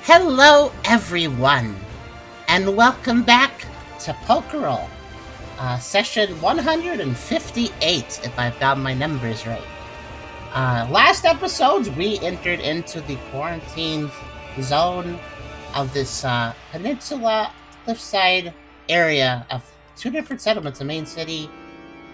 Hello, everyone, and welcome back to Pokerole, session 158, if I've got my numbers right. Last episode, we entered into the quarantined zone of this peninsula cliffside area of two different settlements, a main city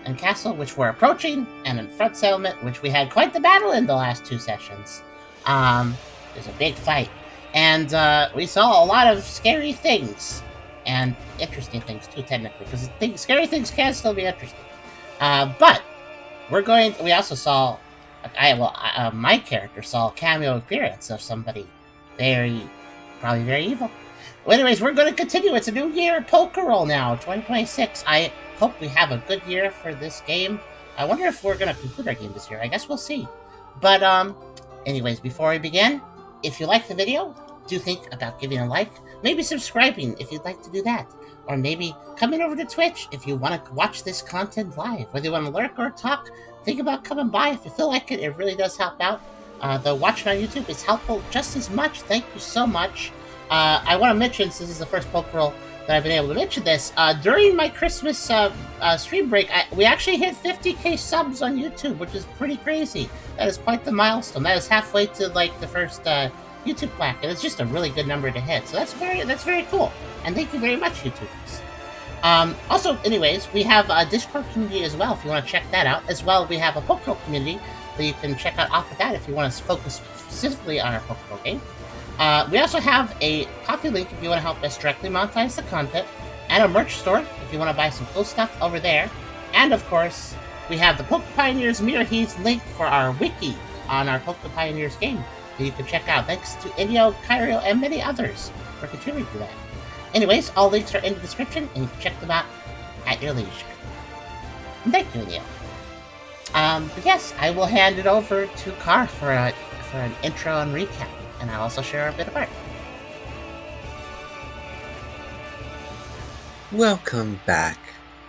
and castle, which we're approaching, and a front settlement, which we had quite the battle in the last two sessions. There's a big fight. And we saw a lot of scary things, and interesting things too, technically, because scary things can still be interesting. But we also saw, my character saw a cameo appearance of somebody probably very evil. Well, anyways, we're going to continue. It's a new year, Pokerole now, 2026. I hope we have a good year for this game. I wonder if we're going to conclude our game this year. I guess we'll see. But anyways, before we begin, if you like the video, do think about giving a like, maybe subscribing if you'd like to do that, or maybe coming over to Twitch if you want to watch this content live. Whether you want to lurk or talk, think about coming by if you feel like it. It really does help out. The watching on YouTube is helpful just as much. Thank you so much. I want to mention, since this is the first Pokerole that I've been able to mention this, during my Christmas stream break, we actually hit 50k subs on YouTube, which is pretty crazy. That is quite the milestone. That is halfway to the first YouTube plaque, and it's just a really good number to hit. So that's very cool. And thank you very much, YouTubers. Also, anyways, we have a Discord community as well if you want to check that out. As well, we have a Pokerole community that you can check out off of that if you want to focus specifically on our Pokerole game. We also have a coffee link if you want to help us directly monetize the content, and a merch store if you want to buy some cool stuff over there. And of course, we have the Poker Pioneers Mirror Heath link for our wiki on our Poker Pioneers game that you can check out. Thanks to Indio, Kyrio, and many others for contributing to that. Anyways, all links are in the description, and you can check them out at your leisure. And thank you, Indio. But yes, I will hand it over to Car for an intro and recap, and I'll also share a bit of art. Welcome back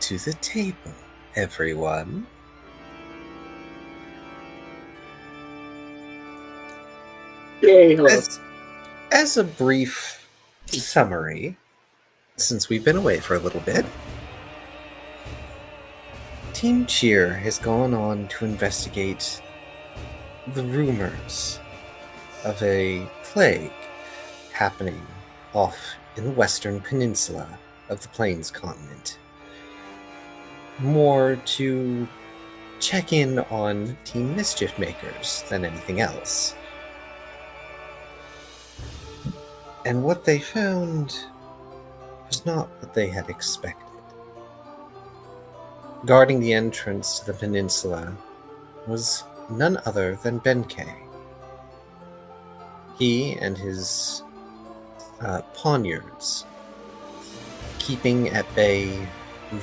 to the table, everyone. Yay, hello. As a brief summary, since we've been away for a little bit, Team Cheer has gone on to investigate the rumors of a plague happening off in the western peninsula of the Plains continent. More to check in on Team Mischief Makers than anything else. And what they found was not what they had expected. Guarding the entrance to the peninsula was none other than Benkei. He and his poniards, keeping at bay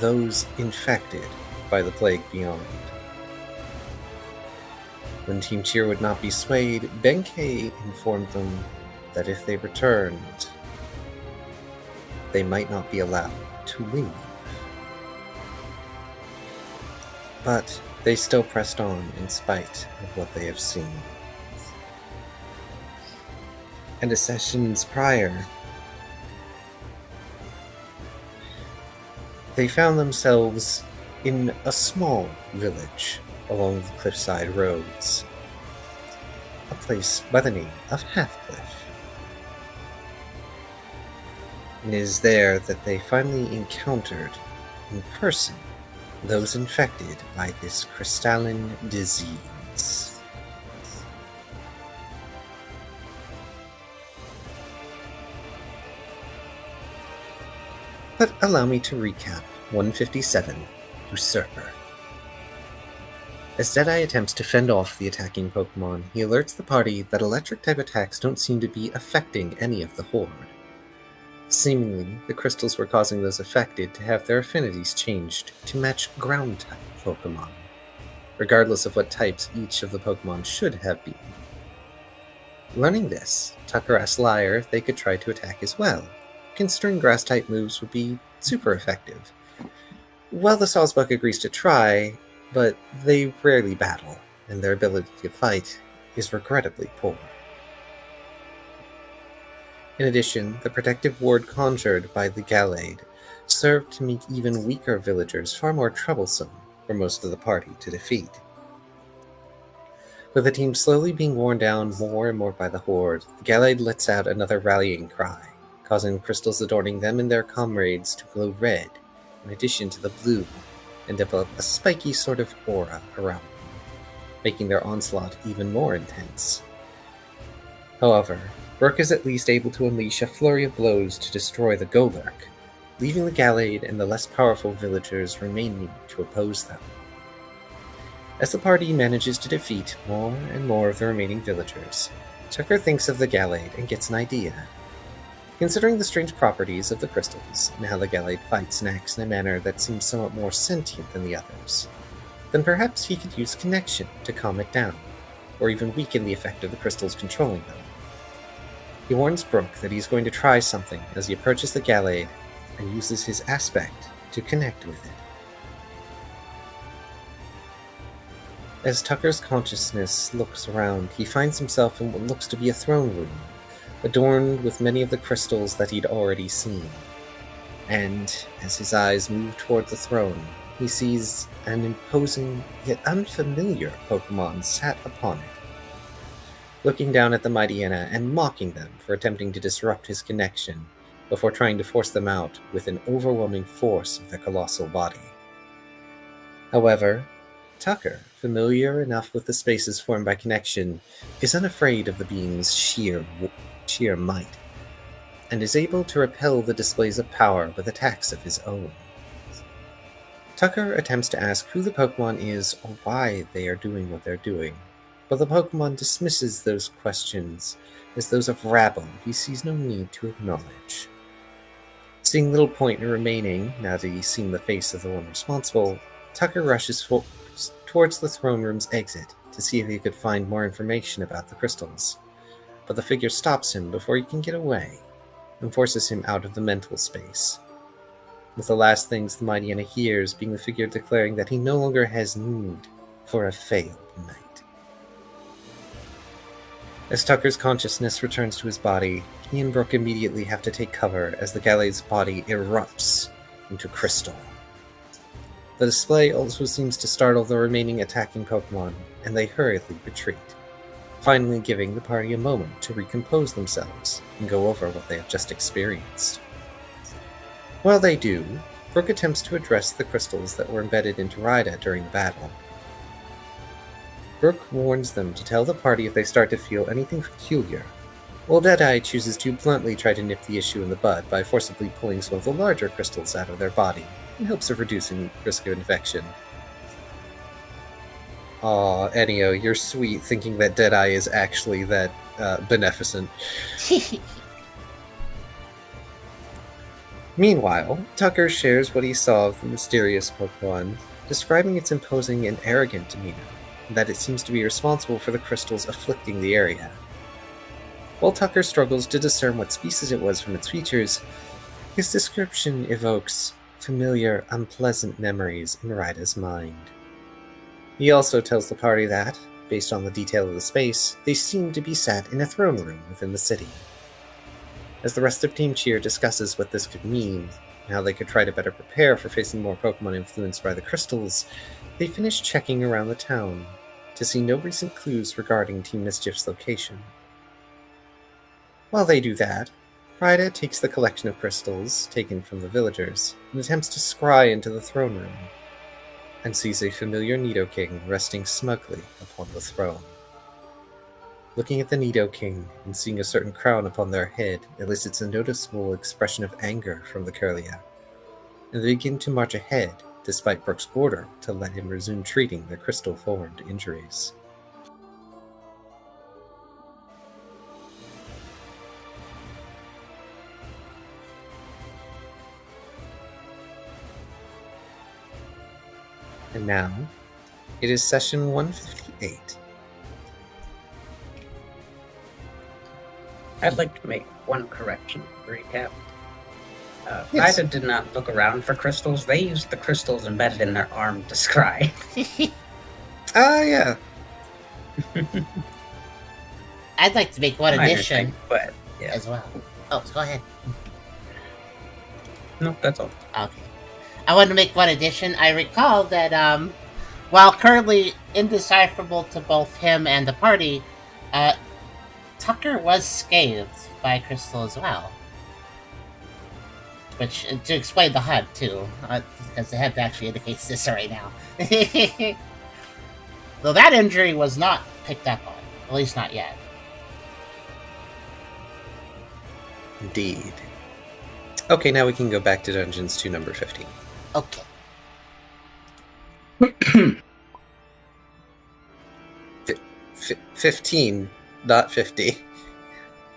those infected by the plague beyond. When Team Cheer would not be swayed, Benkei informed them that if they returned, they might not be allowed to leave. But they still pressed on in spite of what they have seen. And as sessions prior, they found themselves in a small village along the cliffside roads, a place by the name of Halfcliff. It is there that they finally encountered in person those infected by this crystalline disease. But allow me to recap 157, Usurper. As Deadeye attempts to fend off the attacking Pokemon, he alerts the party that electric-type attacks don't seem to be affecting any of the Horde. Seemingly, the crystals were causing those affected to have their affinities changed to match ground-type Pokemon, regardless of what types each of the Pokemon should have been. Learning this, Tucker asked Liar if they could try to attack as well, considering grass-type moves would be super effective. Well, the Sawsbuck agrees to try, but they rarely battle, and their ability to fight is regrettably poor. In addition, the protective ward conjured by the Gallade served to make even weaker villagers far more troublesome for most of the party to defeat. With the team slowly being worn down more and more by the horde, the Gallade lets out another rallying cry, causing the crystals adorning them and their comrades to glow red, in addition to the blue, and develop a spiky sort of aura around them, making their onslaught even more intense. However, Brooke is at least able to unleash a flurry of blows to destroy the Golurk, leaving the Gallade and the less powerful villagers remaining to oppose them. As the party manages to defeat more and more of the remaining villagers, Tucker thinks of the Gallade and gets an idea. Considering the strange properties of the crystals, and how the Gallade fights and acts in a manner that seems somewhat more sentient than the others, then perhaps he could use connection to calm it down, or even weaken the effect of the crystals controlling them. He warns Brooke that he's going to try something as he approaches the Gallade and uses his aspect to connect with it. As Tucker's consciousness looks around, he finds himself in what looks to be a throne room, adorned with many of the crystals that he'd already seen. And as his eyes move toward the throne, he sees an imposing yet unfamiliar Pokemon sat upon it, looking down at the mighty Anna and mocking them for attempting to disrupt his connection before trying to force them out with an overwhelming force of their colossal body. However, Tucker, familiar enough with the spaces formed by connection, is unafraid of the being's sheer might, and is able to repel the displays of power with attacks of his own. Tucker attempts to ask who the Pokemon is or why they are doing what they're doing, but the Pokemon dismisses those questions as those of rabble he sees no need to acknowledge. Seeing little point in remaining, now that he's seen the face of the one responsible, Tucker rushes towards the throne room's exit to see if he could find more information about the crystals, but the figure stops him before he can get away and forces him out of the mental space, with the last things the mighty Anna hears being the figure declaring that he no longer has need for a failed knight. As Tucker's consciousness returns to his body, he and Brooke immediately have to take cover as the Gallade's body erupts into crystal. The display also seems to startle the remaining attacking Pokemon, and they hurriedly retreat, finally giving the party a moment to recompose themselves and go over what they have just experienced. While they do, Brooke attempts to address the crystals that were embedded into Rida during the battle. Brooke warns them to tell the party if they start to feel anything peculiar, while Deadeye chooses to bluntly try to nip the issue in the bud by forcibly pulling some of the larger crystals out of their body, in hopes of reducing risk of infection. Aw, Ennio, you're sweet thinking that Deadeye is actually that beneficent. Meanwhile, Tucker shares what he saw of the mysterious Pokemon, describing its imposing and arrogant demeanor, and that it seems to be responsible for the crystals afflicting the area. While Tucker struggles to discern what species it was from its features, his description evokes familiar, unpleasant memories in Rida's mind. He also tells the party that, based on the detail of the space, they seem to be sat in a throne room within the city. As the rest of Team Cheer discusses what this could mean, and how they could try to better prepare for facing more Pokemon influenced by the crystals, they finish checking around the town to see no recent clues regarding Team Mischief's location. While they do that, Rida takes the collection of crystals taken from the villagers and attempts to scry into the throne room, and sees a familiar Nidoking resting smugly upon the throne. Looking at the Nidoking and seeing a certain crown upon their head elicits a noticeable expression of anger from the Kirlia, and they begin to march ahead despite Brooke's order to let him resume treating their crystal-formed injuries. And now, it is session 158. I'd like to make one correction to recap. Yes. Rida did not look around for crystals. They used the crystals embedded in their arm to scry. Yeah. I'd like to make one Minor addition thing, but yeah. as well. Oh, go ahead. No, that's all. Okay. I wanted to make one addition. I recall that, while currently indecipherable to both him and the party, Tucker was scathed by Crystal as well. Which, to explain the HUD, too, because the HUD actually indicates this right now. Though that injury was not picked up on, at least not yet. Indeed. Okay, now we can go back to Dungeons to number 15. Okay. 15, not 50.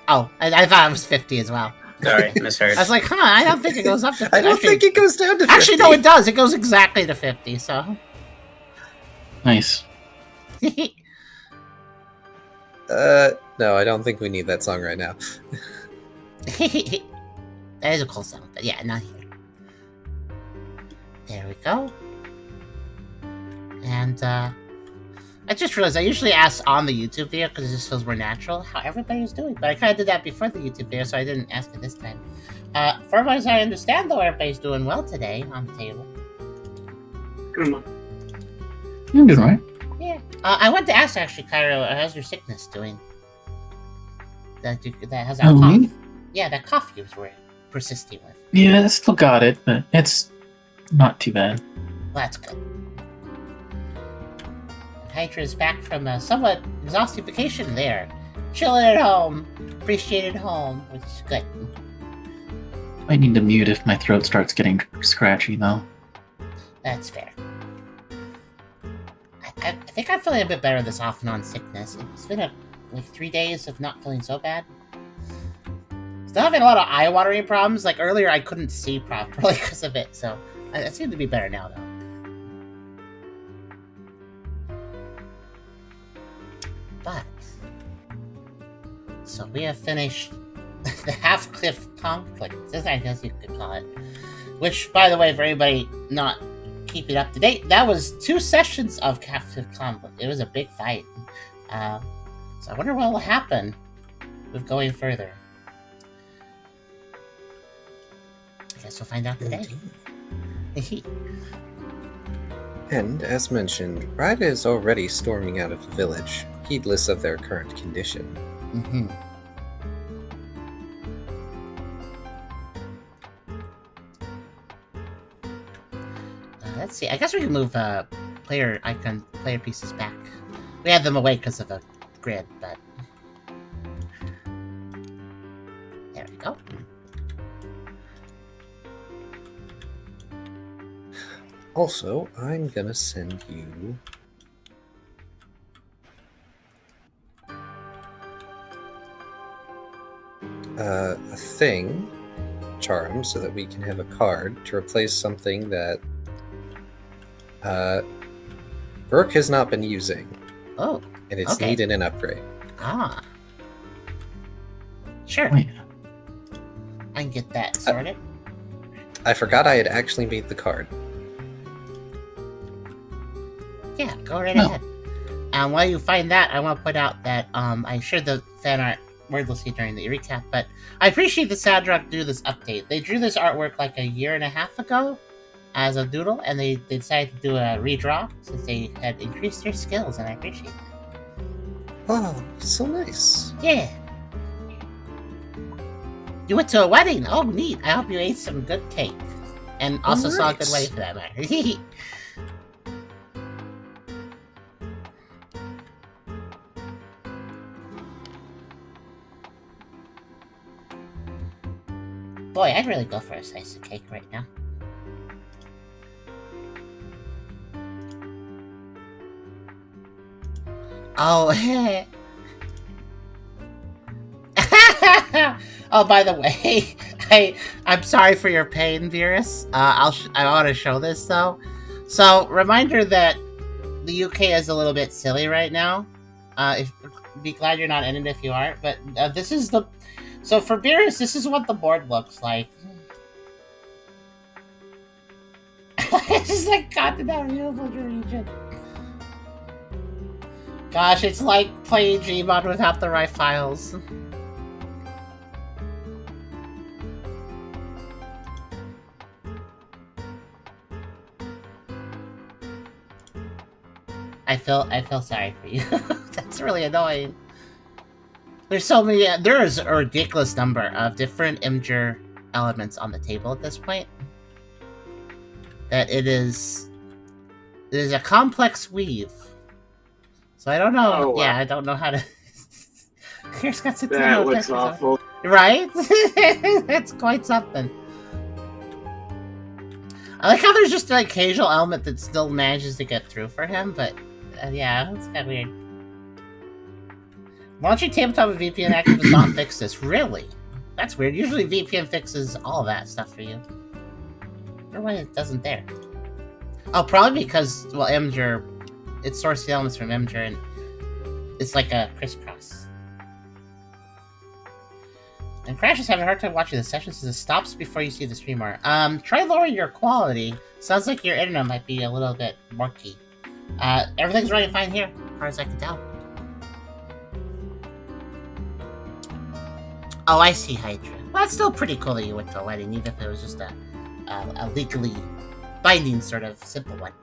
Oh, I thought it was 50 as well. Sorry, misheard. I was like, I don't think it goes up to 50. I don't think it goes down to 50. Actually, no, it does. It goes exactly to 50, so... Nice. No, I don't think we need that song right now. That is a cool song, but yeah, not here. There we go. And, I just realized I usually ask on the YouTube video because it just feels more natural how everybody's doing. But I kind of did that before the YouTube video, so I didn't ask it this time. For as I understand, though, everybody's doing well today on the table. Come on. You're doing right. Yeah. I wanted to ask, actually, Kyrio, how's your sickness doing? That has that cough. Me? Yeah, that cough you were persisting with. Yeah, I still got it, but it's not too bad. Well, that's good. Hydra is back from a somewhat exhaustive vacation there. Chilling at home. Appreciated home, which is good. I need to mute if my throat starts getting scratchy, though. That's fair. I think I'm feeling a bit better this off and on sickness. It's been like 3 days of not feeling so bad. Still having a lot of eye-watering problems. Like earlier, I couldn't see properly because of it, so I seem to be better now, though. But, so we have finished the Half-Cliff Conflict, as I guess you could call it. Which, by the way, for anybody not keeping up to date, that was 2 sessions of Half-Cliff Conflict. It was a big fight. So I wonder what will happen with going further. I guess we'll find out today. And, as mentioned, Ryda is already storming out of the village, heedless of their current condition. Mm-hmm. Let's see. I guess we can move player pieces back. We had them away because of a grid, but there we go. Also, I'm gonna send you a thing, charm, so that we can have a card to replace something that Brooke has not been using. Oh, and it's okay. needed an upgrade. Ah. Sure. Oh, yeah. I can get that sorted. I forgot I had actually made the card. Yeah, go right No. ahead. And while you find that, I want to point out that I shared the fan art wordlessly during the recap, but I appreciate the Sadrock do this update. They drew this artwork like a year and a half ago as a doodle, and they decided to do a redraw since they had increased their skills, and I appreciate that. Oh, so nice. Yeah. You went to a wedding. Oh, neat. I hope you ate some good cake. And also saw a good Alright. wedding for that matter. Boy, I'd really go for a slice of cake right now. Oh, oh, by the way, I'm sorry for your pain, Virus. I want to show this though. So, reminder that the UK is a little bit silly right now. Be glad you're not in it if you are. But this is the. So for Virus, this is what the board looks like. It's just like continental region. Gosh, it's like playing Gmod without the right files. I feel sorry for you. That's really annoying. There's so many. There is a ridiculous number of different Imgur elements on the table at this point. That it is a complex weave. So I don't know. Oh, wow. Yeah, I don't know how to. Here's got some That looks awful. Right? It's quite something. I like how there's just an occasional element that still manages to get through for him, but yeah, it's kind of weird. Launching tabletop with VPN active does not fix this. Really? That's weird. Usually VPN fixes all that stuff for you. I wonder why it doesn't there. Oh, probably because, well, Imgur, it sources the elements from Imgur, and it's like a crisscross. And Crash is having a hard time watching the session since it stops before you see the streamer. Try lowering your quality. Sounds like your internet might be a little bit murky. Everything's running fine here, as far as I can tell. Oh, I see, Hydra. Well, it's still pretty cool that you went to a wedding, even if it was just a legally binding sort of simple one.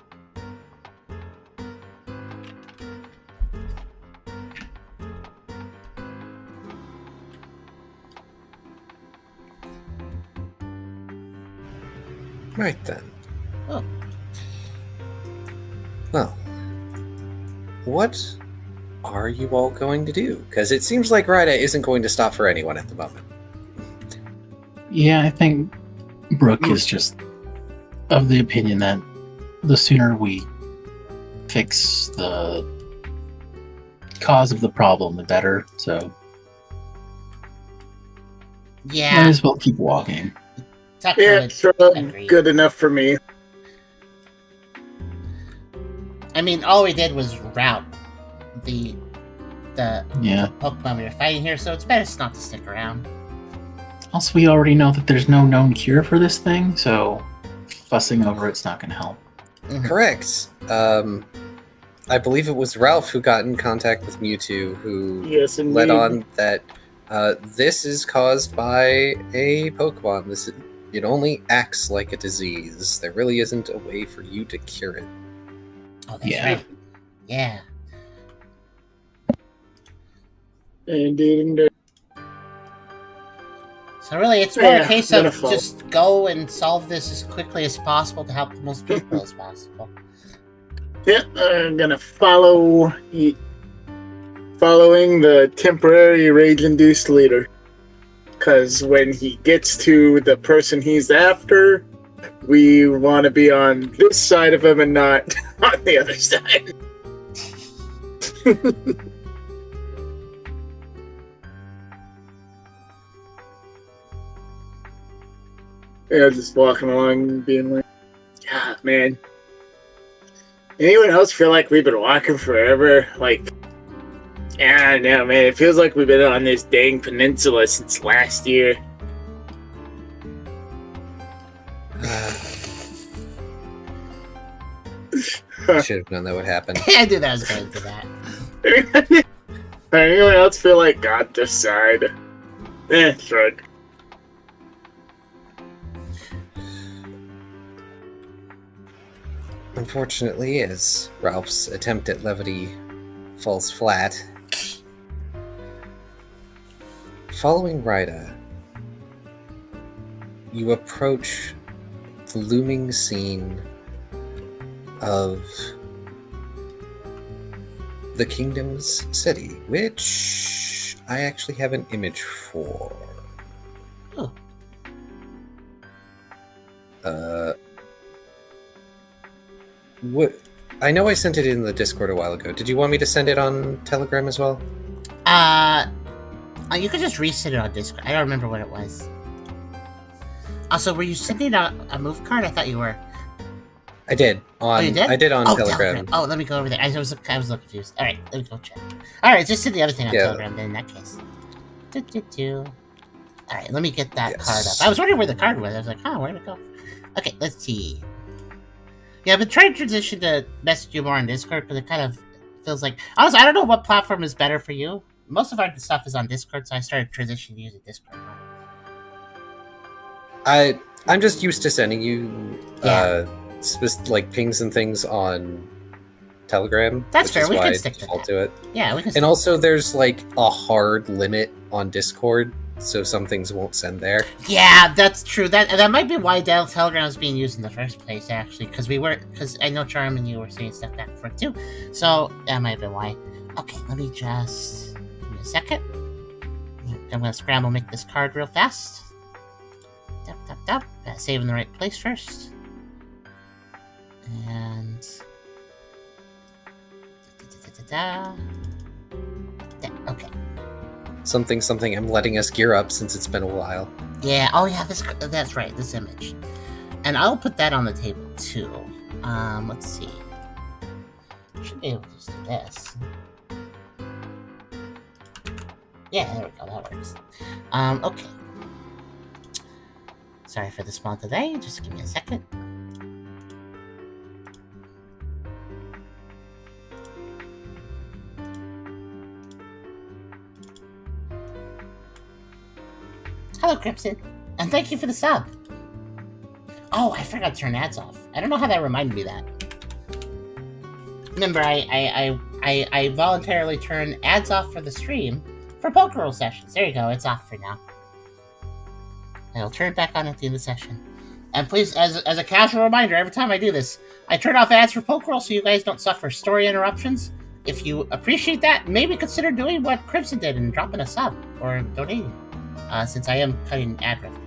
Right then. Oh. Well, what are you all going to do? Because it seems like Ryda isn't going to stop for anyone at the moment. Yeah, I think Brooke is just of the opinion that the sooner we fix the cause of the problem, the better. So Yeah. might as well keep walking. Tucker Yeah, would sure, agree. good enough for me. I mean, all we did was route the Yeah. Pokemon we were fighting here, so it's best not to stick around. Also, we already know that there's no known cure for this thing, so fussing over it's not going to help. Correct. I believe it was Ralph who got in contact with Mewtwo, who Yes, indeed. let on that this is caused by a Pokemon. It only acts like a disease. There really isn't a way for you to cure it. Oh, that's Yeah. right. Yeah. Indeed, indeed. So really, it's more a case of wonderful. just go and solve this as quickly as possible to help the most people as possible. Yeah, I'm gonna following the temporary rage-induced leader. Because when he gets to the person he's after, we want to be on this side of him and not on the other side. Yeah, just walking along being like, God, man. Anyone else feel like we've been walking forever? Like, yeah, I know, man. It feels like we've been on this dang peninsula since last year. I should have known that would happen. I knew that was going to that. Anyone else feel like God this side? Shrug. Unfortunately, as Ralph's attempt at levity falls flat, following Ryda, you approach the looming scene of the kingdom's city, which I actually have an image for. Oh. What? I know I sent it in the Discord a while ago. Did you want me to send it on Telegram as well? You could just resend it on Discord. I don't remember what it was. Also, were you sending a move card? I thought you were. I did. You did? I did on Oh, Telegram. Oh, let me go over there. I was a little confused. All right, let me go check. All right, just send the other thing on Yeah. Telegram then. In that case. All right, let me get that Yes. card up. I was wondering where the card was. I was like, where'd it go? Okay, let's see. Yeah, I've been trying to transition to message you more on Discord because it kind of feels like... Honestly, I don't know what platform is better for you. Most of our stuff is on Discord, so I started transitioning to using Discord more. I'm just used to sending you like pings and things on telegram. That's which fair, is we why can I stick to default that. to it. Yeah, we can. And also, there's like a hard limit on Discord, so some things won't send there. Yeah, that's true. That might be why Telegram is being used in the first place, actually, because I know Charm and you were saying stuff back and forth too, so that might be why. Okay, let me just give me a second. I'm gonna scramble, make this card real fast. Gotta save in the right place first, and okay. Something. I'm letting us gear up since it's been a while. Yeah. Oh, yeah. That's right. This image, and I'll put that on the table too. Let's see. Should be able to just do this. Yeah, there we go. That works. Okay. Sorry for the spawn today. Just give me a second. Hello, Crimson, and thank you for the sub. Oh, I forgot to turn ads off. I don't know how that reminded me of that. Remember, I voluntarily turned ads off for the stream for Pokerole sessions. There you go, it's off for now. And I'll turn it back on at the end of the session. And please, as a casual reminder, every time I do this, I turn off ads for Pokerole so you guys don't suffer story interruptions. If you appreciate that, maybe consider doing what Crimson did and dropping a sub or donating. Since I am cutting ad revenue.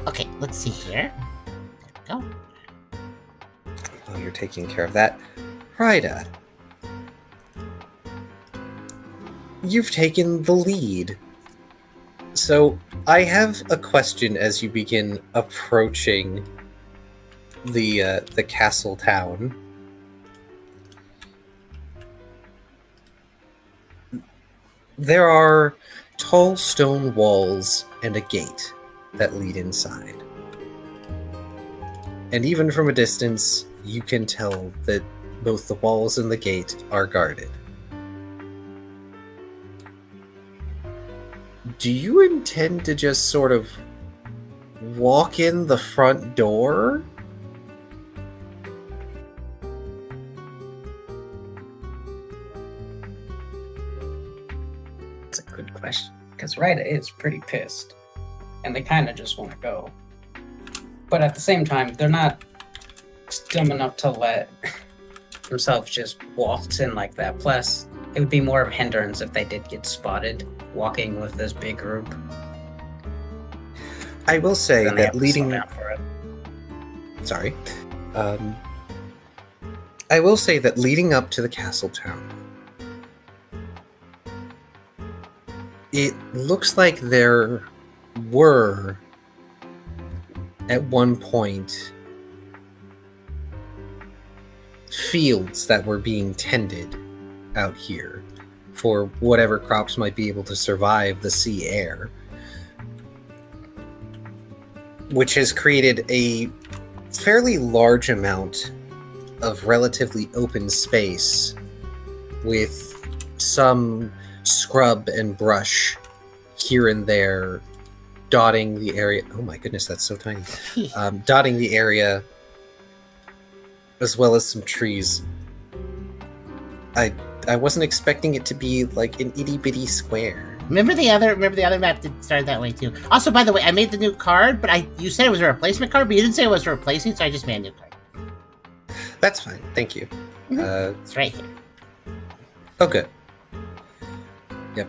Okay, let's see here. There we go. Oh, you're taking care of that. Ryda. You've taken the lead. So, I have a question as you begin approaching the castle town. There are tall stone walls and a gate that lead inside. And even from a distance, you can tell that both the walls and the gate are guarded. Do you intend to just sort of walk in the front door? That's a good question, because Ryda is pretty pissed, and they kind of just want to go. But at the same time, they're not dumb enough to let themselves just waltz in like that. Plus, it would be more of a hindrance if they did get spotted walking with this big group. I will say Then they that have to slow leading... down for it. Sorry. I will say that leading up to the castle town, it looks like there were, at one point, fields that were being tended out here for whatever crops might be able to survive the sea air, which has created a fairly large amount of relatively open space with some scrub and brush here and there dotting the area. Oh my goodness, that's so tiny. Dotting the area, as well as some trees. I wasn't expecting it to be like an itty bitty square. Remember the other map did start that way too. Also, by the way, I made the new card, but you said it was a replacement card, but you didn't say it was replacing, so I just made a new card. That's fine, thank you. It's right here. Oh, good. Yep.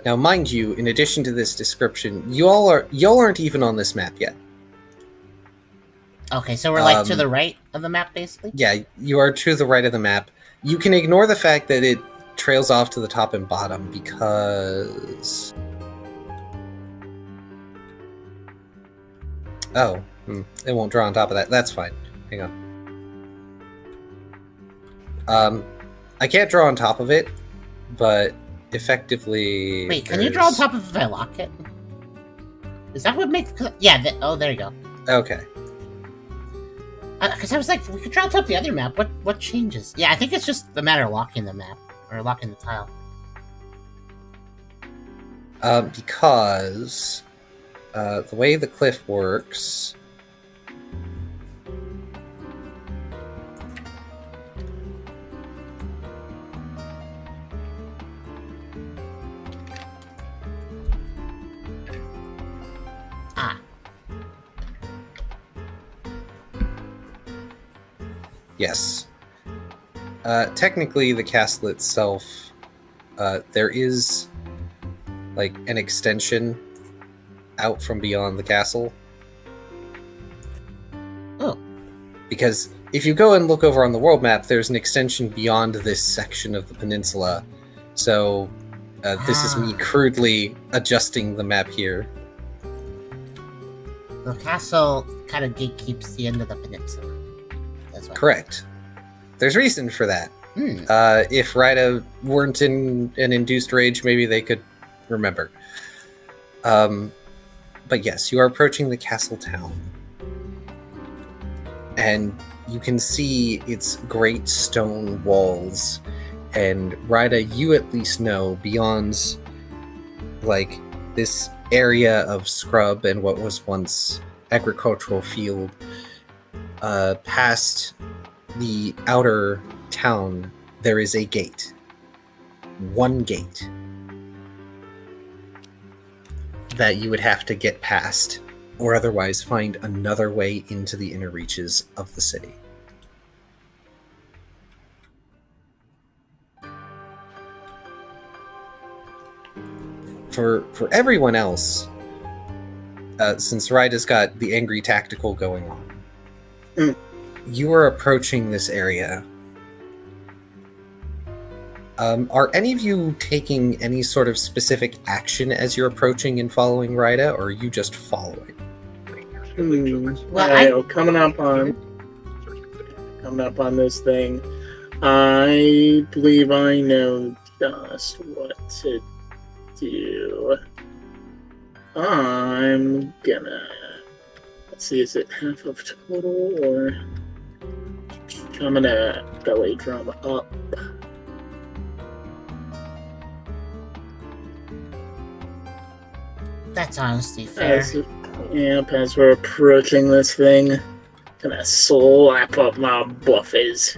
Now, mind you, in addition to this description, y'all aren't even on this map yet. Okay, so we're like to the right of the map, basically? Yeah, you are to the right of the map. You can ignore the fact that it trails off to the top and bottom because... Oh, it won't draw on top of that. That's fine. Hang on. I can't draw on top of it, but effectively... Wait, can you draw on top of if I lock it? Is that what makes... Yeah, oh, there you go. Okay. Because I was like, we could draw on top of the other map. What changes? Yeah, I think it's just a matter of locking the map. Or locking the tile. Because the way the cliff works... Yes. Technically, the castle itself, there is like an extension out from beyond the castle. Oh. Because if you go and look over on the world map, there's an extension beyond this section of the peninsula. So this is me crudely adjusting the map here. The castle kind of gatekeeps the end of the peninsula. That's what. Correct. There's reason for that. If Rida weren't in an induced rage, maybe they could remember. But yes, you are approaching the castle town. And you can see its great stone walls. And Rida, you at least know, beyond like this area of scrub and what was once agricultural field, past the outer town, there is a gate. One gate that you would have to get past, or otherwise find another way into the inner reaches of the city. For everyone else, since Ryda's got the angry tactical going on, you are approaching this area. Are any of you taking any sort of specific action as you're approaching and following Ryda, or are you just following? Well, coming up on this thing, I believe I know just what to do. I'm gonna... Let's see, is it half of total, or... I'm gonna belly drum up. That's honestly fair. As we're approaching this thing, gonna slap up my buffers.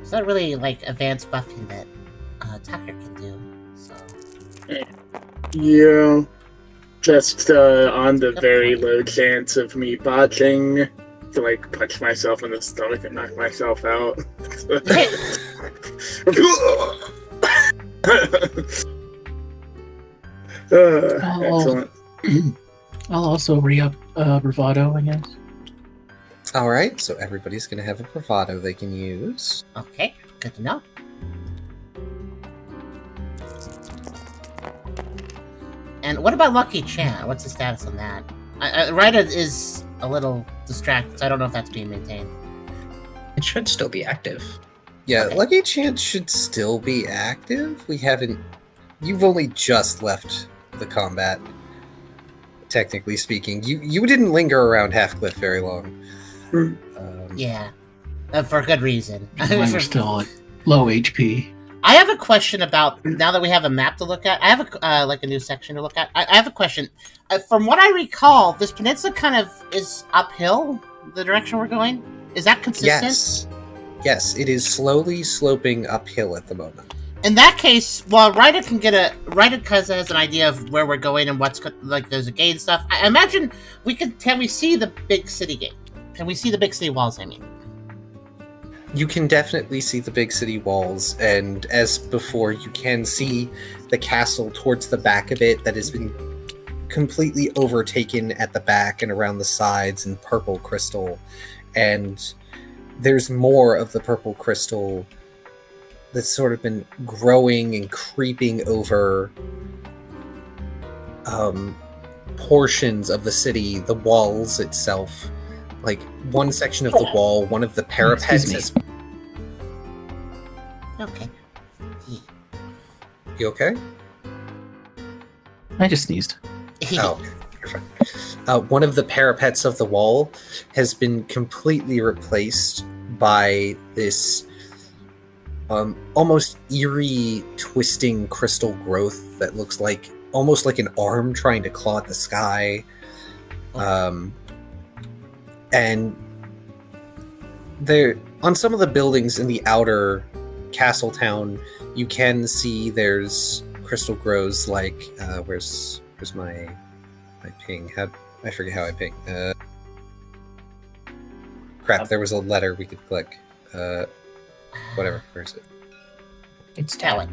It's not really like advanced buffing that Tucker can do, so... Yeah, just on the very low chance of me botching, to like punch myself in the stomach and knock myself out. Excellent. I'll also re-up bravado, I guess. Alright, so everybody's going to have a bravado they can use. Okay, good to know. And what about Lucky Chan? What's the status on that? Ryda is a little distracted, so I don't know if that's being maintained. It should still be active. Yeah, Okay. Lucky Chance should still be active. You've only just left the combat, technically speaking. You didn't linger around Halfcliff very long. Yeah, for good reason. Mine are still at low HP. I have a question about, now that we have a map to look at, I have a new section to look at. I have a question. From what I recall, this peninsula kind of is uphill, the direction we're going. Is that consistent? Yes, it is slowly sloping uphill at the moment. In that case, well, Ryda has an idea of where we're going and what's, like, there's a gate and stuff. I imagine can we see the big city gate? Can we see the big city walls, I mean? You can definitely see the big city walls, and as before, you can see the castle towards the back of it that has been completely overtaken at the back and around the sides in purple crystal. And there's more of the purple crystal that's sort of been growing and creeping over portions of the city, the walls itself. Like, one section of the wall, one of the parapets is... Okay. You okay? I just sneezed. Oh, you're fine. One of the parapets of the wall has been completely replaced by this almost eerie, twisting crystal growth that looks like almost like an arm trying to claw at the sky. And there, on some of the buildings in the outer castle town, you can see there's crystal grows like where's my ping? I forget how I ping. Crap, there was a letter we could click. Whatever, where is it? It's Tab.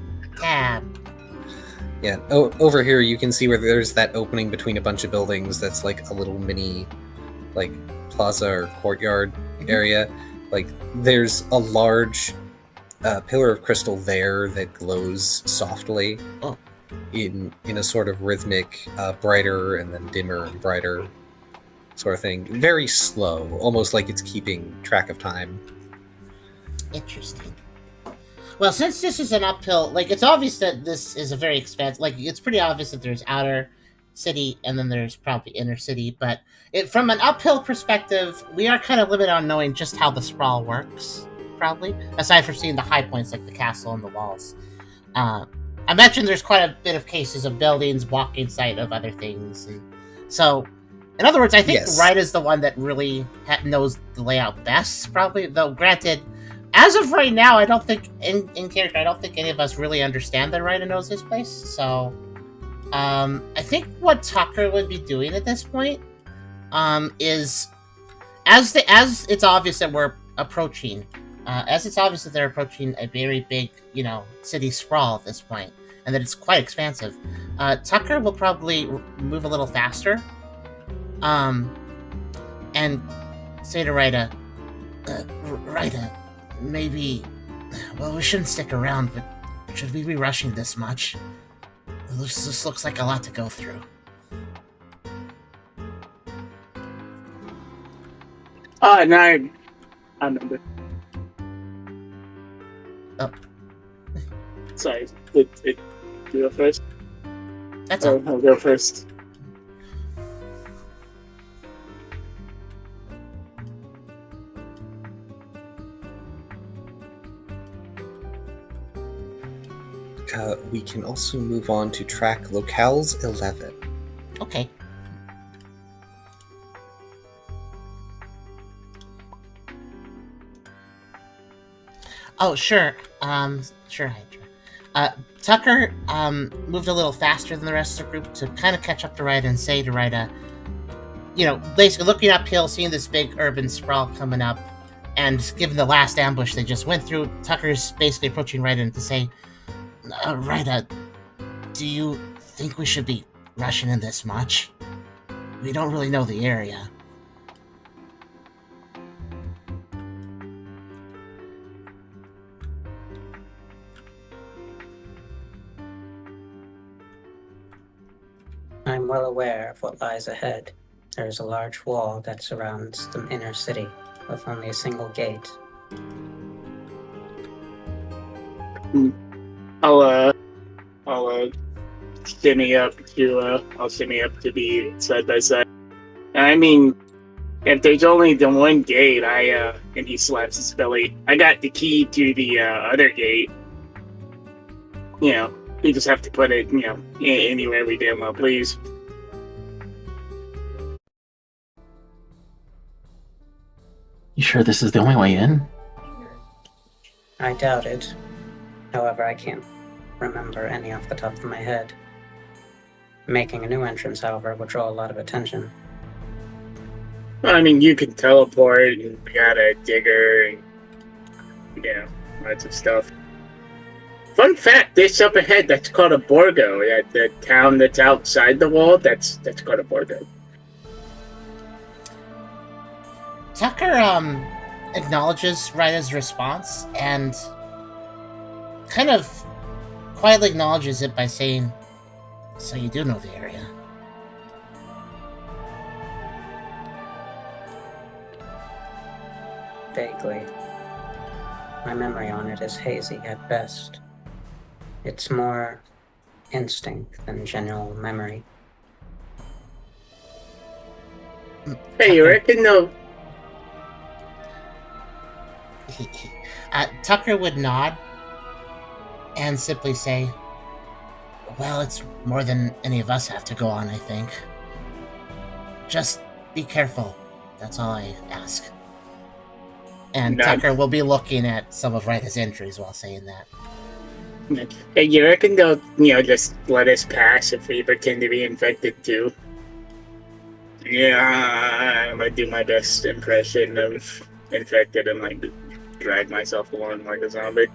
Yeah, over here you can see where there's that opening between a bunch of buildings that's like a little mini, like, plaza or courtyard area. Like, there's a large pillar of crystal there that glows softly in a sort of rhythmic, brighter and then dimmer and brighter sort of thing. Very slow, almost like it's keeping track of time. Interesting. Well, since this is an uphill, like, it's obvious that this is a very expansive, like, it's pretty obvious that there's outer city and then there's probably inner city, but from an uphill perspective, we are kind of limited on knowing just how the sprawl works, probably, aside from seeing the high points like the castle and the walls. I mentioned there's quite a bit of cases of buildings walking sight of other things, and so, in other words, I think Wright is the one that really knows the layout best, probably, though granted, as of right now, I don't think, in character, I don't think any of us really understand that Ryder knows his place, so I think what Tucker would be doing at this point is, as it's obvious that we're approaching, they're approaching a very big, city sprawl at this point, and that it's quite expansive, Tucker will probably move a little faster, and say to Ryder, maybe, well, we shouldn't stick around, but should we be rushing this much? This looks like a lot to go through. No, I remember. Oh. Sorry, you go first? That's all. I'll go first. We can also move on to track locales 11. Okay. Oh, sure. Sure, Hydra. Tucker moved a little faster than the rest of the group to kind of catch up to Ryder and say to Ryder, basically looking uphill, seeing this big urban sprawl coming up, and given the last ambush they just went through, Tucker's basically approaching Ryder to say, Ryder, do you think we should be rushing in this much? We don't really know the area. I'm well aware of what lies ahead. There is a large wall that surrounds the inner city, with only a single gate. I'll shimmy up to be side by side. I mean, if there's only the one gate, and he slaps his belly, I got the key to the other gate. We just have to put it, anywhere we damn well please. You sure this is the only way in? I doubt it. However, I can't remember any off the top of my head. Making a new entrance, however, would draw a lot of attention. I mean, you can teleport, and we got a digger, and, lots of stuff. Fun fact, this up ahead, that's called a Borgo. The town that's outside the wall, that's called a Borgo. Tucker acknowledges Ryder's response and kind of quietly acknowledges it by saying, so you do know the area. Vaguely. My memory on it is hazy at best. It's more instinct than general memory. Hey, you reckon though? Tucker would nod and simply say, well, it's more than any of us have to go on, I think. Just be careful. That's all I ask. And No. Tucker will be looking at some of Ryta's injuries while saying that. Hey, you reckon they'll, just let us pass if we pretend to be infected too? Yeah, I'm gonna do my best impression of infected and drag myself along like a zombie.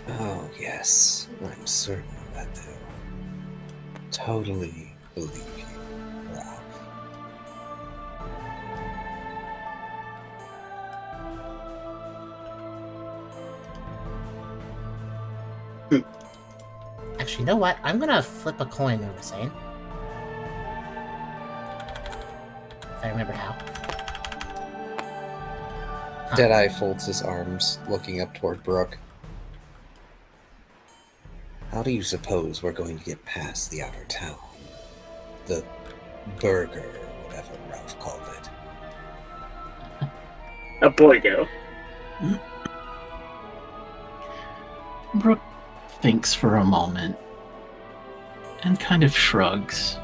Oh, yes. I'm certain that they'll totally believe you, Glaf. Actually, you know what? I'm gonna flip a coin, I was saying. If I remember how. Huh. Deadeye folds his arms, looking up toward Brooke. How do you suppose we're going to get past the outer town? The burger, or whatever Ralph called it. A Borgo. Brooke thinks for a moment and kind of shrugs.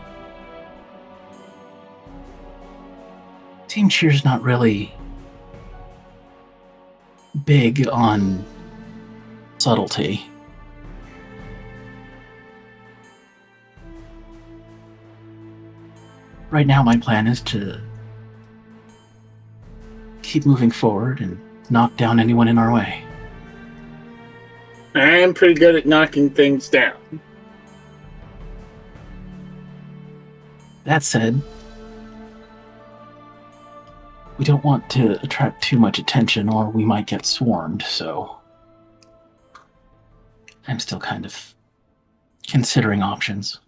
Team Cheer's not really big on subtlety. Right now, my plan is to keep moving forward and knock down anyone in our way. I'm pretty good at knocking things down. That said, we don't want to attract too much attention or we might get swarmed, so I'm still kind of considering options.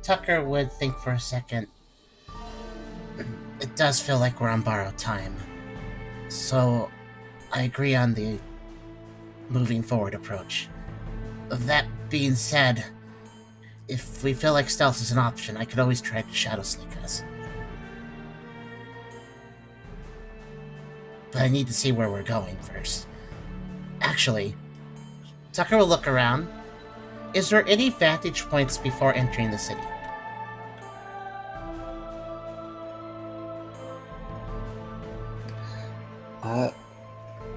Tucker would think for a second. It does feel like we're on borrowed time. So, I agree on the moving forward approach. That being said, if we feel like stealth is an option, I could always try to shadow sneak us. But I need to see where we're going first. Actually, Tucker will look around. Is there any vantage points before entering the city?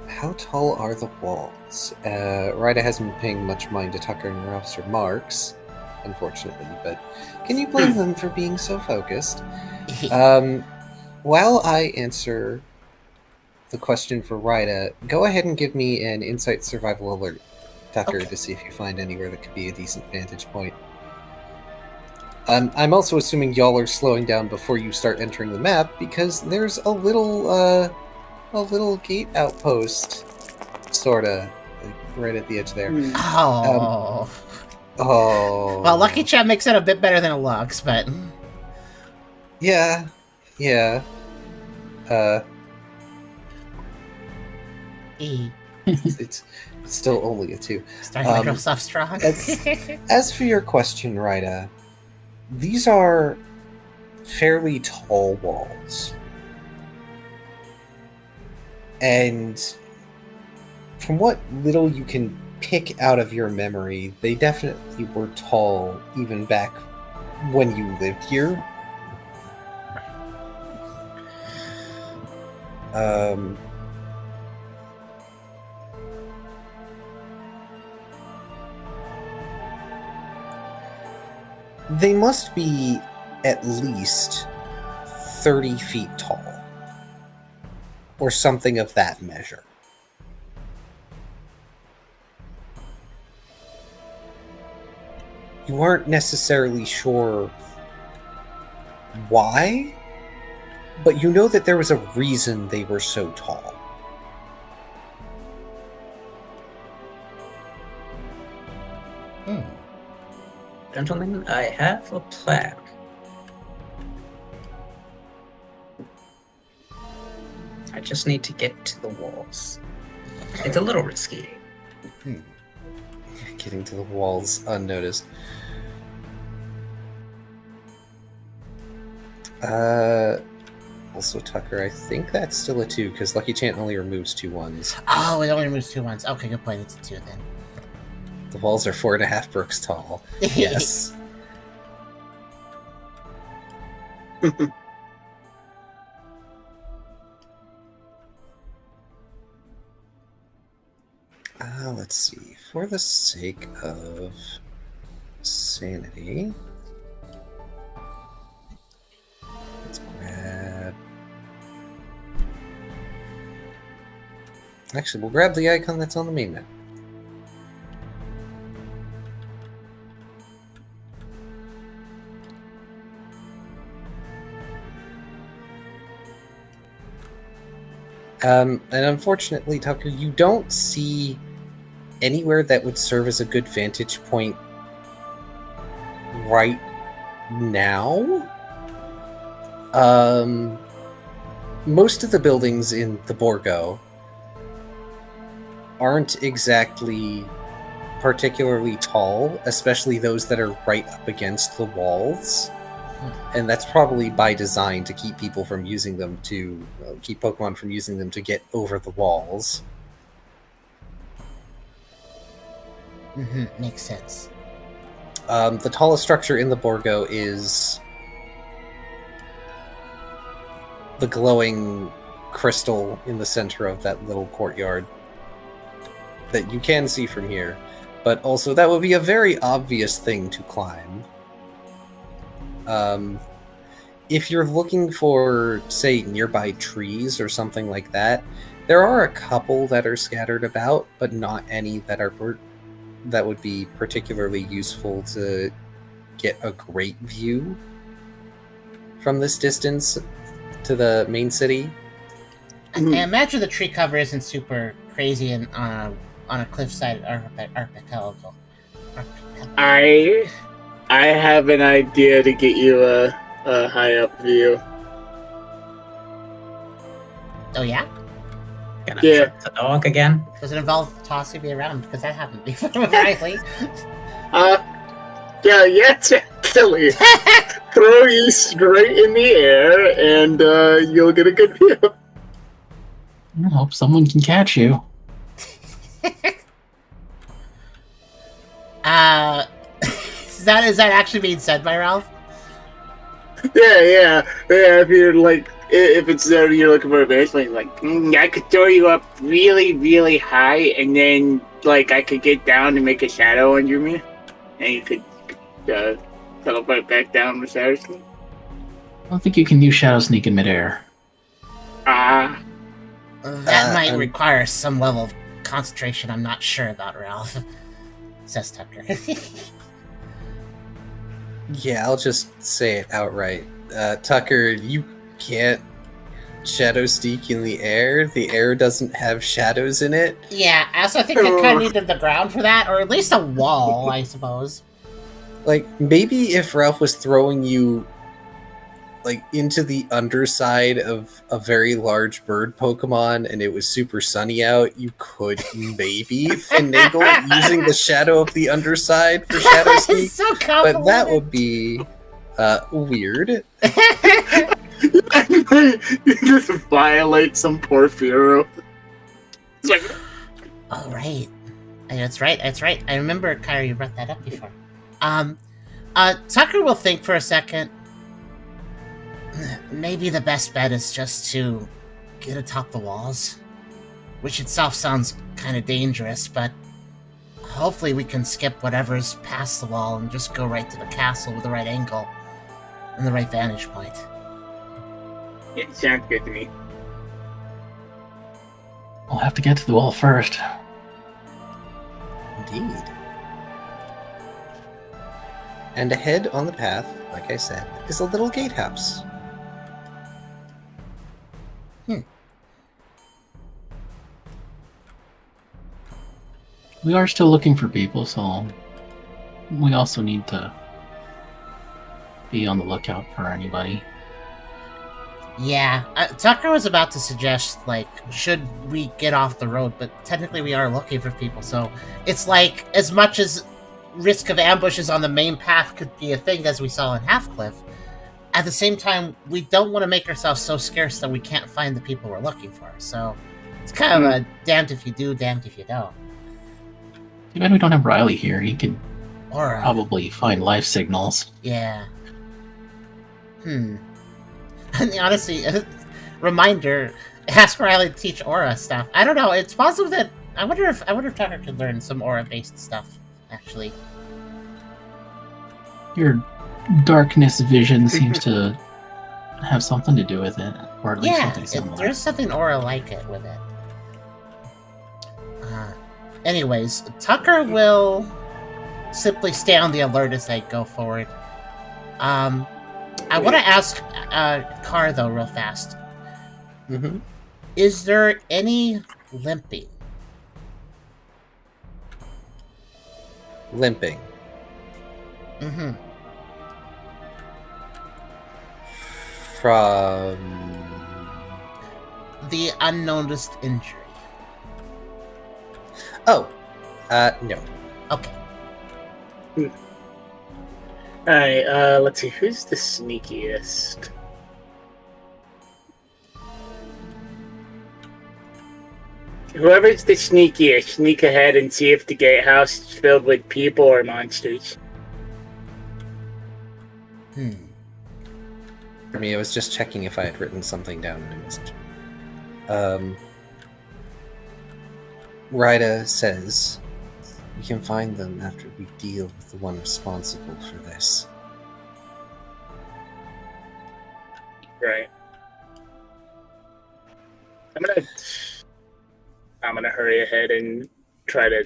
How tall are the walls? Ryda hasn't been paying much mind to Tucker and Ralph's remarks, unfortunately, but can you blame them for being so focused? While I answer the question for Ryda, go ahead and give me an insight survival alert, Tucker, Okay. to see if you find anywhere that could be a decent vantage point. I'm also assuming y'all are slowing down before you start entering the map, because there's a little gate outpost, sorta, right at the edge there. Oh. Oh. Well, Lucky Chat makes it a bit better than it looks, but... Yeah. It's still only a 2. Starting to grow off strong. As for your question, Ryda, these are fairly tall walls. And from what little you can pick out of your memory, they definitely were tall even back when you lived here. They must be at least 30 feet tall, or something of that measure. You aren't necessarily sure why, but you know that there was a reason they were so tall. Gentlemen, I have a plan. I just need to get to the walls. It's a little risky. Getting to the walls unnoticed. Also, Tucker, I think that's still a 2, because Lucky Chant only removes 2 1s. Oh, it only removes 2 1s. Okay, good point. It's a 2 then. The walls are 4.5 brooks tall. Yes. Let's see. For the sake of sanity, let's grab... Actually, we'll grab the icon that's on the main map. And unfortunately, Tucker, you don't see anywhere that would serve as a good vantage point right now. Most of the buildings in the Borgo aren't exactly particularly tall, especially those that are right up against the walls. And that's probably by design to keep people from using them to keep Pokemon from using them to get over the walls. Makes sense. The tallest structure in the Borgo is the glowing crystal in the center of that little courtyard that you can see from here, but also that would be a very obvious thing to climb. If you're looking for, say, nearby trees or something like that, there are a couple that are scattered about, but not any that would be particularly useful to get a great view from this distance to the main city. I imagine the tree cover isn't super crazy and on a cliffside archipelago. I have an idea to get you a high up view. Oh yeah? Gonna Yeah. trick the dog again? Does it involve tossing me around? Because that happened before, apparently. Yeah, yes, actually. Throw you straight in the air, and you'll get a good view. I hope someone can catch you. Is that actually being said by Ralph? Yeah. If you're like, if it's there, you're looking for a baseline. Like, I could throw you up really, really high, and then like I could get down and make a shadow under me, and you could teleport back down with Shadow Sneak. I don't think you can use Shadow Sneak in midair. That might require some level of concentration. I'm not sure about, Ralph. Says Tucker. Yeah, I'll just say it outright. Tucker, you can't Shadow Sneak in the air. The air doesn't have shadows in it. Yeah, I also think I kind of needed the ground for that, or at least a wall, I suppose. Like, maybe if Ralph was throwing you, like, into the underside of a very large bird Pokemon and it was super sunny out, you could maybe finagle using the shadow of the underside for Shadow Sneak. So but that would be weird. You just violate some poor Firo. It's like, Oh, right. That's right. I remember, Kyrio, you brought that up before. Tucker will think for a second. Maybe the best bet is just to get atop the walls, which itself sounds kind of dangerous, but hopefully we can skip whatever's past the wall and just go right to the castle with the right angle and the right vantage point. yeah, sounds good to me. We'll have to get to the wall first. Indeed. And ahead on the path, like I said, is a little gatehouse. We are still looking for people, so we also need to be on the lookout for anybody. Yeah, Tucker was about to suggest, like, should we get off the road, but technically we are looking for people, so it's like, as much as risk of ambushes on the main path could be a thing, as we saw in Halfcliff, at the same time, we don't want to make ourselves so scarce that we can't find the people we're looking for, so it's kind of a damned if you do, damned if you don't. Too bad we don't have Riley here. He could Or, probably find life signals. yeah. And honestly, reminder: ask Riley to teach aura stuff. I don't know. It's possible that I wonder if Tucker could learn some aura-based stuff. Actually, Your darkness vision seems to have something to do with it, or at least something similar. there's something aura-like it with it. Anyways, Tucker will simply stay on the alert as they go forward. I want to ask Car, though, real fast. Mm-hmm. Is there any limping? Limping. Mm-hmm. From... The unnoticed injury. Oh, no. Okay. Alright, let's see, who's the sneakiest? Whoever's the sneakiest, sneak ahead and see if the gatehouse is filled with people or monsters. For me, I was just checking if I had written something down in a message. Ryda says, we can find them after we deal with the one responsible for this. Right. I'm gonna hurry ahead and try to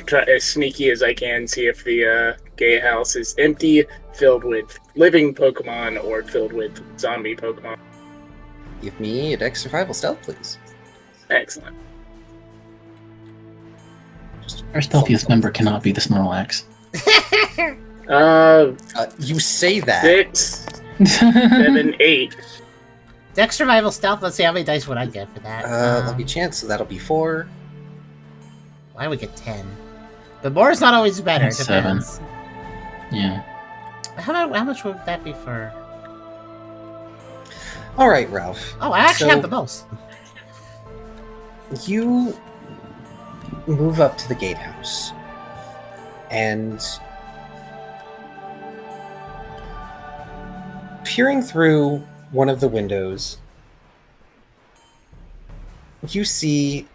try as sneaky as I can, see if the gatehouse is empty, filled with living Pokemon, or filled with zombie Pokemon. Give me a Dex Survival Stealth, please. Excellent. Our stealthiest member cannot be the Snorlax. You say that. 6, 7, 8. Dex Survival Stealth, let's see how many dice would I get for that. Lucky chance, so that'll be 4. Why would we get 10? But more is not always better. That's 7. Depends. Yeah. How much would that be for... Alright, Ralph. Oh, I actually have the most. You move up to the gatehouse, and peering through one of the windows, you see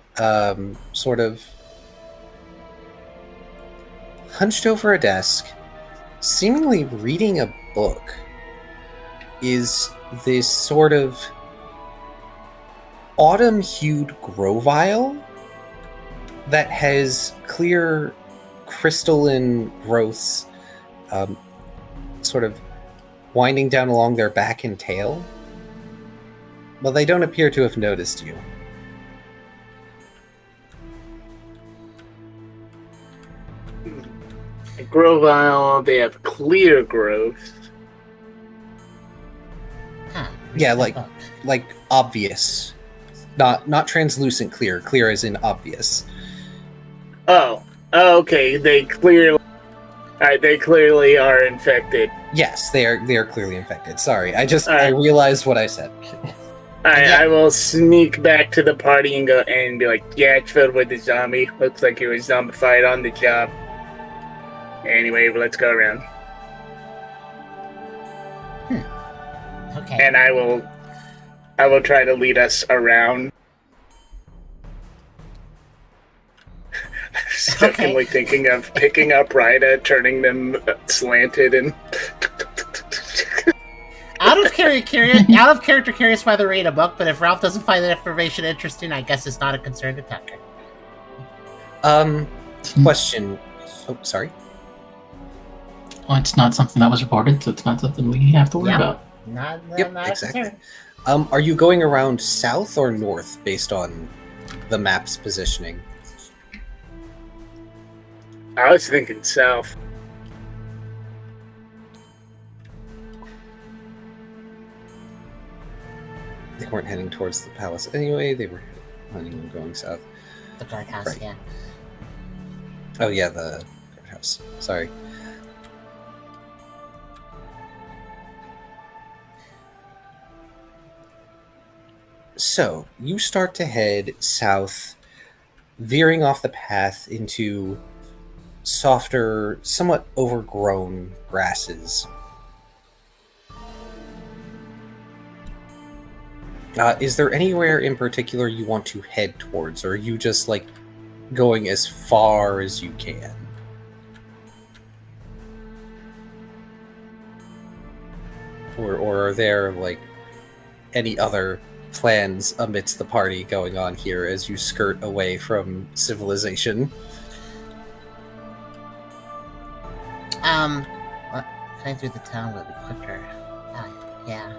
sort of hunched over a desk, seemingly reading a book, is this sort of autumn-hued Grovyle that has clear crystalline growths sort of winding down along their back and tail. Well, they don't appear to have noticed you. Grovyle, they have clear growth. Huh. Yeah, like obvious. Not translucent clear. Clear as in obvious. Oh, okay. They clearly are infected. Yes, they are clearly infected. Sorry, I realized what I said. I will sneak back to the party and go and be like, yeah, it's filled with the zombie. Looks like he was zombified on the job. Anyway, let's go around. Okay. And I will try to lead us around. Secondly, thinking of picking up Ryda, turning them slanted, and out of character curious why they read a book, but if Ralph doesn't find that information interesting, I guess it's not a concern to Tucker. Question. Oh, sorry. Well, it's not something that was reported, so it's not something we have to worry about. Not exactly. a concern. Are you going around south or north based on the map's positioning? I was thinking south. they weren't heading towards the palace anyway. They were planning on going south. The guardhouse, Right. yeah. Oh yeah, the guardhouse. Sorry. So, you start to head south, veering off the path into softer, somewhat overgrown grasses. Is there anywhere in particular you want to head towards, or are you just, like, going as far as you can? Or are there, like, any other plans amidst the party going on here as you skirt away from civilization? Cutting through the town will be quicker. Yeah.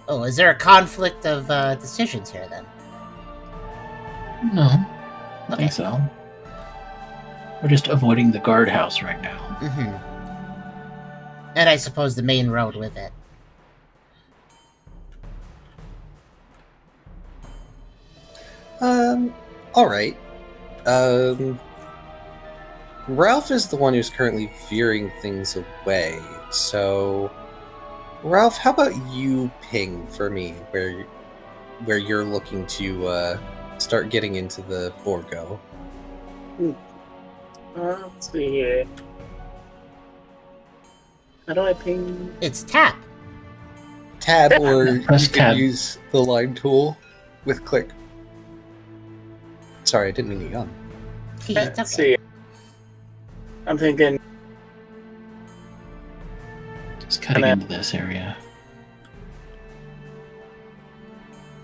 Oh, is there a conflict of decisions here then? No, I Okay. think so. We're just avoiding the guardhouse right now. Mm-hmm. And I suppose the main road with it. Alright. Ralph is the one who's currently veering things away, so... Ralph, how about you ping for me where you're looking to start getting into the Borgo? Let's see here. How do I ping? It's tap. Tab, or you Press can tab. use the line tool with click. Sorry, I didn't mean to yawn. It's Let's okay. see. I'm thinking. Just cutting into this area.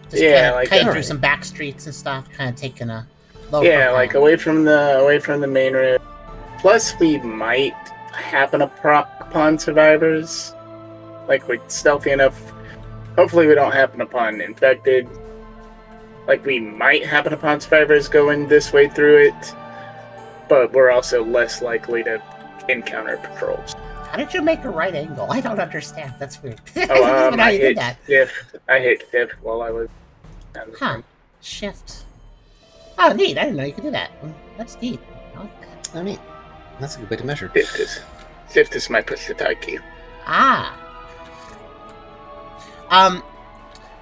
Just Yeah, kinda like, cutting through alright. some back streets and stuff, kind of taking a low Yeah, profile. like away from the main road. Plus, we might happen upon survivors. Like, we're stealthy enough. Hopefully, we don't happen upon infected. Like, we might happen upon survivors going this way through it, but we're also less likely to encounter patrols. How did you make a right angle? I don't understand. That's weird. Oh, I don't even know how I you did hit that. shift. I hit shift while I was. Huh. Shift. Oh, neat. I didn't know you could do that. That's neat. I like that. I mean, that's a good way to measure. Shift is my push-to-type key. Ah.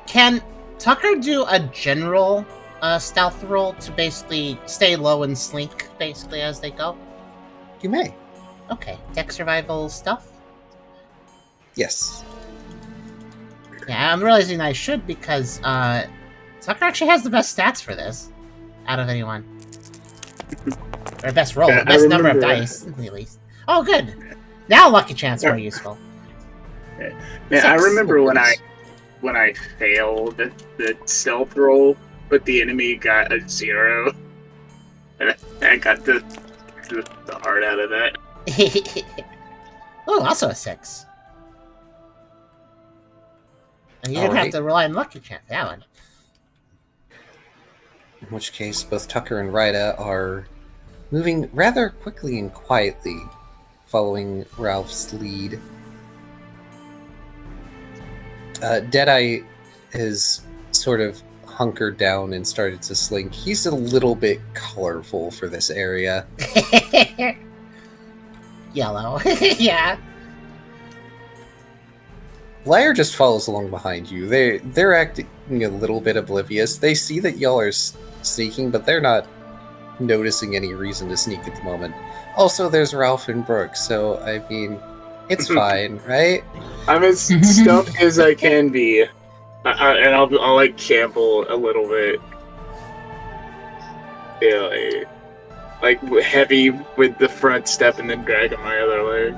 Can Tucker do a general stealth roll to basically stay low and slink, basically, as they go? You may. Okay. Tech survival stealth? Yes. Yeah, I'm realizing I should because Tucker actually has the best stats for this out of anyone. Or best roll, Yeah, I best number of remember dice, at least. Oh, good. Now Lucky Chance more useful. Yeah, I 6. remember when I failed the stealth roll, but the enemy got a 0. And I got the heart out of that. Oh, also a 6. And you didn't have Alright. to rely on Lucky Chance for that one. In which case, both Tucker and Ryda are moving rather quickly and quietly, following Ralph's lead. Deadeye has sort of hunkered down and started to slink. He's a little bit colorful for this area. Yellow. Yeah. Lyre just follows along behind you. They're acting a little bit oblivious. They see that y'all are sneaking, but they're not noticing any reason to sneak at the moment. Also, there's Ralph and Brooke, so I mean, it's fine, right? I'm as stealthy as I can be, and I'll like shamble a little bit. Yeah, like heavy with the front step and then dragging my other leg.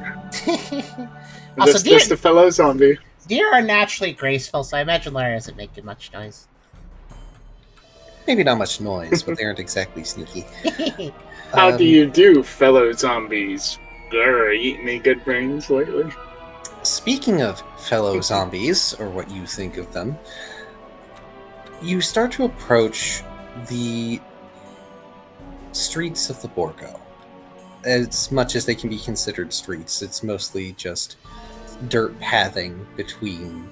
Also, Just a fellow zombie. Deer are naturally graceful, so I imagine Larry isn't making much noise. Maybe not much noise, but they aren't exactly sneaky. How do you do, fellow zombies? Eating any good brains lately? Speaking of fellow zombies, or what you think of them, you start to approach the streets of the Borgo. As much as they can be considered streets, it's mostly just dirt pathing between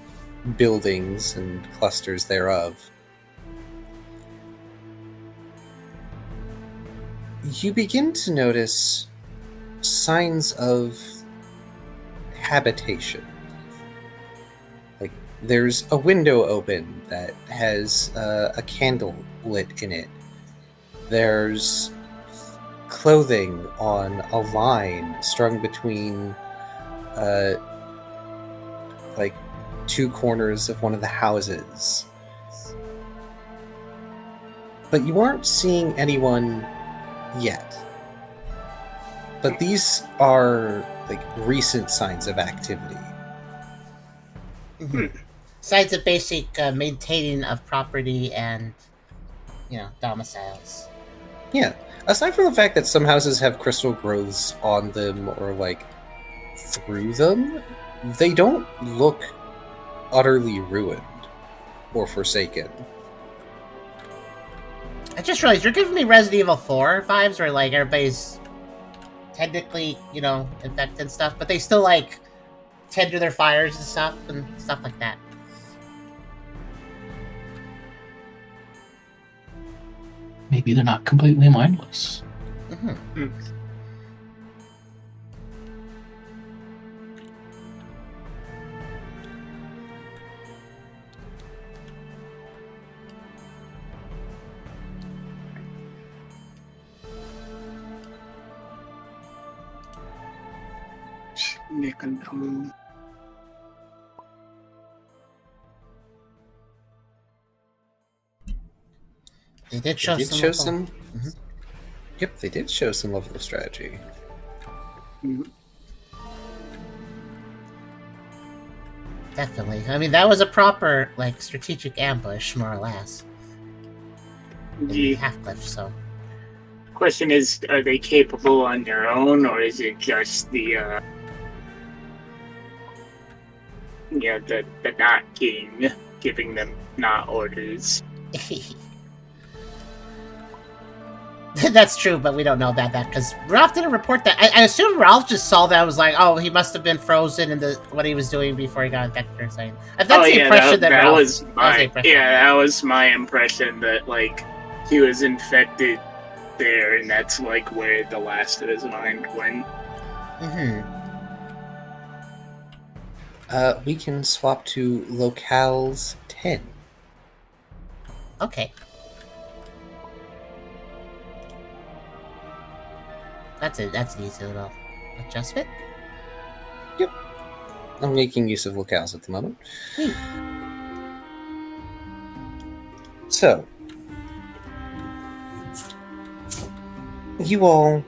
buildings and clusters thereof. You begin to notice signs of habitation. Like, there's a window open that has a candle lit in it. There's clothing on a line strung between like two corners of one of the houses. But you aren't seeing anyone yet. But these are like recent signs of activity. Signs of basic maintaining of property and, domiciles. Yeah. Aside from the fact that some houses have crystal growths on them or like through them, they don't look utterly ruined or forsaken. I just realized you're giving me Resident Evil 4 vibes where, like, everybody's technically, infected and stuff, but they still, like, tend to their fires and stuff like that. Maybe they're not completely mindless. Mm-hmm. Nick and Tom. They did show some. Mm-hmm. Yep, they did show some level of strategy. Mm-hmm. Definitely. I mean, that was a proper, like, strategic ambush, more or less. The Half-Cliff, so. question is, are they capable on their own, or is it just the not king giving them not orders? That's true, but we don't know about that because Ralph didn't report that. I assume Ralph just saw that and was like, "Oh, he must have been frozen in what he was doing before he got infected or something." That's the impression that Ralph, was that was my impression, that like he was infected there, and that's like where the last of his mind went. We can swap to locales 10. Okay. That's an easy little adjustment. Yep. I'm making use of locales at the moment. So, you all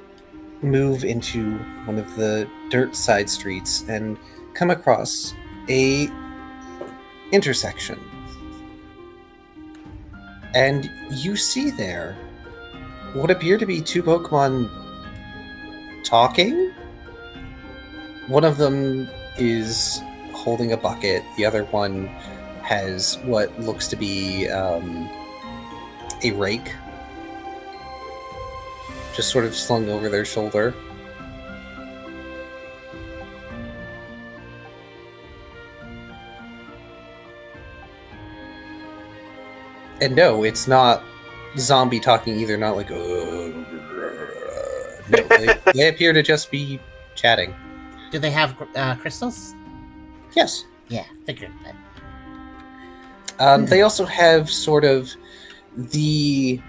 move into one of the dirt side streets and come across a intersection. And you see there what appear to be two Pokemon talking. One of them is holding a bucket. The other one has what looks to be a rake, just sort of slung over their shoulder. And no, it's not zombie talking either, not like, no, they appear to just be chatting. Do they have crystals? Yes. Yeah, figured that. They also have sort of the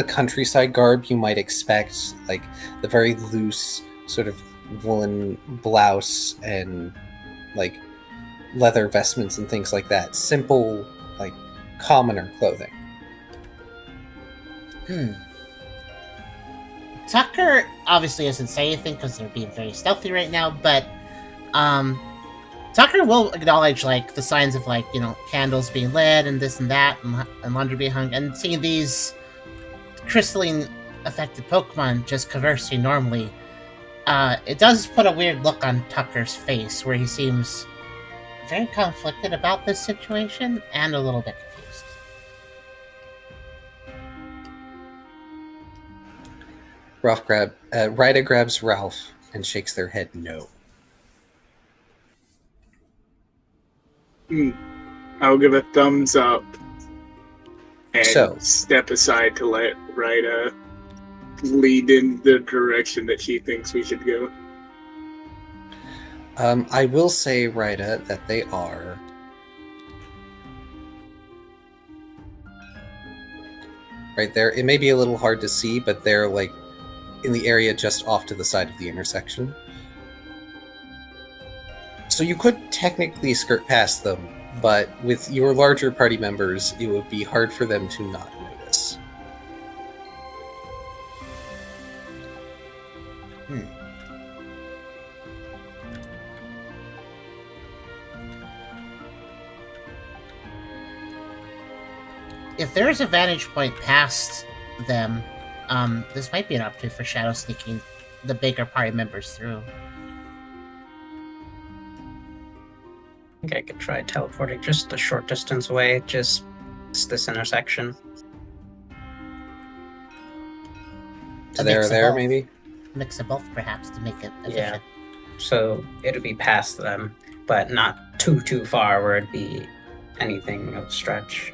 countryside garb you might expect, like the very loose sort of woolen blouse and like leather vestments and things like that. Simple, like commoner clothing. Tucker obviously doesn't say anything because they're being very stealthy right now, but Tucker will acknowledge like the signs of like, candles being lit and this and that and laundry being hung, and seeing these crystalline affected Pokemon just conversing normally. It does put a weird look on Tucker's face where he seems very conflicted about this situation and a little bit confused. Rida grabs Ralph and shakes their head no. I'll give a thumbs up and So- step aside to let Rita lead in the direction that she thinks we should go. I will say, Rita, that they are right there. It may be a little hard to see, but they're like in the area just off to the side of the intersection. So you could technically skirt past them, but with your larger party members, it would be hard for them to not notice. If there's a vantage point past them, this might be an opportunity for shadow sneaking the bigger party members through. I think I could try teleporting just a short distance away, just this intersection. So A they're mix of there, both. maybe? Mix of both, perhaps, to make it efficient. Yeah. So it'd be past them, but not too far where it'd be anything of stretch.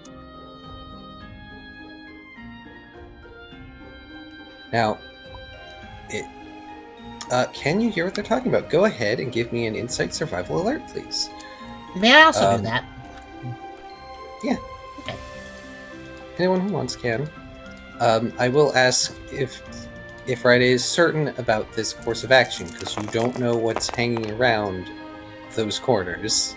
Now, can you hear what they're talking about? Go ahead and give me an insight survival alert, please. May I also do that? Anyone who wants can. I will ask if Rida is certain about this course of action, because you don't know what's hanging around those corners.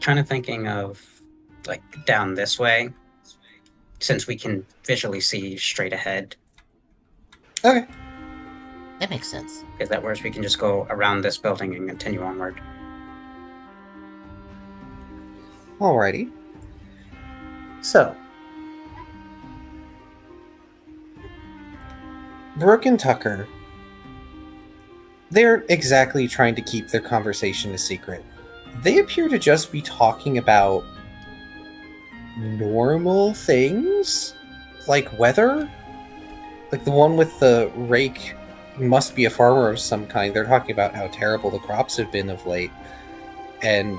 Kind of thinking of like down this way, since we can visually see straight ahead. Okay. That makes sense. Is that whereas we can just go around this building and continue onward? Alrighty. So, Brooke and Tucker, they're exactly trying to keep their conversation a secret. They appear to just be talking about normal things, like weather. Like the one with the rake must be a farmer of some kind. They're talking about how terrible the crops have been of late. And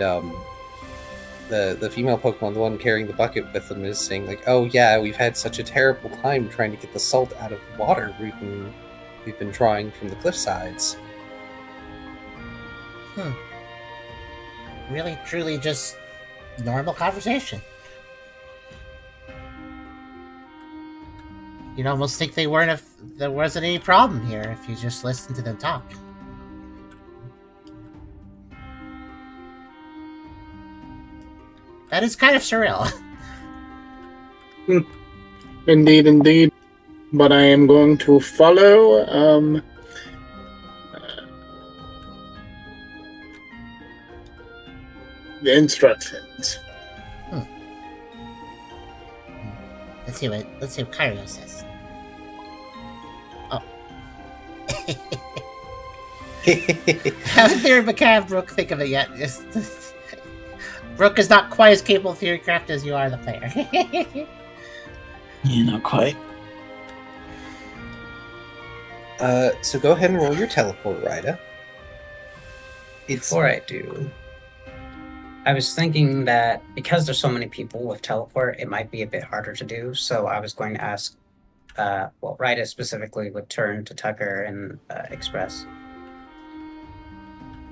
the female Pokemon, the one carrying the bucket with them, is saying like, "Oh yeah, we've had such a terrible time trying to get the salt out of the water we've been drawing from the cliff sides." Really, truly just normal conversation. You'd almost think they weren't if there wasn't any problem here if you just listened to them talk. That is kind of surreal. Indeed. But I am going to follow the instructions. Let's see what Kyrio says. Oh. Haven't theory McCav Brooke think of it yet. Brooke is not quite as capable of theorycraft as you are the player. Yeah, not quite. So go ahead and roll your teleport, Rida. Before I do, I was thinking that because there's so many people with teleport, it might be a bit harder to do. So I was going to ask, Rida specifically would turn to Tucker and express.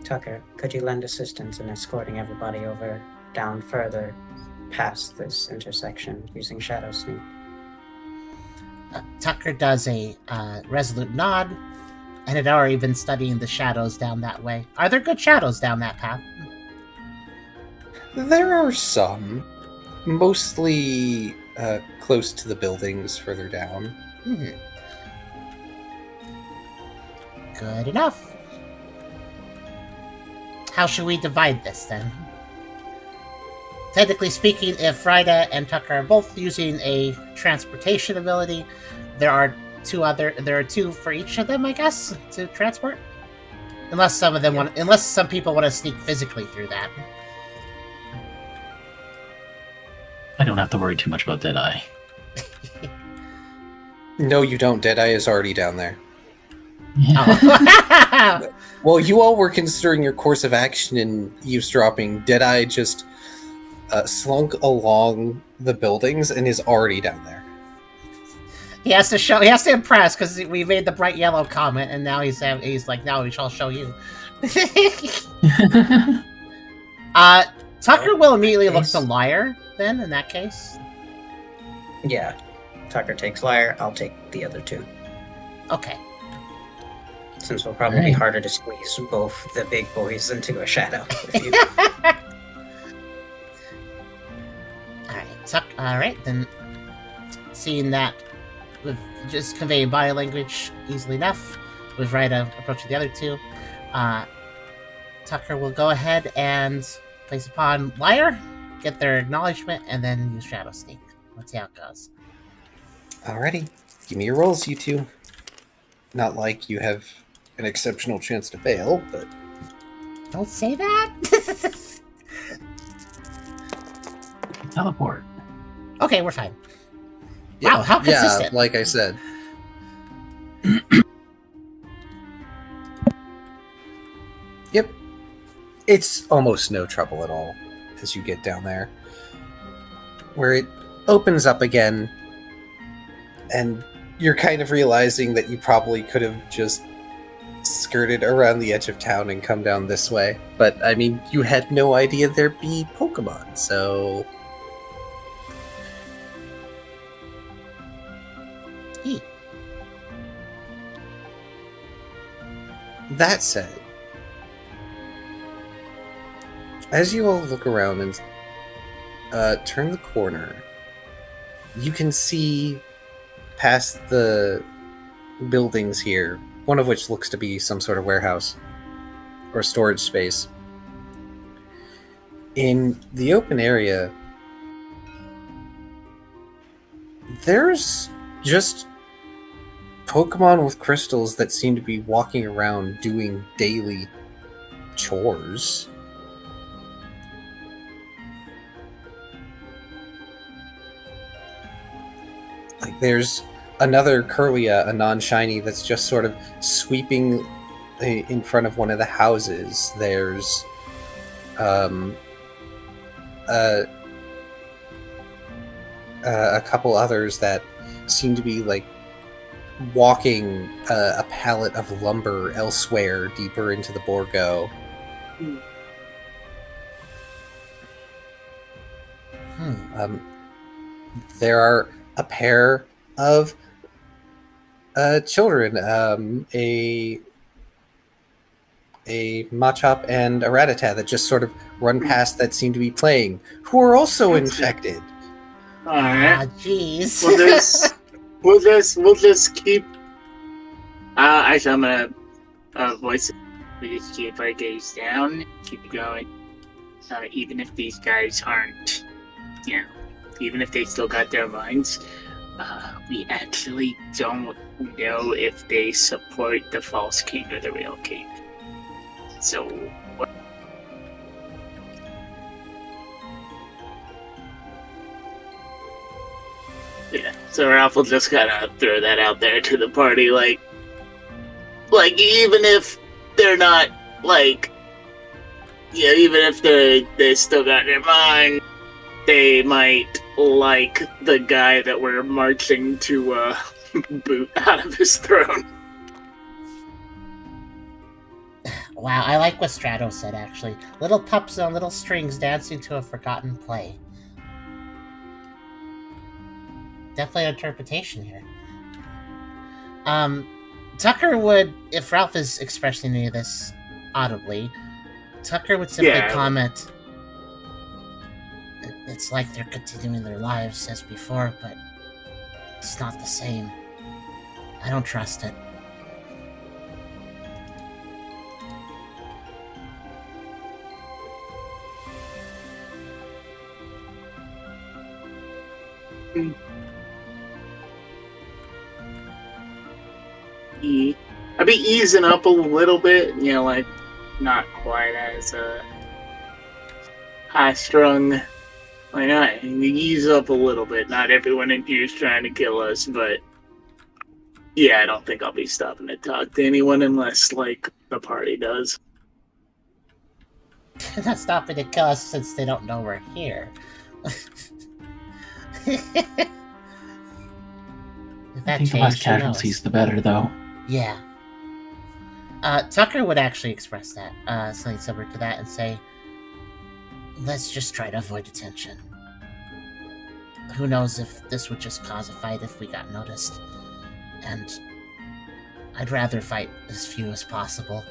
Tucker, could you lend assistance in escorting everybody down further past this intersection using Shadow Sneak? Tucker does a resolute nod, and had already been studying the shadows down that way. Are there good shadows down that path? There are some, mostly close to the buildings further down. Good enough. How should we divide this then? Technically speaking, if Rida and Tucker are both using a transportation ability, there are two for each of them, I guess, to transport. Unless some people want to sneak physically through that. I don't have to worry too much about Deadeye. No, you don't. Deadeye is already down there. Oh. Well, you all were considering your course of action in eavesdropping. Deadeye just slunk along the buildings and is already down there. He has to impress because we made the bright yellow comment, and now he's like, now we shall show you. Tucker will immediately look to Liar. Then, in that case, Yeah. Tucker takes Liar, I'll take the other two. okay. Since it'll probably be harder to squeeze both the big boys into a shadow. If you... All right, then. Seeing that we've just conveyed body language easily enough, with Ryda approaching the other two, Tucker will go ahead and place upon Liar, get their acknowledgement, and then use Shadow Sneak. Let's see how it goes. Alrighty. Give me your rolls, you two. Not like you have an exceptional chance to fail, but... Don't say that! Teleport. Okay, we're fine. Wow, how consistent. Yeah, like I said. Yep. It's almost no trouble at all as you get down there. Where it opens up again, and you're kind of realizing that you probably could have just skirted around the edge of town and come down this way. But, I mean, you had no idea there'd be Pokemon, so... That said, as you all look around and turn the corner, you can see past the buildings here, one of which looks to be some sort of warehouse or storage space. In the open area, there's just Pokemon with crystals that seem to be walking around doing daily chores. Like there's another Curlia, a non-shiny, that's just sort of sweeping in front of one of the houses. There's a couple others that seem to be like walking a pallet of lumber elsewhere, deeper into the Borgo. There are a pair of children, a Machop and a Rattata that just sort of run past that seem to be playing, who are also infected. Alright. Jeez. We'll just keep. Actually, I'm gonna voice it. We just keep our gaze down, keep going. Even if these guys aren't, even if they still got their minds, we actually don't know if they support the false king or the real king. So. Yeah, so Ralph will just kind of throw that out there to the party, like even if they're not, even if they still got their mind, they might like the guy that we're marching to boot out of his throne. Wow, I like what Strato said, actually. Little pups on little strings dancing to a forgotten play. Definitely an interpretation here. Tucker would, if Ralph is expressing any of this audibly, Tucker would simply comment, it's like they're continuing their lives as before, but it's not the same. I don't trust it. I'd be easing up a little bit, not quite as high strung. I ease up a little bit. Not everyone in here is trying to kill us, but Yeah, I don't think I'll be stopping to talk to anyone unless, like, the party does. They're not stopping to kill us since they don't know we're here. If I that think the less changed, who knows? casualties, the better, though. Yeah. Tucker would actually express that, something similar to that, and say, let's just try to avoid attention. Who knows if this would just cause a fight if we got noticed. And I'd rather fight as few as possible.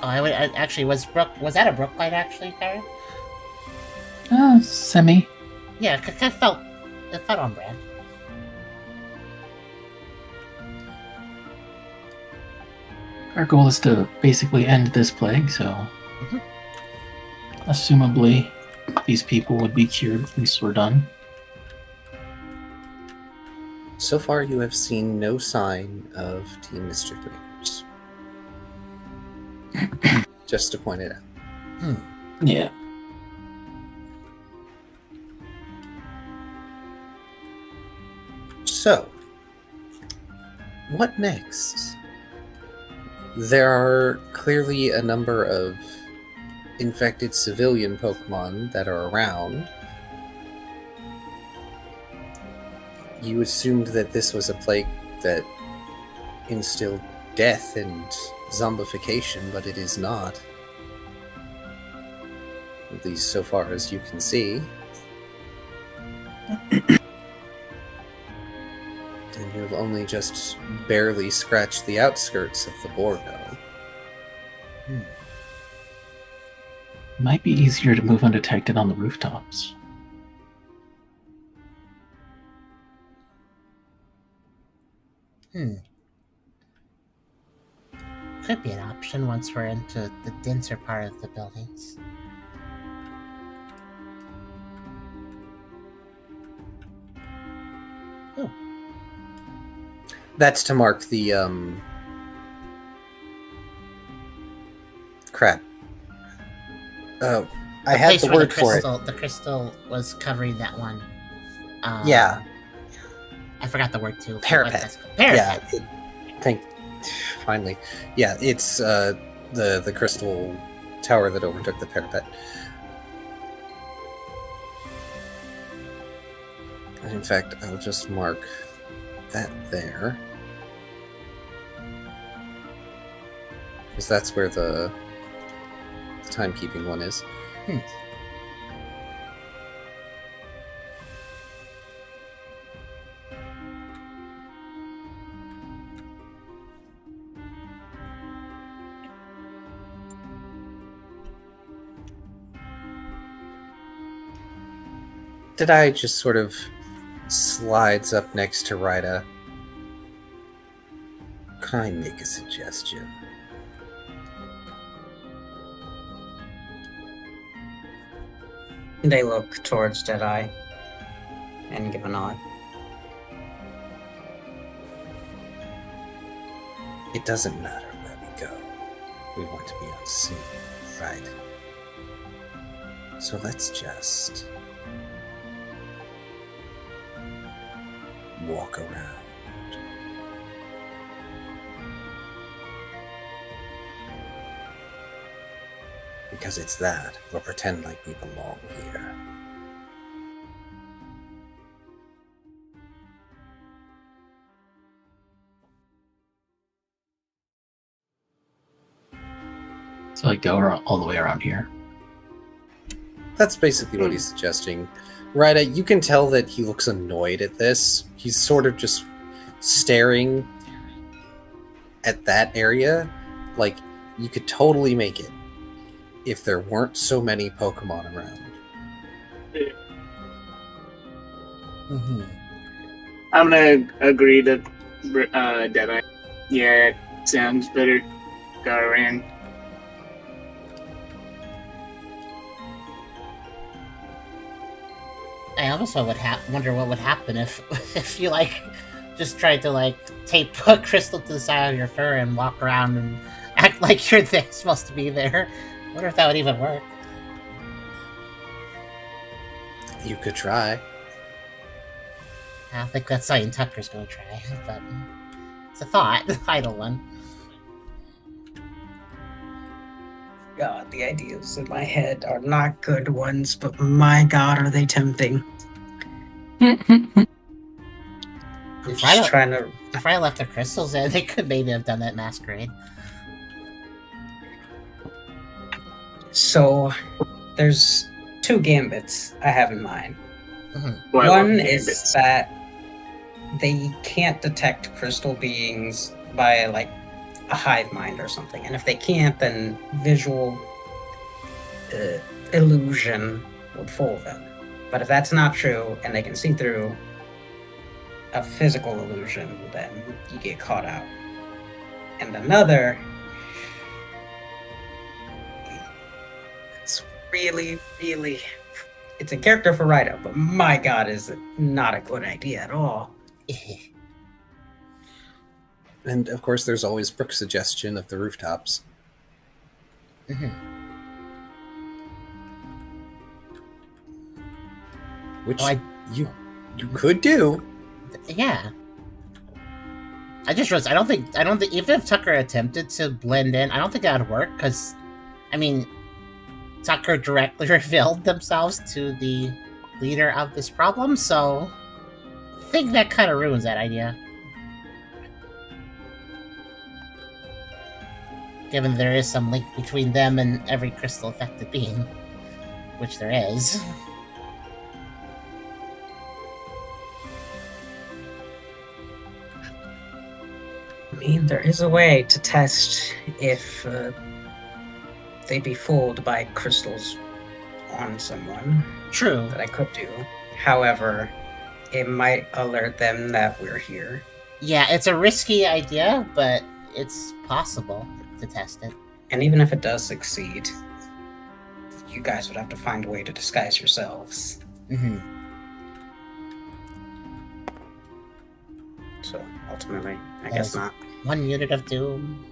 Oh, actually, was that a Brook fight, actually, Kyrio? Semi. Yeah, it felt on brand. Our goal is to basically end this plague, so assumably these people would be cured once we're done. So far, you have seen no sign of Team Mischief Makers. Just to point it out. Yeah. So, what next? There are clearly a number of infected civilian Pokemon that are around. You assumed that this was a plague that instilled death and zombification, but it is not. At least so far as you can see. And you've only just barely scratched the outskirts of the Borgo. Might be easier to move undetected on the rooftops. Could be an option once we're into the denser part of the buildings. Oh. That's to mark the, crap. Oh, I had the word for it. The crystal was covering that one. Yeah. I forgot the word too. Parapet. Parapet. Yeah. Finally. Yeah, it's the crystal tower that overtook the parapet. In fact, I'll just mark that there. Because that's where the timekeeping one is. Deadeye just sort of slides up next to Rida. Can I make a suggestion? They look towards Deadeye and give a nod. It doesn't matter where we go. We want to be unseen, right? So let's just walk around. Because it's that, we'll pretend like we belong here. So like go all the way around here. That's basically what he's suggesting. Rida, you can tell that he looks annoyed at this. He's sort of just staring at that area. Like, you could totally make it if there weren't so many Pokemon around. I'm gonna agree that Deadeye. Yeah, it sounds better. Go around. I also would wonder what would happen if you just tried to tape a crystal to the side of your fur and walk around and act like you're supposed to be there. I wonder if that would even work. You could try. I don't think that's something Tucker's gonna try, but it's a thought, idle one. God, the ideas in my head are not good ones, but my God, are they tempting. I'm just trying to... If I left the crystals in, they could maybe have done that masquerade. So, there's 2 gambits I have in mind. Mm-hmm. Well, One is that they can't detect crystal beings by, like, a hive mind or something. And if they can't, then visual illusion would fool them. But if that's not true, and they can see through a physical illusion, then you get caught out. And another... It's really, really... It's a character for write-up, but my God, is it not a good idea at all. And of course, there's always Brooke's suggestion of the rooftops. Mm-hmm. Which Oh, you could do. Yeah. I just realized I don't think even if Tucker attempted to blend in, I don't think that would work, because I mean Tucker directly revealed themselves to the leader of this problem, so I think that kind of ruins that idea. Given there is some link between them and every crystal affected being, which there is. I mean, there is a way to test if they'd be fooled by crystals on someone. True. That I could do. However, it might alert them that we're here. Yeah, it's a risky idea, but it's possible to test it. And even if it does succeed, you guys would have to find a way to disguise yourselves. Mm-hmm. So, ultimately, I guess not. 1 unit of doom.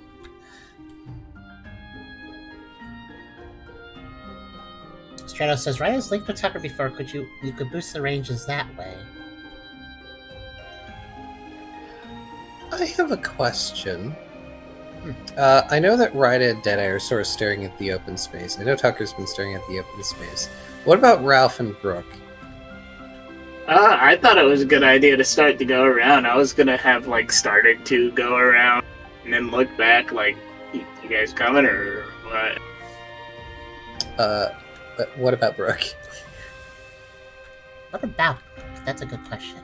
Stratos says, Raya's linked with Tucker before. You could boost the ranges that way. I have a question. I know that Ryda and Deadeye are sort of staring at the open space. I know Tucker's been staring at the open space. What about Ralph and Brooke? I thought it was a good idea to start to go around. I was gonna have, like, started to go around and then look back, like, you guys coming or what? But what about Brooke? What about? That's a good question.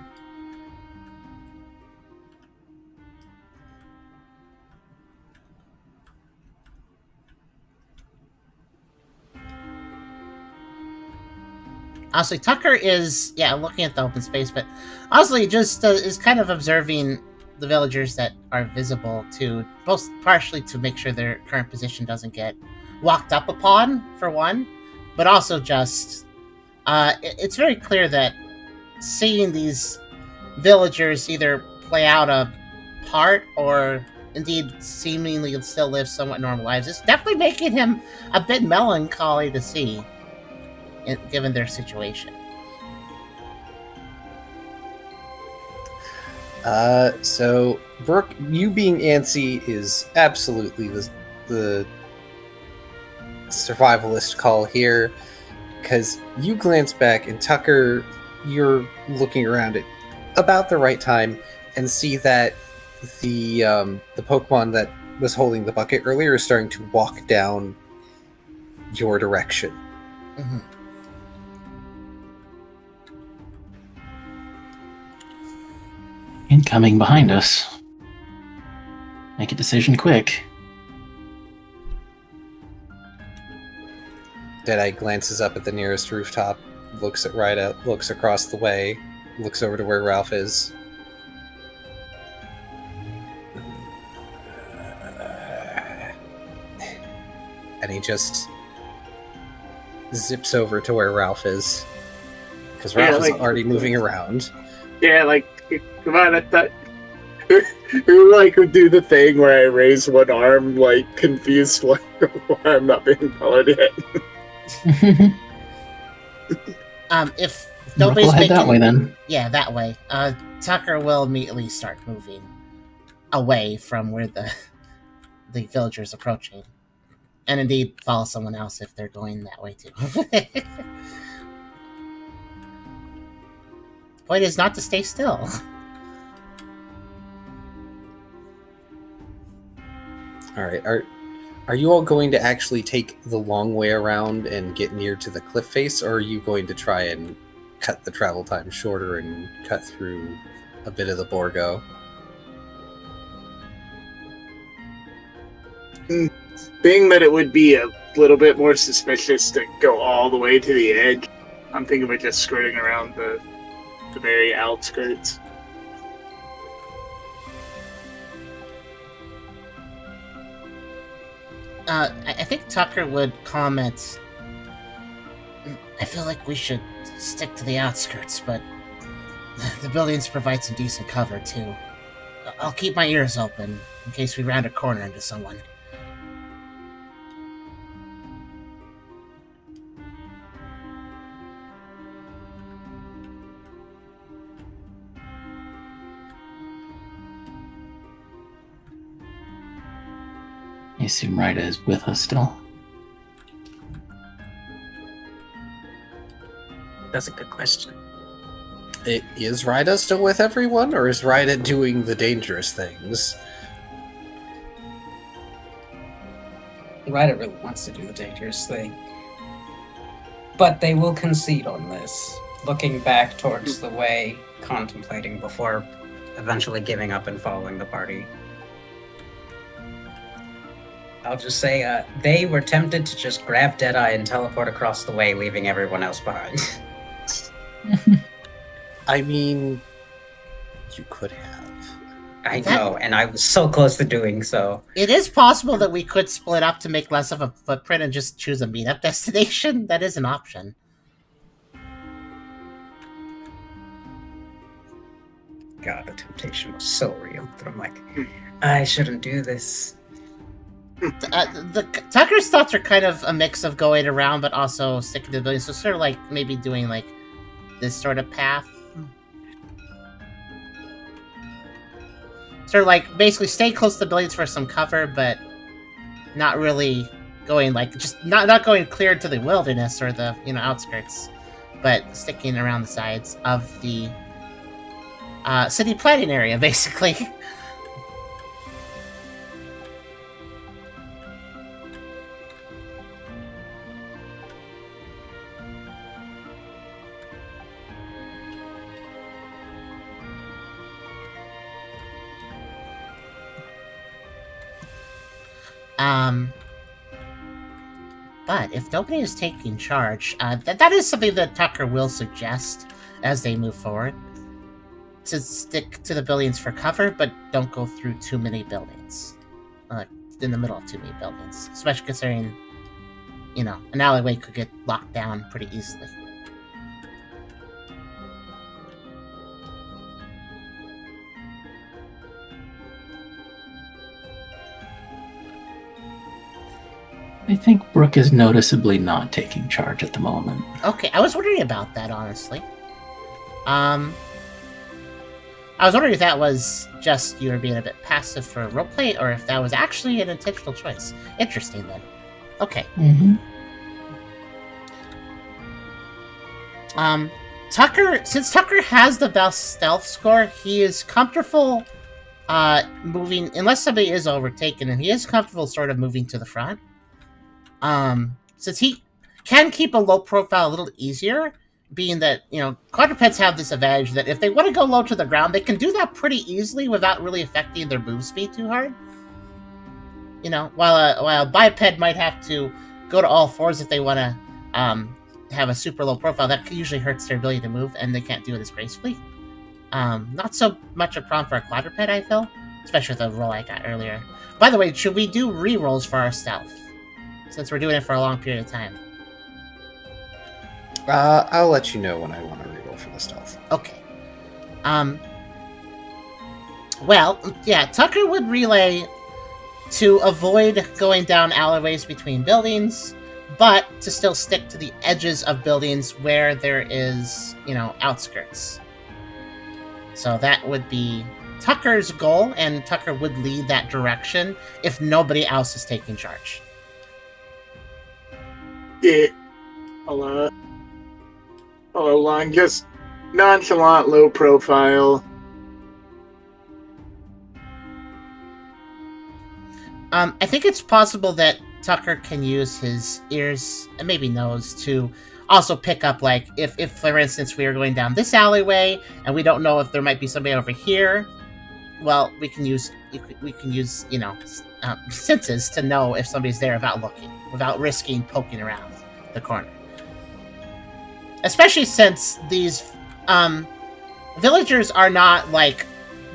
Honestly, Tucker is, looking at the open space, but honestly, just is kind of observing the villagers that are visible to, both partially to make sure their current position doesn't get walked up upon, for one, but also just, it's very clear that seeing these villagers either play out a part or indeed seemingly still live somewhat normal lives is definitely making him a bit melancholy to see. Given their situation. So, Brooke, you being antsy is absolutely the survivalist call here, because you glance back and Tucker, you're looking around at about the right time and see that the Pokemon that was holding the bucket earlier is starting to walk down your direction. Mm-hmm. Incoming behind us. Make a decision quick. Deadeye glances up at the nearest rooftop, looks at Ryda, looks across the way, looks over to where Ralph is. And he just zips over to where Ralph is. Because Ralph is already moving around. Yeah, like, come on, I thought... Who, like, would do the thing where I raise one arm, like, confused, like, why I'm not being colored yet. If nobody's We'll head that making... way then. Yeah, that way. Tucker will immediately start moving away from where the villager's approaching. And indeed, follow someone else if they're going that way too. The point is not to stay still. Alright, are you all going to actually take the long way around and get near to the cliff face, or are you going to try and cut the travel time shorter and cut through a bit of the Borgo? Being that it would be a little bit more suspicious to go all the way to the edge, I'm thinking about just skirting around the very outskirts. I think Tucker would comment, I feel like we should stick to the outskirts, but the buildings provide some decent cover, too. I'll keep my ears open in case we round a corner into someone. I assume Ryda is with us still. That's a good question. Is Ryda still with everyone, or is Ryda doing the dangerous things? Ryder really wants to do the dangerous thing. But they will concede on this, looking back towards the way, contemplating before eventually giving up and following the party. I'll just say, they were tempted to just grab Deadeye and teleport across the way, leaving everyone else behind. I mean, you could have. I know, and I was so close to doing so. It is possible that we could split up to make less of a footprint and just choose a meetup destination. That is an option. God, the temptation was so real that I'm like, I shouldn't do this. Tucker's thoughts are kind of a mix of going around but also sticking to the building, so sort of like maybe doing like this sort of path. Sort of like basically stay close to the buildings for some cover, but not really going like just not going clear to the wilderness or the outskirts, but sticking around the sides of the city planning area, basically. But if nobody is taking charge, that is something that Tucker will suggest as they move forward. To stick to the buildings for cover, but don't go through too many buildings. In the middle of too many buildings. Especially considering, an alleyway could get locked down pretty easily. I think Brooke is noticeably not taking charge at the moment. Okay, I was wondering about that, honestly. I was wondering if that was just you were being a bit passive for roleplay, or if that was actually an intentional choice. Interesting, then. Okay. Mm-hmm. Since Tucker has the best stealth score, he is comfortable moving, unless somebody is overtaken, and he is comfortable sort of moving to the front. Since he can keep a low profile a little easier, being that, quadrupeds have this advantage that if they want to go low to the ground, they can do that pretty easily without really affecting their move speed too hard. While a biped might have to go to all fours if they want to have a super low profile, that usually hurts their ability to move, and they can't do it as gracefully. Not so much a problem for a quadruped, I feel, especially with the roll I got earlier. By the way, should we do re-rolls for our stealth? Since we're doing it for a long period of time. I'll let you know when I want to reroll for the stealth. Okay. Well, yeah, Tucker would relay to avoid going down alleyways between buildings, but to still stick to the edges of buildings where there is, outskirts. So that would be Tucker's goal, and Tucker would lead that direction if nobody else is taking charge. Yeah. I'll along just nonchalant, low profile. I think it's possible that Tucker can use his ears and maybe nose to also pick up, like, if for instance, we are going down this alleyway and we don't know if there might be somebody over here, well, we can use senses to know if somebody's there without risking poking around the corner. Especially since these villagers are not,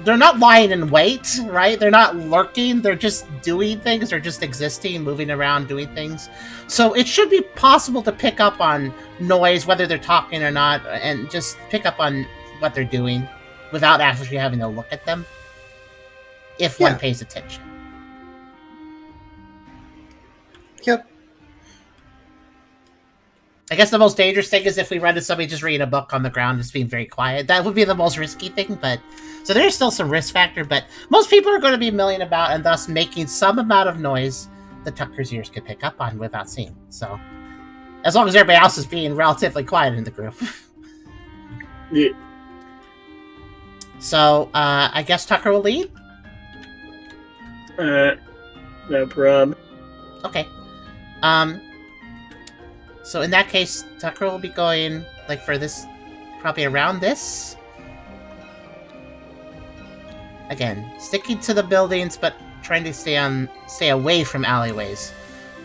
they're not lying in wait, right? They're not lurking, they're just doing things, they're just existing, moving around, doing things. So it should be possible to pick up on noise, whether they're talking or not, and just pick up on what they're doing without actually having to look at them, if one pays attention. Yep. I guess the most dangerous thing is if we run into somebody just reading a book on the ground, just being very quiet. That would be the most risky thing, so there's still some risk factor, but most people are going to be milling about and thus making some amount of noise that Tucker's ears could pick up on without seeing. So, as long as everybody else is being relatively quiet in the group. Yeah. So, I guess Tucker will lead? No problem. Okay. So in that case, Tucker will be going, for this, probably around this. Again, sticking to the buildings, but trying to stay away from alleyways,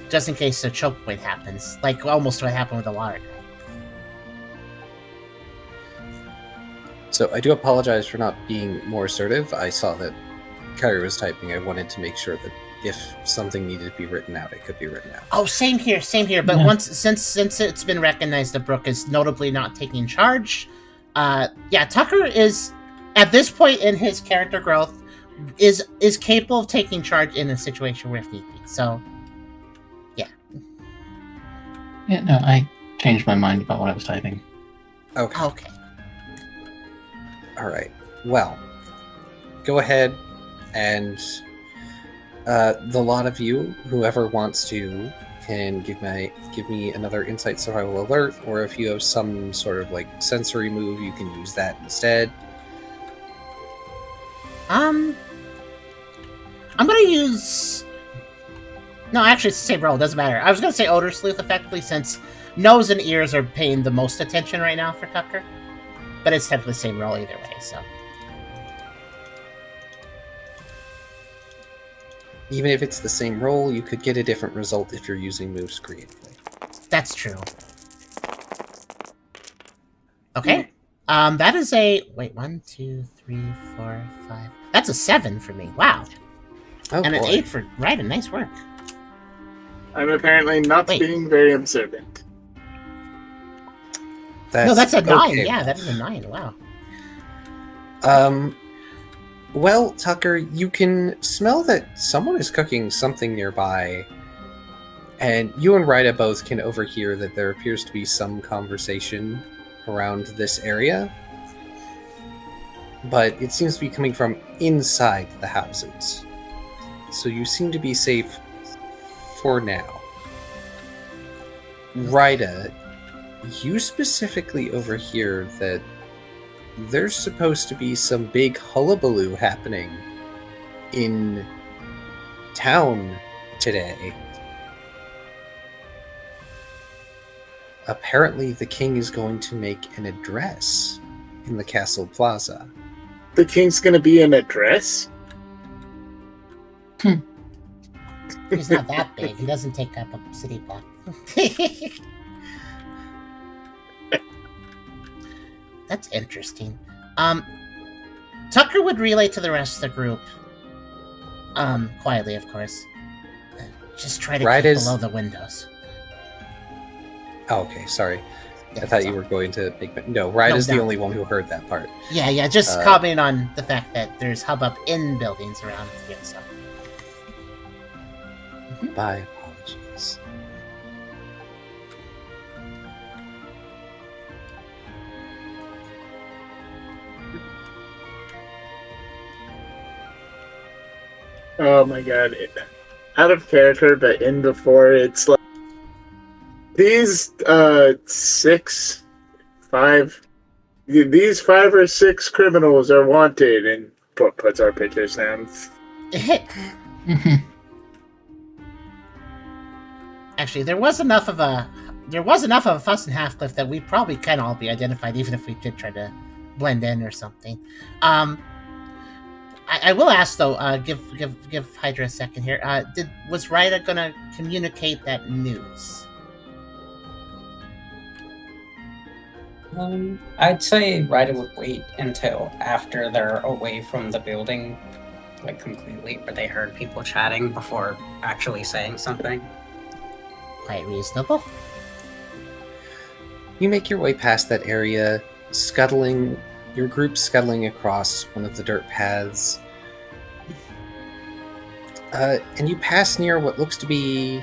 just in case a choke point happens, almost what happened with the water guy. So I do apologize for not being more assertive. I saw that Kyrio was typing. I wanted to make sure that if something needed to be written out, it could be written out. Oh, same here. But since it's been recognized that Brooke is notably not taking charge, Tucker is, at this point in his character growth, is capable of taking charge in a situation where if need be. So, yeah. Yeah, no, I changed my mind about what I was typing. Okay. All right. Well, go ahead and the lot of you, whoever wants to, can give me another insight survival alert, or if you have some sort of sensory move, you can use that instead. I'm gonna use... No, actually, it's the same roll. It doesn't matter. I was gonna say Odor Sleuth, effectively, since nose and ears are paying the most attention right now for Tucker. But it's technically the same roll either way, so... Even if it's the same roll, you could get a different result if you're using moves creatively. That's true. Okay. That is a... Wait, 1, 2, 3, 4, 5... That's a 7 for me. Wow. Oh, and boy. an 8 for Ryden. Nice work. I'm apparently not being very observant. No, that's a 9. okay. Yeah, that is a 9. Wow. Well, Tucker, you can smell that someone is cooking something nearby, and you and Ryda both can overhear that there appears to be some conversation around this area, but it seems to be coming from inside the houses. So you seem to be safe for now. Ryda, you specifically overhear that there's supposed to be some big hullabaloo happening in town today. Apparently, the king is going to make an address in the castle plaza. The king's gonna be in a dress? He's not that big. He doesn't take up a city block. That's interesting. Tucker would relay to the rest of the group. Quietly, of course. Just try to keep below the windows. Oh, okay, sorry. Yeah, I thought you were going to make... No, Ryda's the only one who heard that part. Yeah, just commenting on the fact that there's hubbub in buildings around here, so. My apologies. Oh my god. Out of character, but in before, it's like these these 5 or 6 criminals are wanted, and puts our pictures down. Mhm. Actually, there was enough of a fuss in Halfcliff that we probably can all be identified, even if we did try to blend in or something. I will ask though. Give Hydra a second here. Was Ryda gonna communicate that news? I'd say Ryder would wait until after they're away from the building, like completely, where they heard people chatting before actually saying something. Quite reasonable. You make your way past that area, your group scuttling across one of the dirt paths. And you pass near what looks to be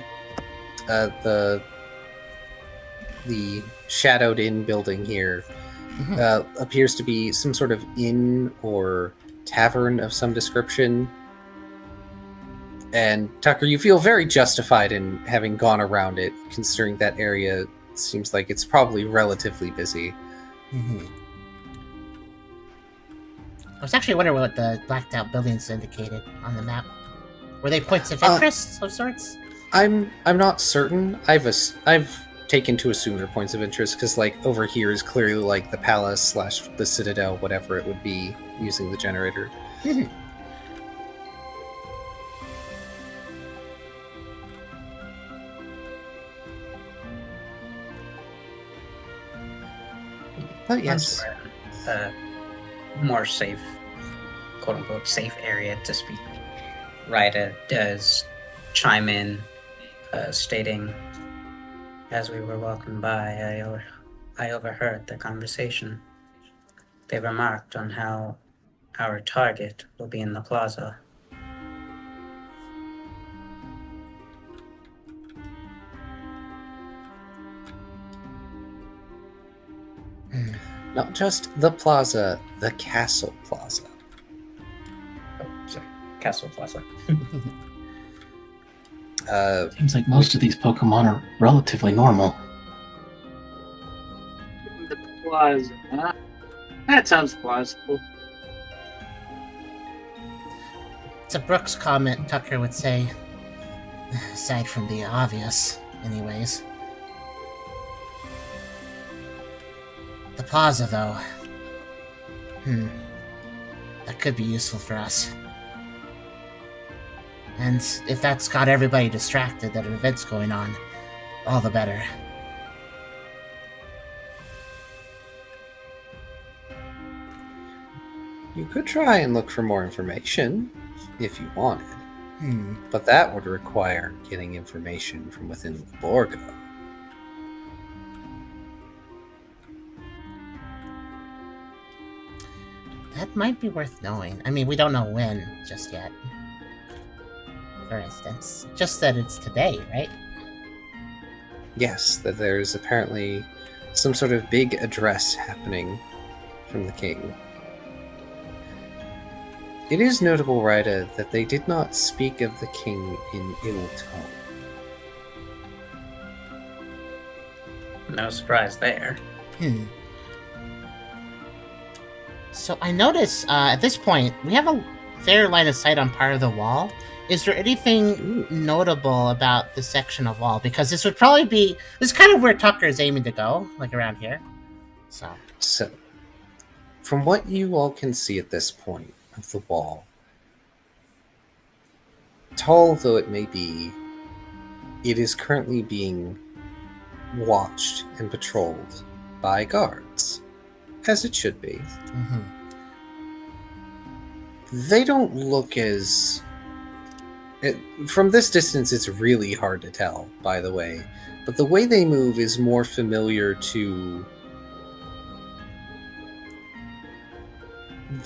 the shadowed-in building here. Appears to be some sort of inn or tavern of some description. And Tucker, you feel very justified in having gone around it, considering that area seems like it's probably relatively busy. I was actually wondering what the blacked out buildings indicated on the map. Were they points of interest of sorts? I'm not certain. I've taken to assume they're points of interest because, like, over here is clearly like the palace / the citadel, whatever it would be, using the generator. But yes, More safe, quote unquote, safe area to speak. Ryda does chime in, stating, as we were walking by, I overheard the conversation. They remarked on how our target will be in the plaza. not just the plaza, the castle plaza. Oh, sorry, Castle Plaza. Seems like most of these Pokemon are relatively normal. The plaza. That sounds plausible. It's a Brooks comment, Tucker would say. Aside from the obvious, anyways. The plaza, though. That could be useful for us. And if that's got everybody distracted that an event's going on, all the better. You could try and look for more information, if you wanted. But that would require getting information from within the Borgo. That might be worth knowing. I mean, we don't know when just yet. For instance. Just that it's today, right? Yes, that there's apparently some sort of big address happening from the king. It is notable, Ryda, that they did not speak of the king in ill tone. No surprise there. So I notice at this point we have a fair line of sight on part of the wall. Is there anything notable about this section of wall? Because this would probably be this is kind of where Tucker is aiming to go, like around here. So from what you all can see at this point of the wall, tall though it may be, it is currently being watched and patrolled by guards, as it should be. They don't look as... from this distance, it's really hard to tell, by the way, but the way they move is more familiar to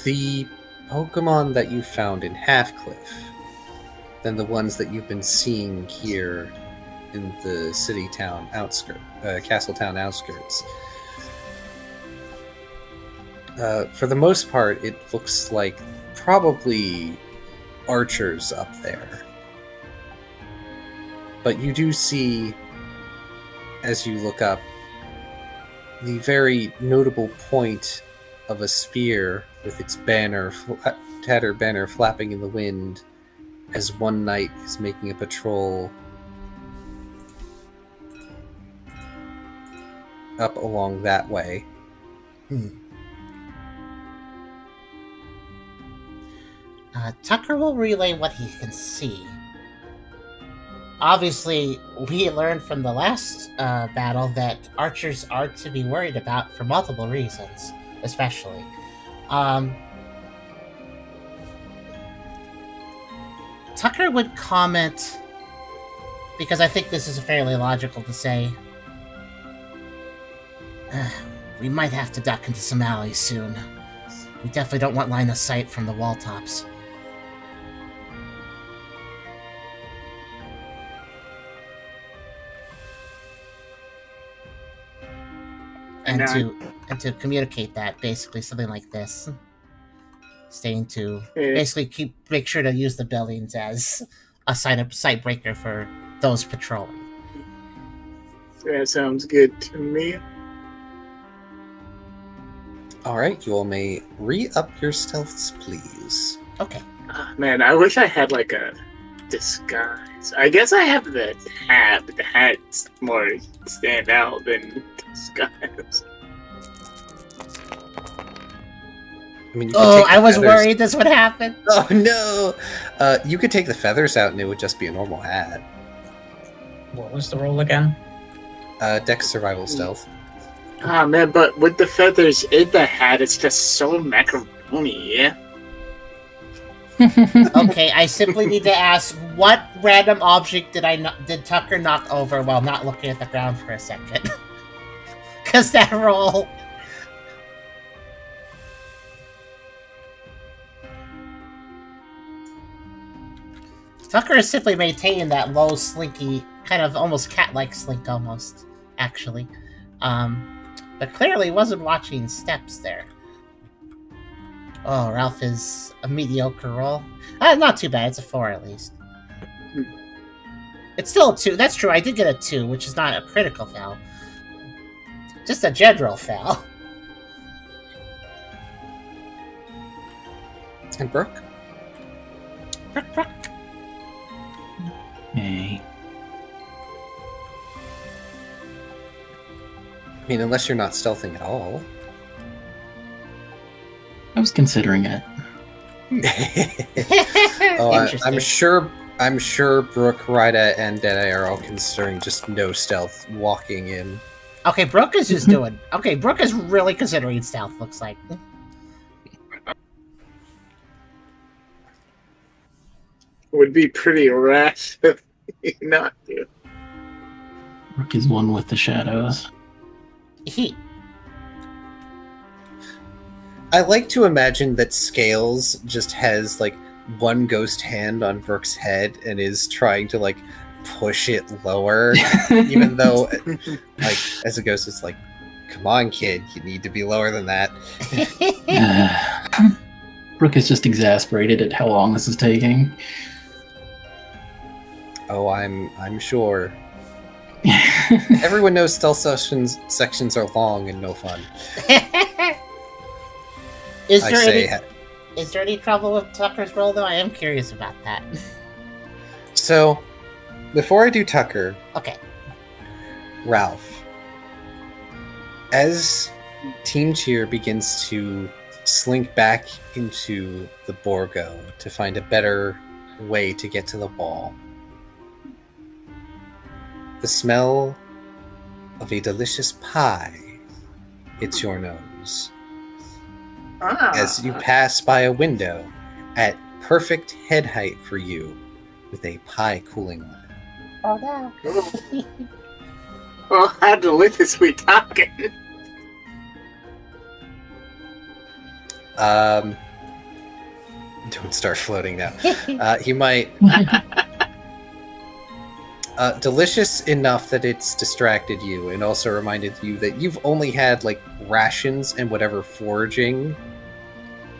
the Pokemon that you found in Halfcliff than the ones that you've been seeing here in the city-town outskirts, castle-town outskirts. For the most part, it looks like probably archers up there. But you do see, as you look up, the very notable point of a spear with its tattered banner flapping in the wind as one knight is making a patrol up along that way. Tucker will relay what he can see. Obviously, we learned from the last battle that archers are to be worried about for multiple reasons, especially. Tucker would comment, because I think this is fairly logical to say, we might have to duck into some alleys soon. We definitely don't want line of sight from the wall tops. And to communicate that, basically something like this. Basically make sure to use the buildings as a sight breaker for those patrolling. That sounds good to me. Alright, you all may re-up your stealths, please. Okay. Man, I wish I had like a disguise. I guess I have the hat, but the hat's more stand out than disguise. I mean, I was worried this would happen. Oh no! You could take the feathers out and it would just be a normal hat. What was the roll again? Dex survival stealth. Ah man, but with the feathers in the hat, it's just so macaroni, yeah? Okay, I simply need to ask, what random object did Tucker knock over while not looking at the ground for a second? Because that roll... Tucker is simply maintaining that low, slinky, kind of almost cat-like slink, almost, actually. But clearly wasn't watching steps there. Oh, Ralph is a mediocre roll. Not too bad, it's a 4 at least. It's still a 2, that's true, I did get a 2, which is not a critical fail. Just a general fail. And Brooke? Brooke. Okay. I mean, unless you're not stealthing at all. I was considering it. I'm sure Brooke, Ryda, and Deadeye are all considering just no stealth walking in. Okay, Brooke is just doing... Okay, Brooke is really considering stealth, looks like. Would be pretty rash if not do. Rook is one with the shadows. I like to imagine that Scales just has like one ghost hand on Brooke's head and is trying to like push it lower, even though like as a ghost it's like, come on kid, you need to be lower than that. Brooke is just exasperated at how long this is taking. Oh, I'm sure. Everyone knows stealth sections are long and no fun. Is there any trouble with Tucker's roll, though? I am curious about that. So, before I do Tucker... Okay. Ralph. As Team Cheer begins to slink back into the Borgo to find a better way to get to the wall, the smell of a delicious pie hits your nose. As you pass by a window at perfect head height for you, with a pie cooling on it. Oh no. Well, how delicious we talking? Don't start floating now. He might... delicious enough that it's distracted you and also reminded you that you've only had like rations and whatever foraging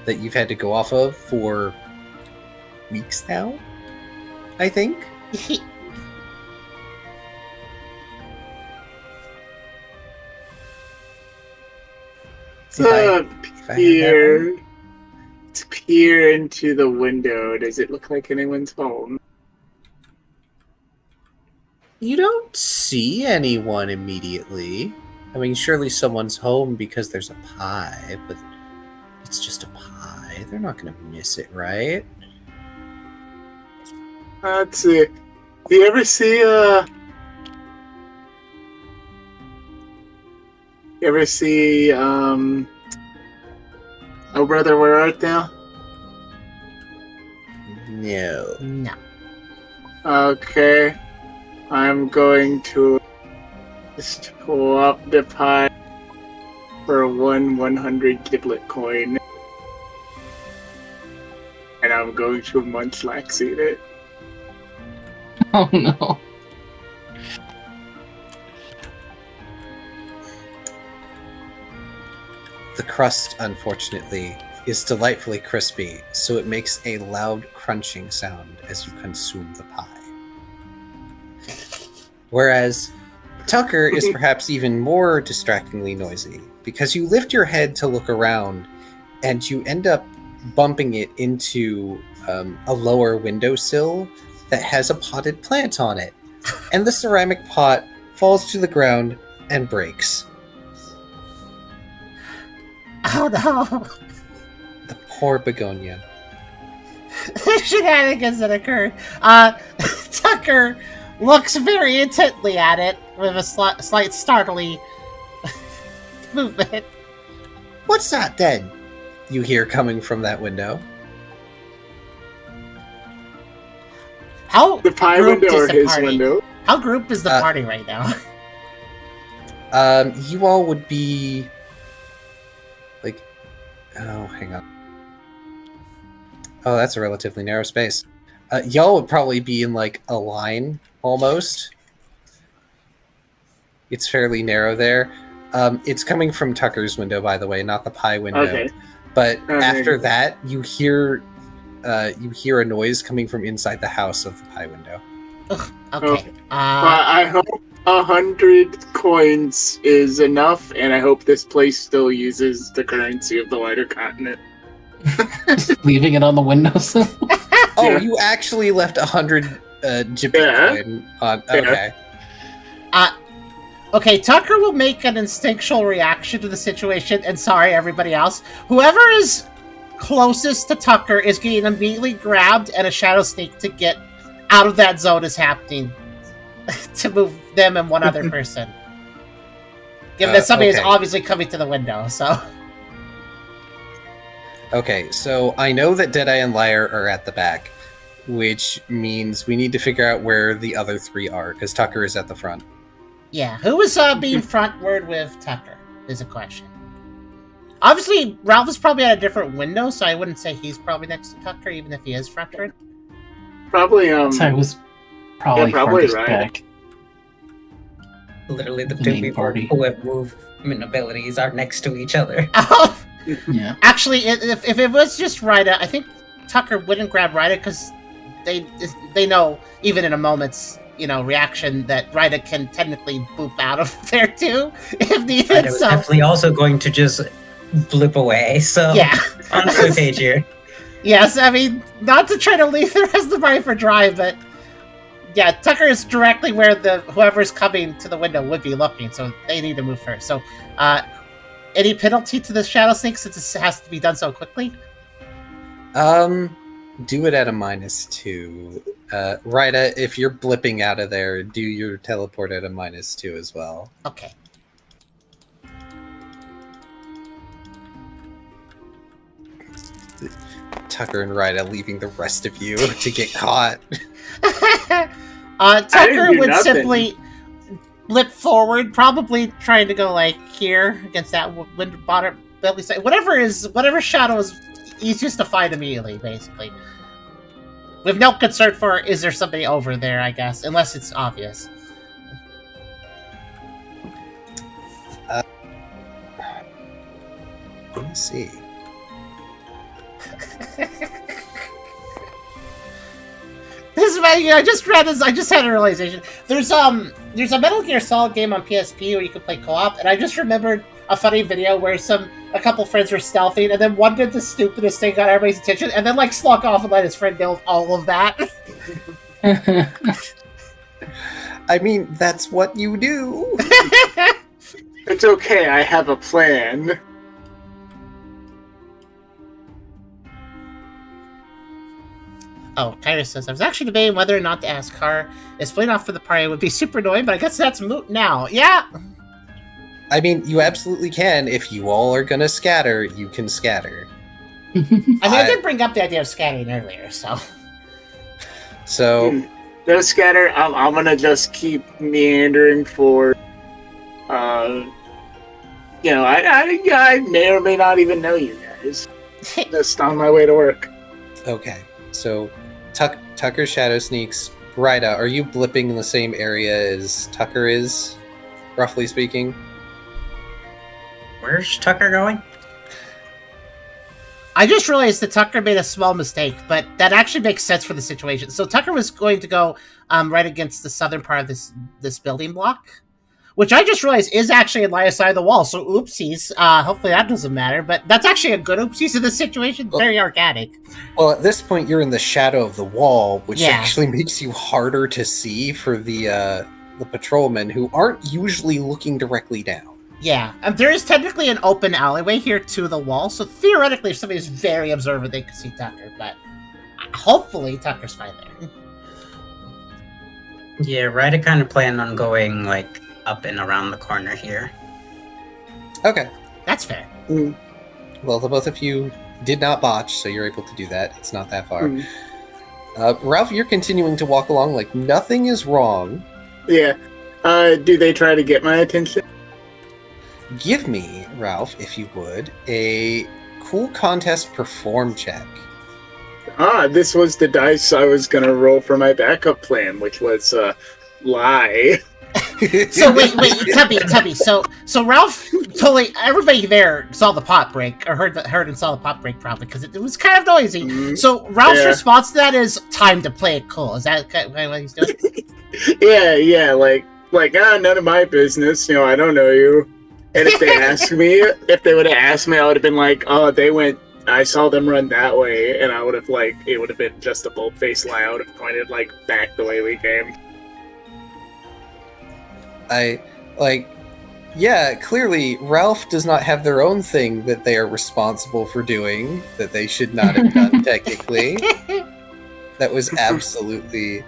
that you've had to go off of for weeks now, I think. Peer into the window. Does it look like anyone's home? You don't see anyone immediately. I mean, surely someone's home because there's a pie, but it's just a pie. They're not going to miss it, right? Let's see. Do you ever see, Oh Brother, Where Art Thou? No. No. Okay. I'm going to swap the pie for one 100 giblet coin. And I'm going to munchlax eat it. Oh no. The crust, unfortunately, is delightfully crispy, so it makes a loud crunching sound as you consume the pie. Whereas Tucker is perhaps even more distractingly noisy, because you lift your head to look around, and you end up bumping it into a lower windowsill that has a potted plant on it. And the ceramic pot falls to the ground and breaks. Oh no! The poor begonia. The shenanigans that occurred. Tucker looks very intently at it with a slight startling movement. What's that then? You hear coming from that window. How The pie grouped window is or the his party? window? How grouped is the party right now? You all would be like, oh, hang on. Oh, that's a relatively narrow space. Y'all would probably be in like a line almost. It's fairly narrow there. It's coming from Tucker's window, by the way, not the pie window. Okay. But Okay. after that, you hear a noise coming from inside the house of the pie window. Ugh, okay. Okay. I hope 100 coins is enough, and I hope this place still uses the currency of the wider continent. Leaving it on the windowsill. Oh, Yeah. you actually left 100 Gypsy Yeah. coin on. Yeah. Okay. Okay, Tucker will make an instinctual reaction to the situation, and sorry, everybody else. Whoever is closest to Tucker is getting immediately grabbed, and a shadow sneak to get out of that zone is happening to move them and one other person. Given that somebody is okay. obviously coming to the window, so. Okay, so I know that Deadeye and Liar are at the back, which means we need to figure out where the other three are, because Tucker is at the front. Yeah, who was being frontward with Tucker is a question. Obviously, Ralph is probably at a different window, so I wouldn't say he's probably next to Tucker, even if he is frontward. Probably, So I was probably probably farthest right. back. Literally, the The two main people party. who have movement abilities are next to each other. Oh, Yeah. actually, if it was just Ryda, I think Tucker wouldn't grab Ryda because they know, even in a moment's reaction, that Ryda can technically boop out of there too, if needed. Ryder was So definitely also going to just blip away, so yeah, on the same page here. yes. I mean, not to try to leave the rest of the party for dry, but yeah, Tucker is directly where whoever's coming to the window would be looking, so they need to move first. So, any penalty to the Shadow Snake since it has to be done so quickly? Do it at a -2. Ryda, if you're blipping out of there, do your teleport at a -2 as well. Okay. Tucker and Ryda leaving the rest of you to get caught. Tucker do would nothing. simply blip forward, probably trying to go like here against that bottom belly side. Whatever shadow is easiest to find immediately, basically. With no concern for is there somebody over there, I guess, unless it's obvious. Let me see. is funny. I just read this. I just had a realization. There's a Metal Gear Solid game on PSP where you can play co-op, and I just remembered a funny video where a couple friends were stealthing, and then one did the stupidest thing, got everybody's attention, and then like slunk off and let his friend deal with all of that. I mean, that's what you do. It's okay, I have a plan. Oh, Kyrio says, I was actually debating whether or not to ask Car is splitting off for the party. It would be super annoying, but I guess that's moot now. Yeah! I mean, you absolutely can. If you all are gonna scatter, you can scatter. I mean, I did bring up the idea of scattering earlier, so... So... No scatter, I'm gonna just keep meandering for... you know, I may or may not even know you guys. Just on my way to work. Okay, so Tucker shadow sneaks. Rida, are you blipping in the same area as Tucker is, roughly speaking? Where's Tucker going? I just realized that Tucker made a small mistake, but that actually makes sense for the situation. So Tucker was going to go right against the southern part of this building block, which I just realized is actually in line of sight of the wall. So oopsies. Hopefully that doesn't matter, but that's actually a good oopsies in this situation. Very organic. Well, at this point, you're in the shadow of the wall, which Yeah. actually makes you harder to see for the patrolmen who aren't usually looking directly down. Yeah, and there is technically an open alleyway here to the wall, so theoretically, if somebody's very observant, they could see Tucker, but hopefully Tucker's fine there. Yeah, Ryder kind of planned on going, like, up and around the corner here. Okay. That's fair. Well, the both of you did not botch, so you're able to do that. It's not that far. Mm. Ralph, you're continuing to walk along like nothing is wrong. Yeah. Do they try to get my attention? Give me, Ralph, if you would, a cool contest perform check. This was the dice I was gonna roll for my backup plan, which was, lie. So wait, Tubby. So Ralph totally. Everybody there saw the pot break, or heard and saw the pot break probably because it was kind of noisy. Mm-hmm. So Ralph's Yeah. response to that is time to play it cool. Is that what he's doing? Yeah, like, none of my business, I don't know you. And if they asked me, if they would have asked me, I would have been like, oh, I saw them run that way, and I would have, it would have been just a bold-faced lie. I would have pointed, back the way we came. Clearly, Ralph does not have their own thing that they are responsible for doing, that they should not have done, technically. That was absolutely,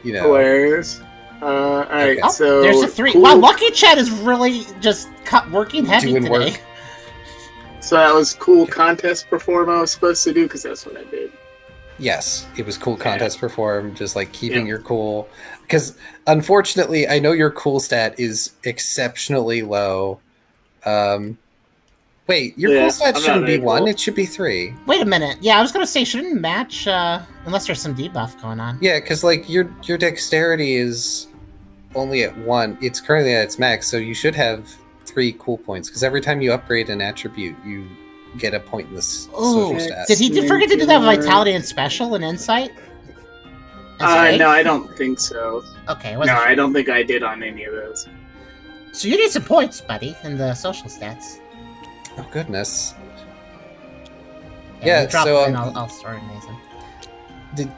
Hilarious. Alright, Okay. so... There's a 3. cool. Wow, Lucky Chat is really just working heavy Doing today. work. So that was cool contest perform I was supposed to do, because that's what I did. Yes, it was cool contest perform, just keeping your cool. Because unfortunately, I know your cool stat is exceptionally low. Wait, your cool stat I'm not shouldn't be very 1, cool. it should be 3. Wait a minute. Yeah, I was gonna say shouldn't match unless there's some debuff going on. Yeah, because your dexterity is only at 1. It's currently at its max, so you should have 3 cool points. Because every time you upgrade an attribute, you get a point in this social stat. Did he forget to do that with Vitality and Special and Insight? And No, I don't think so. Okay, No, I don't think I did on any of those. So you need some points, buddy, in the social stats. Oh, goodness. You Yeah, drop so, them in, I'll organize them.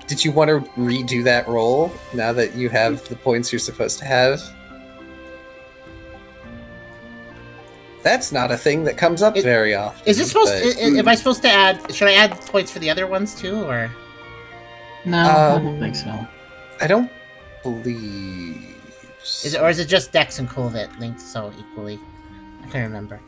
Did you want to redo that roll now that you have the points you're supposed to have? That's not a thing that comes up very often. Is it supposed? but- Am I supposed to add? Should I add points for the other ones too, or? No, I don't think so. I don't believe. Is it just Dex and Cool that linked so equally? I can't remember.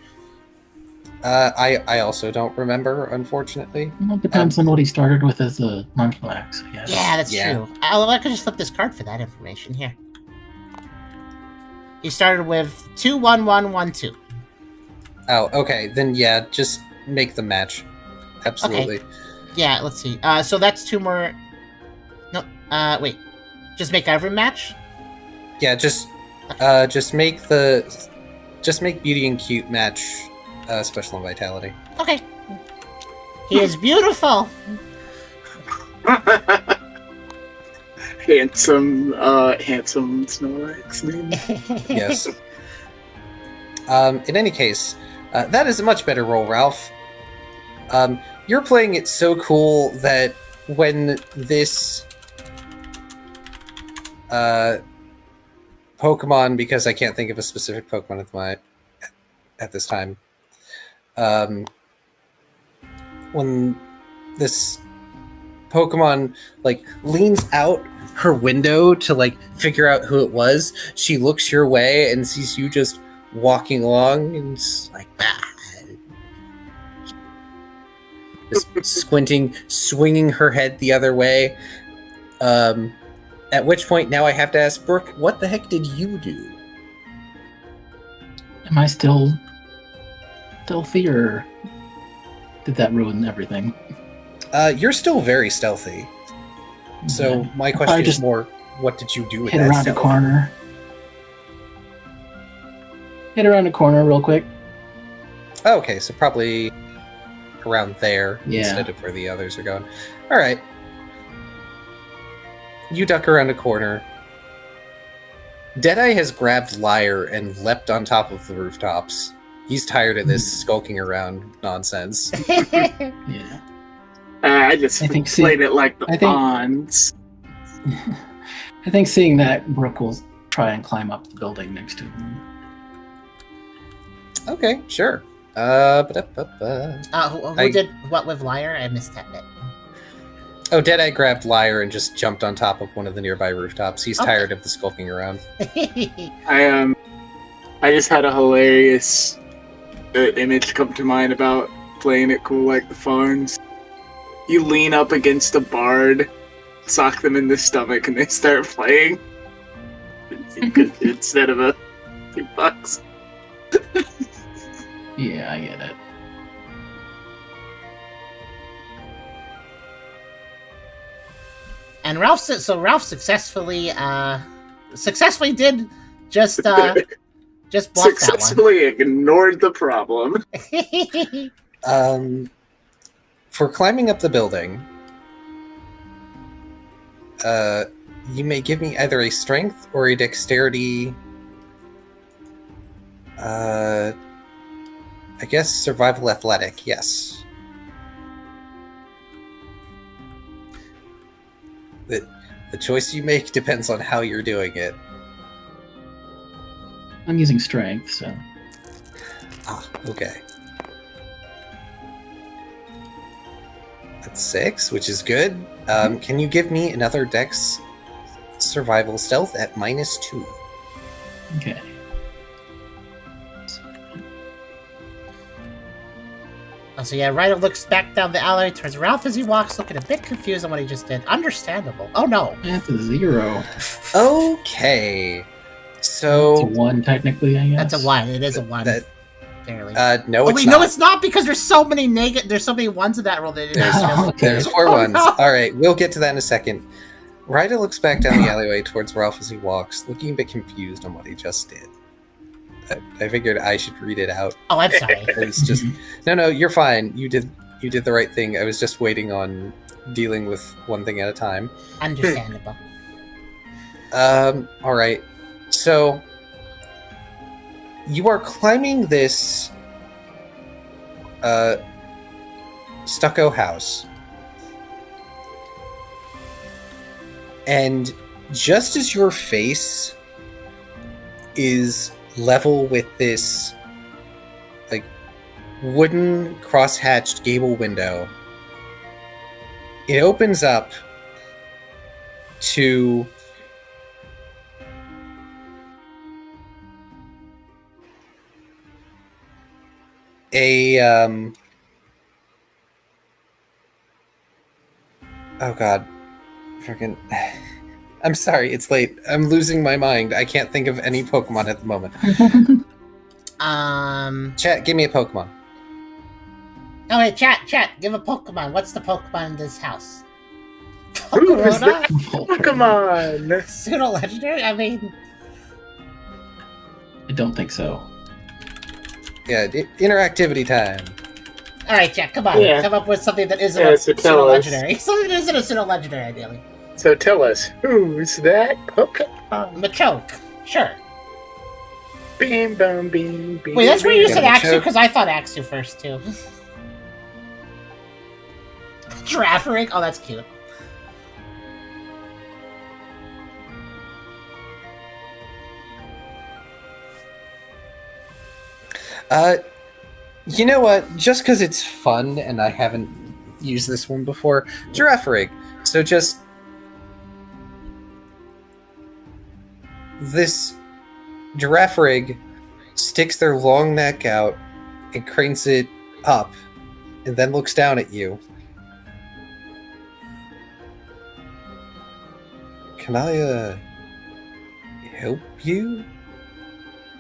I also don't remember, unfortunately. Well, it depends on what he started with as a martial axe, I guess. Yeah, that's Yeah. true. I could just flip this card for that information here. He started with 2-1-1-1-2. Oh, okay. Then yeah, just make the match. Absolutely. Yeah, let's see. So that's 2 more. No, wait. Just make every match. Yeah, just make Beauty and Cute match special and vitality. Okay. He is beautiful. handsome Snorlax name. Yes. In any case, that is a much better roll, Ralph. You're playing it so cool that when this Pokemon, because I can't think of a specific Pokemon at this time, when this Pokemon like leans out her window to like figure out who it was, she looks your way and sees you just walking along and it's like just squinting, swinging her head the other way. At which point now I have to ask Brooke, what the heck did you do? Am I still stealthy, or did that ruin everything? You're still very stealthy. So Yeah. my I question is just more, what did you do with hit that around stealth? a corner. Hit around a corner real quick. Oh, okay, so probably around there Yeah. instead of where the others are going. All right. You duck around a corner. Deadeye has grabbed Lyre and leapt on top of the rooftops. He's tired of this skulking around nonsense. Yeah. I just I think played it like the I think- pawns. I think seeing that, Brooke will try and climb up the building next to him. Okay, sure. Ba-da-ba-ba. Who did what with Lyre? I missed that bit. Oh, Deadeye grabbed Lyre and just jumped on top of one of the nearby rooftops. He's Okay. tired of the skulking around. I just had a hilarious image come to mind about playing it cool like the Fawns. You lean up against a bard, sock them in the stomach, and they start playing. Instead of a $2. Yeah, I get it. And Ralph successfully did just bluff Successfully ignored the problem. that one. For climbing up the building, you may give me either a strength or a dexterity. I guess survival athletic, yes. The choice you make depends on how you're doing it. I'm using strength, so Ah, okay. That's 6, which is good. Can you give me another dex survival stealth at -2? okay. So yeah, Ryder looks back down the alley towards Ralph as he walks, looking a bit confused on what he just did. Understandable. Oh no. That's a 0. Okay. It's a So 1 technically, I guess. That's a 1. It is a 1. that Barely. no, Oh it's wait, not. no, it's not because there's so many there's so many ones in that roll that it There's, is. Okay. there's 4 Oh, ones. no. All right, we'll get to that in a second. Ryder looks back down the alleyway towards Ralph as he walks, looking a bit confused on what he just did. I figured I should read it out. Oh, I'm sorry. It's just no, you're fine. You did the right thing. I was just waiting on dealing with one thing at a time. Understandable. All right. So you are climbing this stucco house, and just as your face is level with this like wooden cross-hatched gable window, it opens up to a oh god, freaking I'm sorry, it's late. I'm losing my mind. I can't think of any Pokemon at the moment. Chat, give me a Pokemon. Oh wait, chat, give a Pokemon. What's the Pokemon in this house? Who is that? Pokerona? Come on. Pseudo legendary? I mean, I don't think so. Yeah, interactivity time. alright, chat, come on. Yeah. Come up with something that isn't Yeah, a so pseudo tell us. legendary. Something that isn't a pseudo legendary, ideally. So tell us, who's that Pokemon? Machoke. Sure. Beam, boom, beam, beam. Wait, that's where you beam. said Yeah, Aestue, Machoke. because I thought Aestue first, too. Giraffe ring? Oh, that's cute. You know what? Just because it's fun and I haven't used this one before, giraffe rig. So just this giraffe rig sticks their long neck out and cranes it up, and then looks down at you. Can I help you?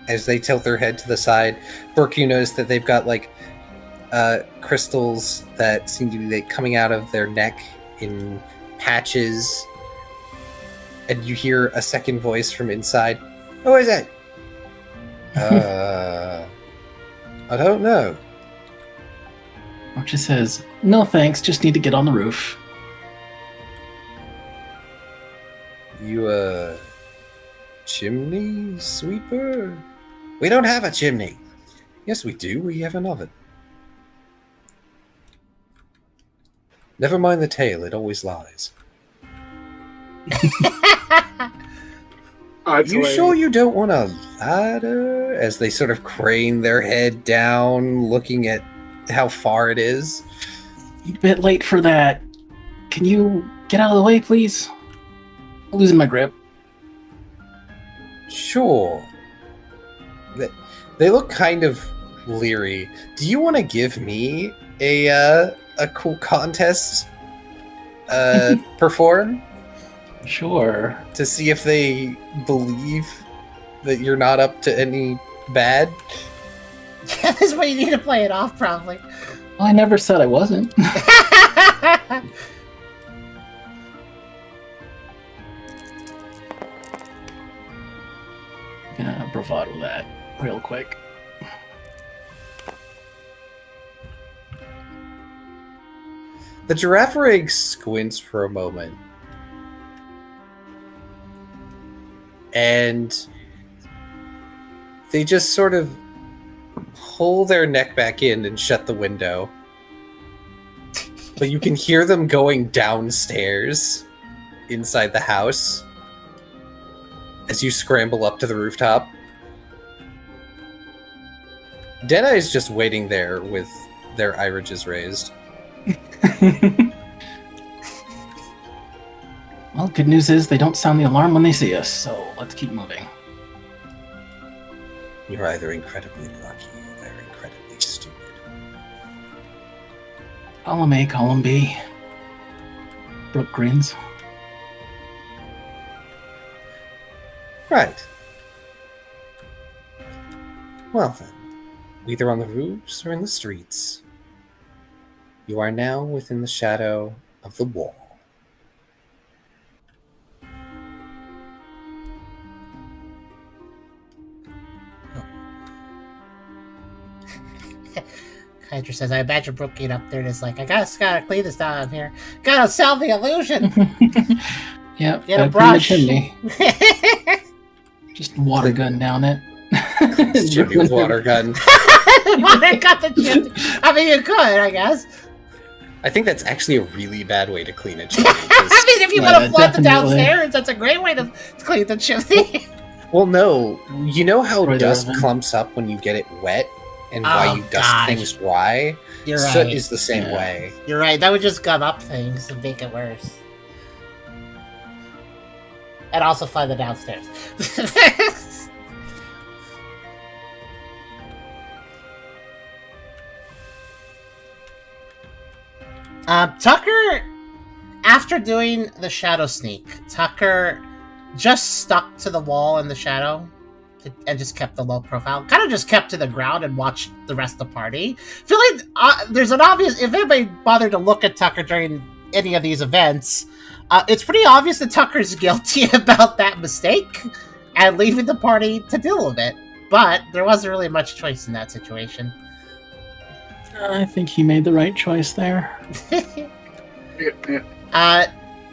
As they tilt their head to the side, Brooke, you notice that they've got like crystals that seem to be like, coming out of their neck in patches, and you hear a second voice from inside. Who is it? I don't know. Or just says, no thanks, just need to get on the roof. You chimney sweeper? We don't have a chimney. Yes, we do. We have an oven. Never mind the tail, it always lies. Odds You away. sure you don't want a ladder? As they sort of crane their head down, looking at how far it is. A bit late for that. Can you get out of the way, please? I'm losing my grip. Sure. They look kind of leery. Do you want to give me a cool contest perform Sure. to see if they believe that you're not up to any bad? Yeah, this is where you need to play it off, probably. Well, I never said I wasn't. Gonna bravado that real quick. The giraffe rig squints for a moment. And they just sort of pull their neck back in and shut the window. But you can hear them going downstairs inside the house as you scramble up to the rooftop. Deadeye is just waiting there with their irises raised. Well, good news is they don't sound the alarm when they see us, so let's keep moving. You're either incredibly lucky or they're incredibly stupid. Column A, column B. Brooke grins. Right. Well then, either on the roofs or in the streets, you are now within the shadow of the wall. Hydra says, I imagine Brooke getting up there and is like, I gotta clean this down here. Gotta sell the illusion. Yep, Get a gotta clean the brush. chimney. Just water gun down it. Jimmy water gun. Water got the chimney. I mean, you could, I guess. I think that's actually a really bad way to clean a chimney. 'cause- I mean, if you Yeah, want to flood the definitely. downstairs, that's a great way to clean the chimney. well, no. You know how Right, dust Evan. clumps up when you get it wet? And why Oh, you dust gosh. things dry? You're Soot right. is the same Yeah. way. You're right. That would just gum up things and make it worse. And also flood the downstairs. Tucker, after doing the shadow sneak, Tucker just stuck to the wall in the shadow and just kept the low profile. Kind of just kept to the ground and watched the rest of the party. I feel like there's an obvious... If anybody bothered to look at Tucker during any of these events, it's pretty obvious that Tucker's guilty about that mistake and leaving the party to deal with it. But there wasn't really much choice in that situation. I think he made the right choice there. Yeah.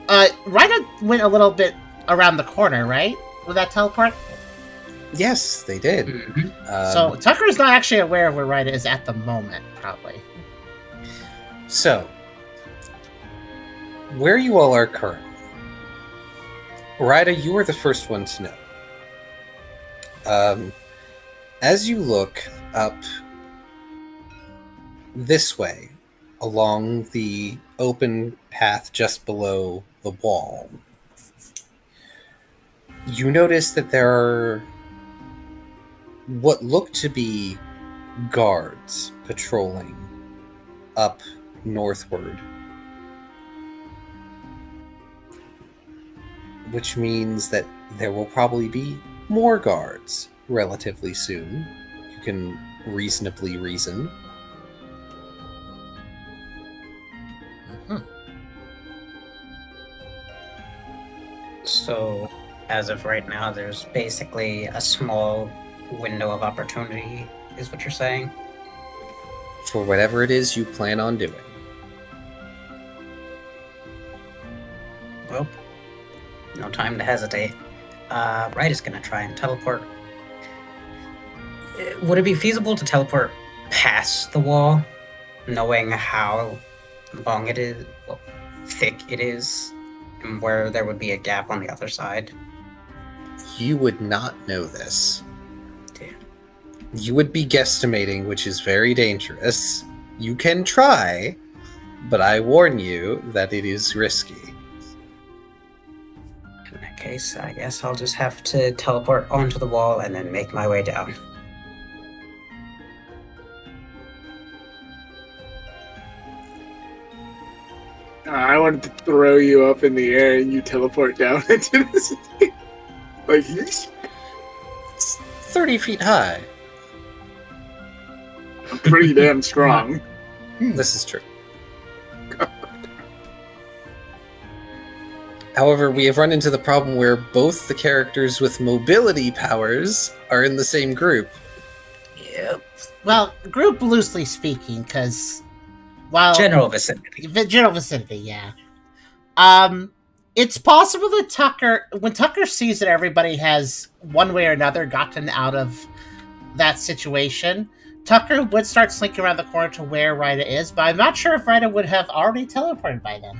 Ryder went a little bit around the corner, right? With that teleport? Yes, they did. So Tucker's not actually aware of where Ryder is at the moment, probably. So, where you all are currently, Ryder, you are the first one to know. As you look up this way, along the open path just below the wall, you notice that there are what look to be guards patrolling up northward. Which means that there will probably be more guards relatively soon. You can reasonably reason. So, as of right now, there's basically a small window of opportunity, is what you're saying? For whatever it is you plan on doing. Well, no time to hesitate. Ryder's gonna try and teleport. Would it be feasible to teleport past the wall, knowing how long it is, well, thick it is, and where there would be a gap on the other side? You would not know this. Damn. You would be guesstimating, which is very dangerous. You can try, but I warn you that it is risky. In that case, I guess I'll just have to teleport onto the wall and then make my way down. I wanted to throw you up in the air and you teleport down into the city. Like, It's 30 feet high. I'm pretty damn strong. This is true. However, we have run into the problem where both the characters with mobility powers are in the same group. Yep. Well, group loosely speaking, because while General vicinity. general vicinity, yeah. It's possible that Tucker, when Tucker sees that everybody has one way or another gotten out of that situation, Tucker would start slinking around the corner to where Ryder is, but I'm not sure if Ryder would have already teleported by then.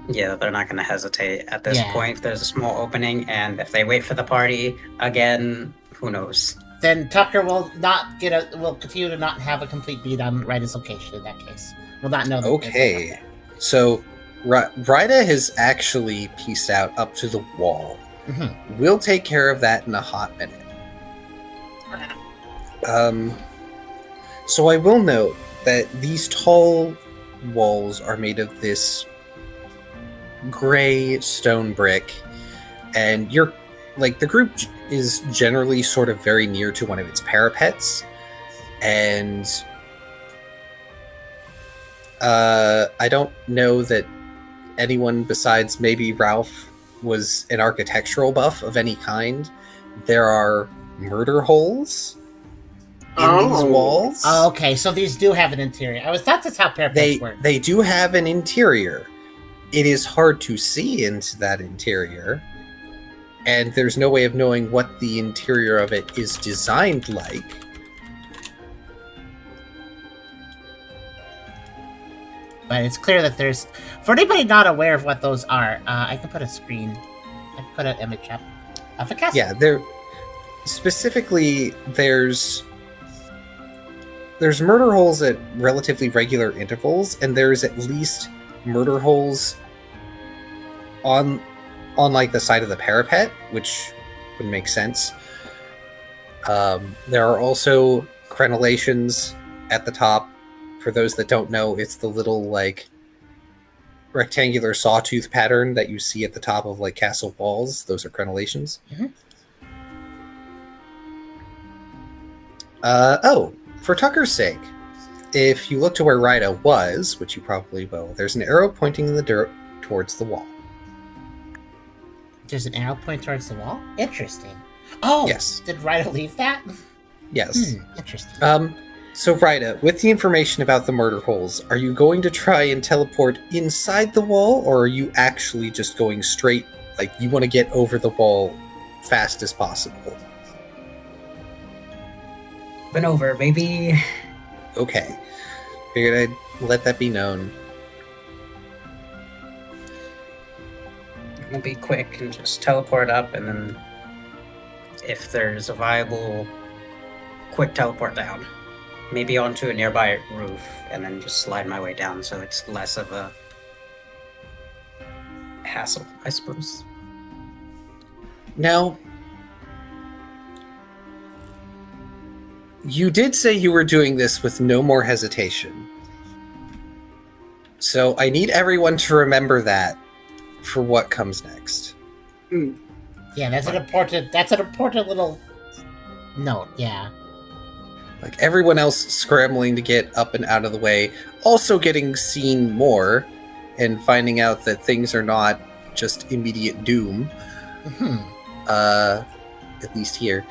Yeah, they're not going to hesitate at this Yeah. point. There's a small opening, and if they wait for the party again, who knows? Then Tucker will will continue to not have a complete beat on Ryder's location in that case. Will not know that. Okay, so Ryda has actually pieced out up to the wall. Mm-hmm. We'll take care of that in a hot minute. So I will note that these tall walls are made of this gray stone brick, and the group is generally sort of very near to one of its parapets, and I don't know that anyone besides maybe Ralph was an architectural buff of any kind. There are murder holes in these walls. Oh, okay, so these do have an interior. I thought that's how parapets work. They do have an interior. It is hard to see into that interior, and there's no way of knowing what the interior of it is designed like. But it's clear that there's... For anybody not aware of what those are, I can put a screen... I can put an image up of a castle. Yeah, specifically, there's murder holes at relatively regular intervals, and there's at least murder holes on like the side of the parapet, which would make sense. There are also crenellations at the top. For those that don't know, it's the little like rectangular sawtooth pattern that you see at the top of like castle walls. Those are crenellations. Mm-hmm. For Tucker's sake, if you look to where Ryda was, which you probably will, there's an arrow pointing in the dirt towards the wall. There's an arrow point towards the wall? Interesting. Oh, yes. Did Ryder leave that? Yes. Interesting. So, Ryda, with the information about the murder holes, are you going to try and teleport inside the wall, or are you actually just going straight, like, you want to get over the wall fast as possible? Been over, baby. Okay. Figured I'd let that be known. I'm gonna be quick and just teleport up, and then if there's a viable, quick teleport down. Maybe onto a nearby roof, and then just slide my way down so it's less of a hassle, I suppose. Now, you did say you were doing this with no more hesitation. So I need everyone to remember that for what comes next. Yeah, that's an important little note, yeah. Like everyone else scrambling to get up and out of the way, also getting seen more and finding out that things are not just immediate doom. At least here.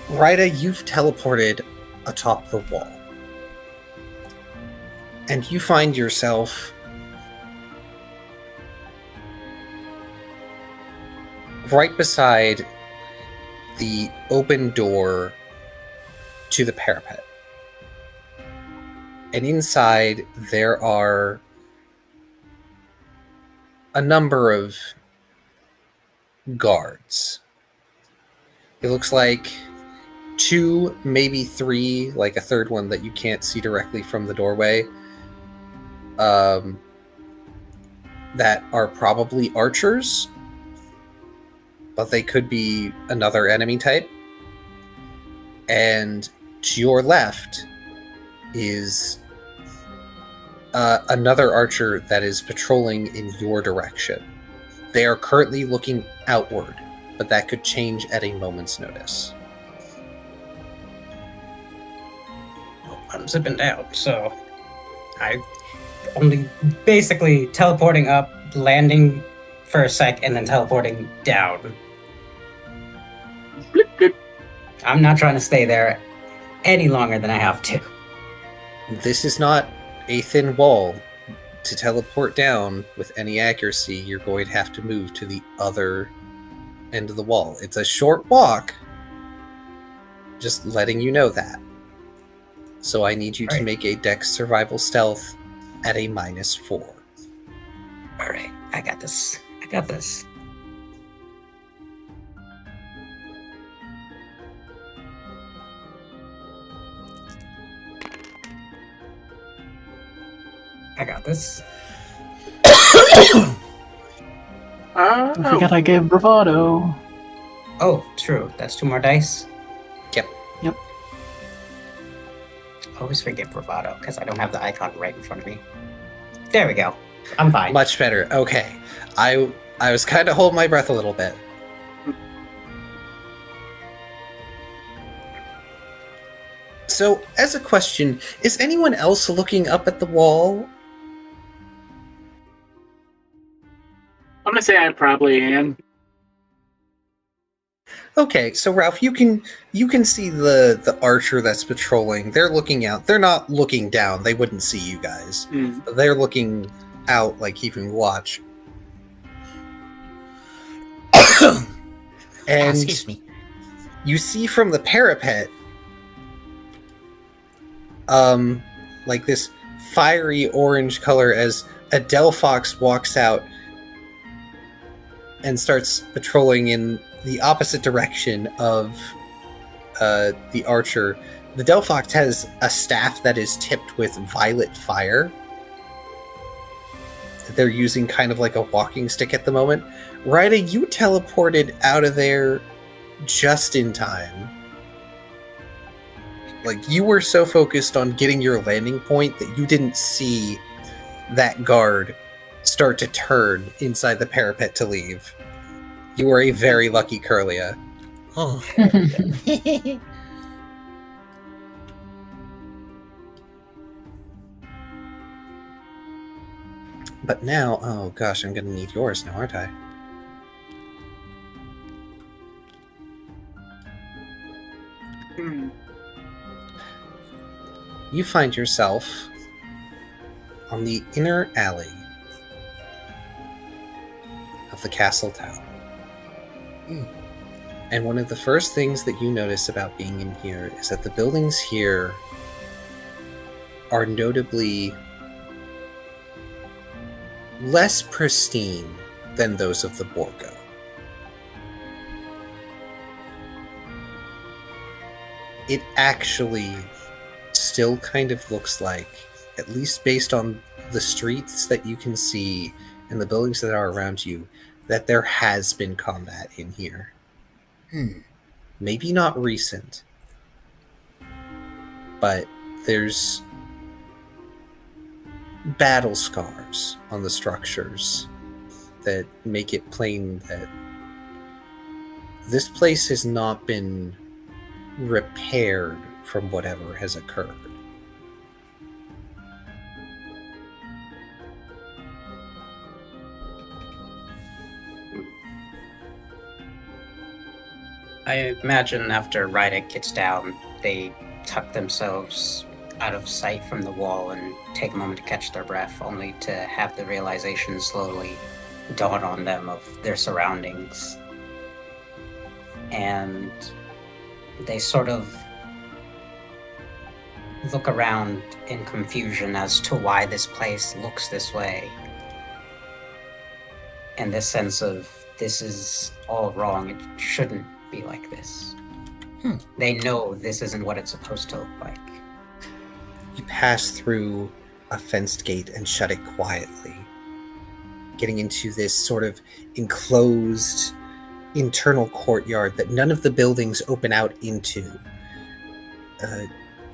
Ryda, you've teleported atop the wall. And you find yourself right beside the open door to the parapet. And inside there are a number of guards. It looks like 2, maybe 3, like a third one that you can't see directly from the doorway, that are probably archers, but they could be another enemy type. And to your left is another archer that is patrolling in your direction. They are currently looking outward, but that could change at a moment's notice. I'm zipping down, so I only basically teleporting up, landing for a sec, and then teleporting down. I'm not trying to stay there any longer than I have to. This is not a thin wall. To teleport down with any accuracy, you're going to have to move to the other end of the wall. It's a short walk. Just letting you know that. So I need you to make a Dex Survival Stealth at a -4. Alright, I got this. I got this. I got this. I forgot I gave bravado. Oh, true. That's 2 more dice. Yep. Yep. I always forget bravado because I don't have the icon right in front of me. There we go. I'm fine. Much better. Okay. I was kind of holding my breath a little bit. So, as a question, is anyone else looking up at the wall? I'm gonna say I probably am. Okay, so Ralph, you can see the archer that's patrolling. They're looking out. They're not looking down. They wouldn't see you guys. They're looking out, like keeping watch. And excuse me. You see from the parapet, like this fiery orange color as a Delphox walks out and starts patrolling in the opposite direction of the archer. The Delphox has a staff that is tipped with violet fire that they're using kind of like a walking stick at the moment. Ryda, you teleported out of there just in time. Like, you were so focused on getting your landing point that you didn't see that guard start to turn inside the parapet to leave. You were a very lucky Curlia. Oh. But now, oh gosh, I'm gonna need yours now, aren't I? you find yourself on the inner alley of the castle town. And one of the first things that you notice about being in here is that the buildings here are notably less pristine than those of the Borgo. It actually still kind of looks like, at least based on the streets that you can see and the buildings that are around you, that there has been combat in here. Maybe not recent, but there's battle scars on the structures that make it plain that this place has not been repaired from whatever has occurred. I imagine after Rydick gets down, they tuck themselves out of sight from the wall and take a moment to catch their breath, only to have the realization slowly dawn on them of their surroundings. And they sort of look around in confusion as to why this place looks this way. And this sense of, this is all wrong, it shouldn't be like this. They know this isn't what it's supposed to look like. You pass through a fenced gate and shut it quietly, getting into this sort of enclosed internal courtyard that none of the buildings open out into.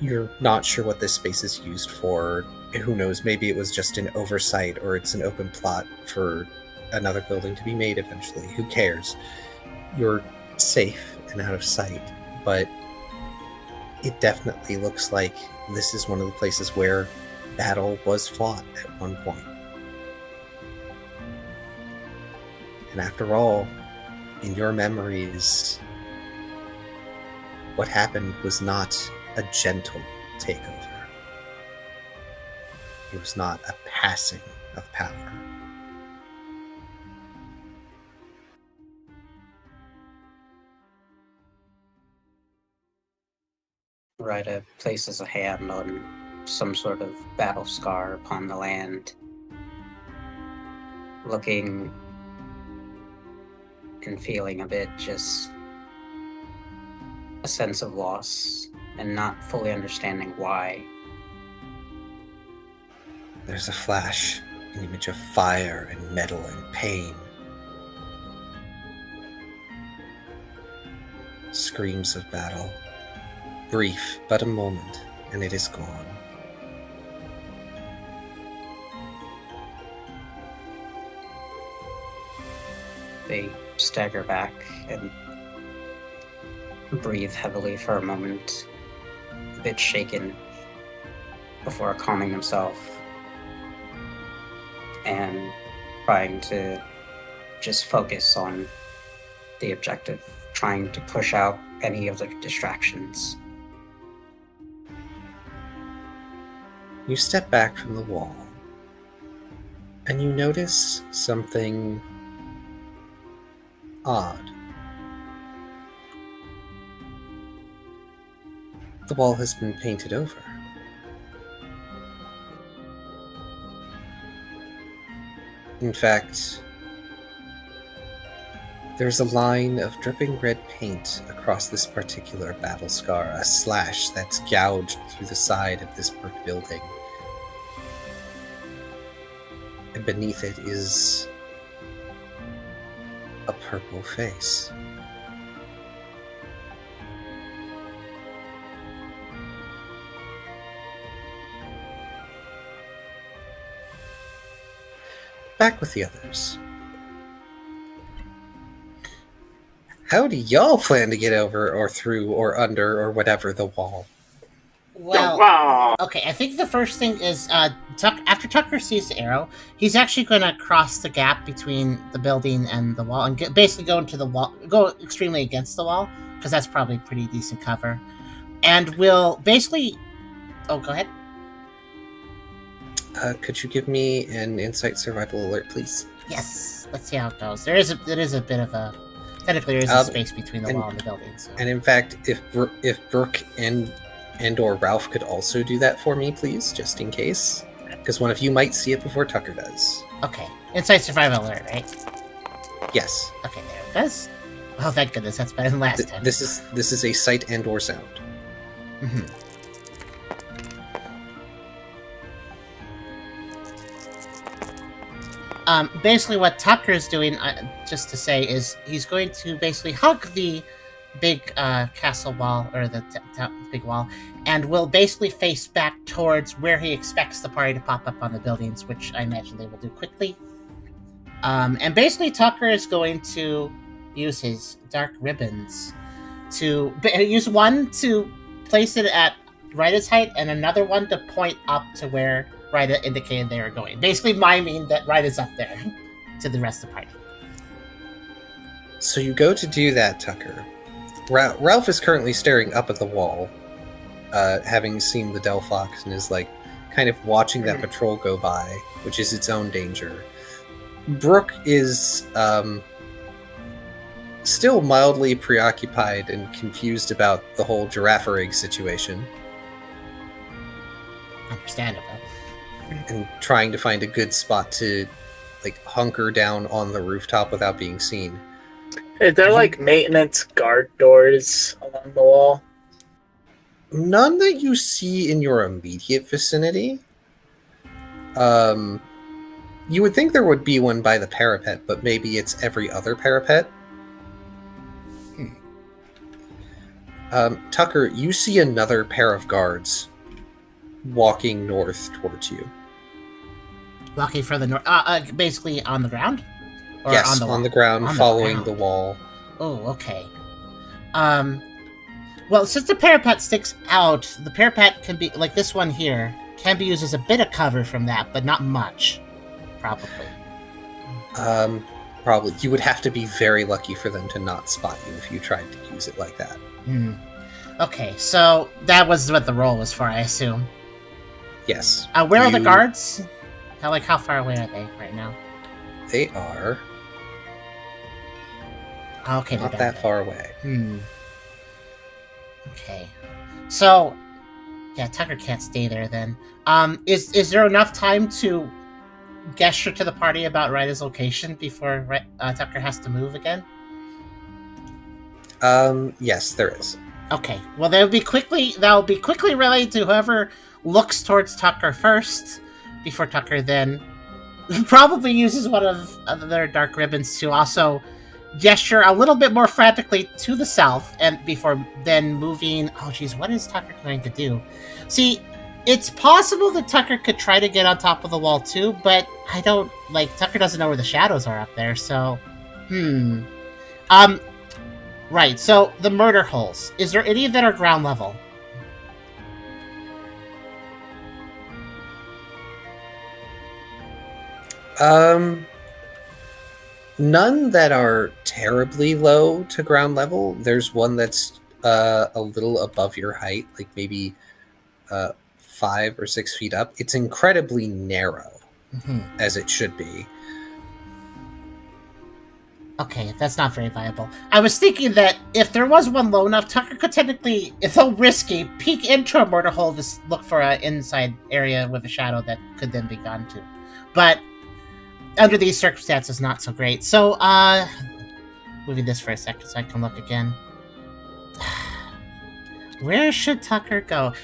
You're not sure what this space is used for. Who knows, maybe it was just an oversight or it's an open plot for another building to be made eventually. Who cares? You're safe and out of sight, but it definitely looks like this is one of the places where battle was fought at one point. And after all, in your memories, what happened was not a gentle takeover. It was not a passing of power. Ryda places a hand on some sort of battle scar upon the land, looking and feeling a bit just a sense of loss and not fully understanding why. There's a flash, an image of fire and metal and pain. Screams of battle. Brief, but a moment, and it is gone. They stagger back and breathe heavily for a moment, a bit shaken, before calming themselves and trying to just focus on the objective, trying to push out any of the distractions. You step back from the wall, and you notice something odd. The wall has been painted over. In fact, there's a line of dripping red paint across this particular battle scar, a slash that's gouged through the side of this brick building. And beneath it is a purple face. Back with the others. How do y'all plan to get over or through or under or whatever the wall? Well, okay, I think the first thing is, after Tucker sees the arrow, he's actually going to cross the gap between the building and the wall and basically go into the wall, go extremely against the wall, because that's probably pretty decent cover. And will basically, Oh, go ahead. Could you give me an insight survival alert, please? Yes. Let's see how it goes. There is a bit of a... Technically, there is a space between the wall and the building. So. And in fact, if Brooke and or Ralph could also do that for me, please, just in case. Because one of you might see it before Tucker does. Okay. Insight survival alert, right? Yes. Okay, there it goes. Oh, thank goodness. That's better than last time. This is a sight and or sound. Mm-hmm. Basically what Tucker's doing, just to say, is he's going to basically hug the big castle wall, or the big wall, and will basically face back towards where he expects the party to pop up on the buildings, which I imagine they will do quickly. And basically Tucker is going to use his dark ribbons to use one to place it at Ryda's height, and another one to point up to where Ryda indicated they were going. Basically miming that Ryda's up there to the rest of the party. So you go to do that, Tucker. Ralph is currently staring up at the wall, having seen the Delphox, and is like kind of watching that patrol go by, which is its own danger. Brooke is still mildly preoccupied and confused about the whole giraffe rig situation. Understandable. And trying to find a good spot to hunker down on the rooftop without being seen. Is there maintenance guard doors along the wall? None that you see in your immediate vicinity. You would think there would be one by the parapet, but maybe it's every other parapet. Tucker, you see another pair of guards walking north towards you. Walking further north, basically on the ground? Or yes, on the ground, following ground. the wall. Oh, okay. Well, since the parapet sticks out, the parapet can be, like this one here, can be used as a bit of cover from that, but not much, probably. Probably. You would have to be very lucky for them to not spot you if you tried to use it like that. Okay, so that was what the roll was for, I assume. Yes. Where are the guards? How far away are they right now? They are... Okay, not that far away. Okay. So, yeah, Tucker can't stay there then. Is there enough time to gesture to the party about Ryda's location before Tucker has to move again? Yes, there is. Okay. Well, that'll be quickly relayed to whoever looks towards Tucker first, before Tucker then probably uses one of their dark ribbons to also gesture a little bit more frantically to the south, and before then moving... Oh, geez, what is Tucker going to do? See, it's possible that Tucker could try to get on top of the wall too, but I don't... Tucker doesn't know where the shadows are up there, so... Right, so the murder holes. Is there any that are ground level? None that are terribly low to ground level. There's one that's a little above your height, maybe 5 or 6 feet up. It's incredibly narrow, as it should be. Okay, that's not very viable. I was thinking that if there was one low enough, Tucker could technically, if though risky, peek into a murder hole to look for an inside area with a shadow that could then be gone to. But under these circumstances, not so great. So, moving this for a second so I can look again. Where should Tucker go?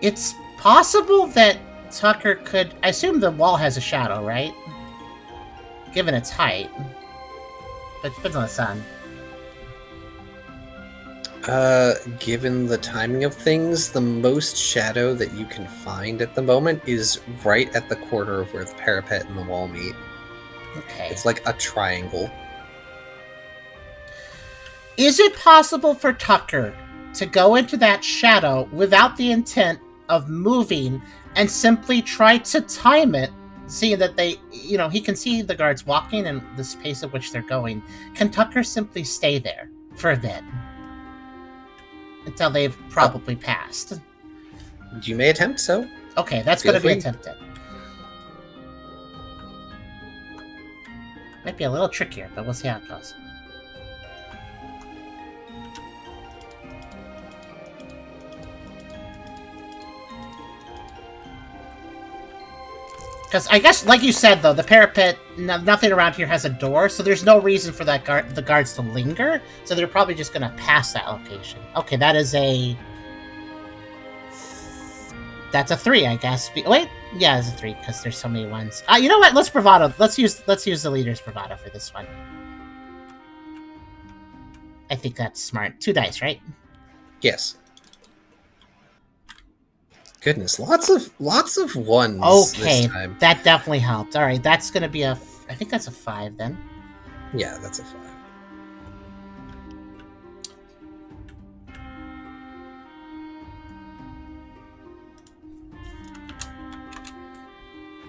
It's possible that Tucker could... I assume the wall has a shadow, right? Given its height. But it depends on the sun. Given the timing of things, the most shadow that you can find at the moment is right at the corner of where the parapet and the wall meet. Okay. It's like a triangle. Is it possible for Tucker to go into that shadow without the intent of moving and simply try to time it, seeing that they, he can see the guards walking and the pace at which they're going? Can Tucker simply stay there for a bit? until they've probably passed. You may attempt so. Okay, that's Feel going to be free. attempted. Might be a little trickier, but we'll see how it goes. Because I guess, like you said, though, the parapet, nothing around here has a door, so there's no reason for that the guards to linger, so they're probably just going to pass that location. Okay, that is a... That's a 3, I guess. Wait, yeah, it's a 3, because there's so many ones. You know what? Let's bravado. Let's use the leader's bravado for this one. I think that's smart. 2 dice, right? Yes. Goodness, lots of ones Okay, this time. that definitely helped. All right, that's going to be I think that's a 5 then. Yeah, that's a 5.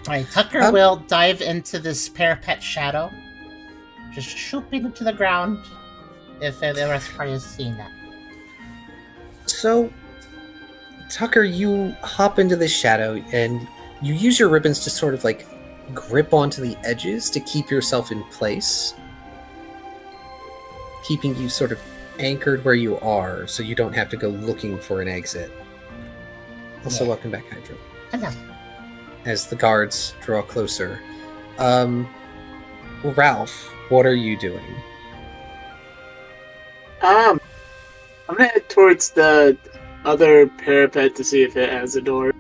Alright, Tucker will dive into this parapet shadow. Just shooping into the ground if the rest of the party has seen that. So, Tucker, you hop into the shadow and you use your ribbons to sort of like grip onto the edges to keep yourself in place, keeping you sort of anchored where you are so you don't have to go looking for an exit. Also, welcome back, Hydra. Hello. As the guards draw closer. Ralph, what are you doing? I'm gonna head towards the other parapet to see if it has a door.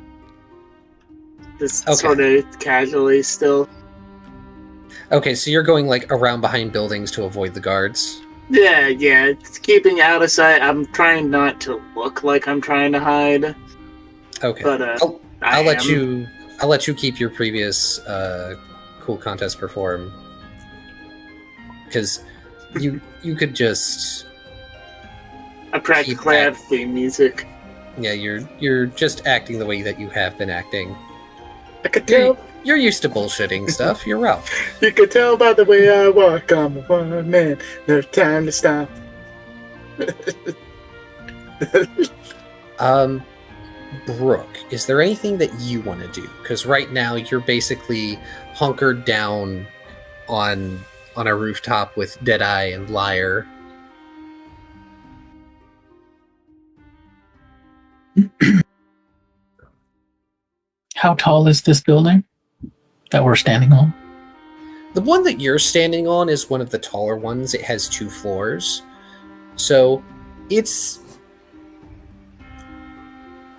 Just sort of casually still. Okay, so you're going like around behind buildings to avoid the guards? Yeah, it's keeping out of sight. I'm trying not to look like I'm trying to hide. Okay. But I'll let you keep your previous cool contest perform. Because you could just I practically have theme music. Yeah, you're just acting the way that you have been acting. I could tell. You're used to bullshitting stuff. You're Ralph. You could tell by the way I walk. I'm a one man. There's time to stop. Brooke, is there anything that you want to do? Because right now you're basically hunkered down on a rooftop with Deadeye and Liar. How tall is this building that we're standing on? The one that you're standing on is one of the taller ones. It has 2 floors. So it's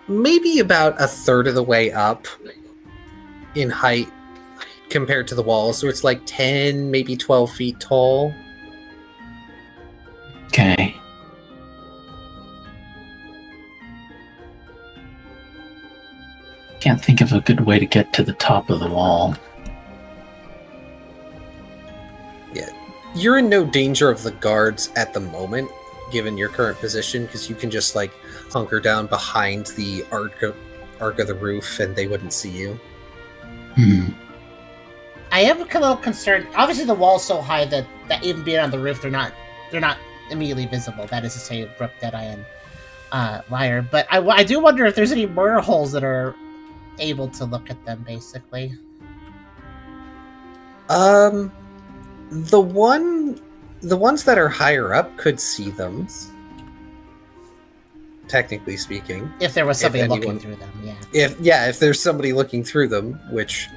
maybe about a third of the way up in height compared to the wall. So it's like 10, maybe 12 feet tall. Okay. Can't think of a good way to get to the top of the wall. Yeah. You're in no danger of the guards at the moment, given your current position, because you can just like hunker down behind the arc of the roof and they wouldn't see you. I am a little concerned. Obviously, the wall's so high that even being on the roof, they're not immediately visible. That is to say, Brooke, Deadeye, and Liar. But I do wonder if there's any murder holes that are able to look at them, basically. The ones that are higher up could see them. Technically speaking. If there was somebody looking through them, yeah. If there's somebody looking through them, which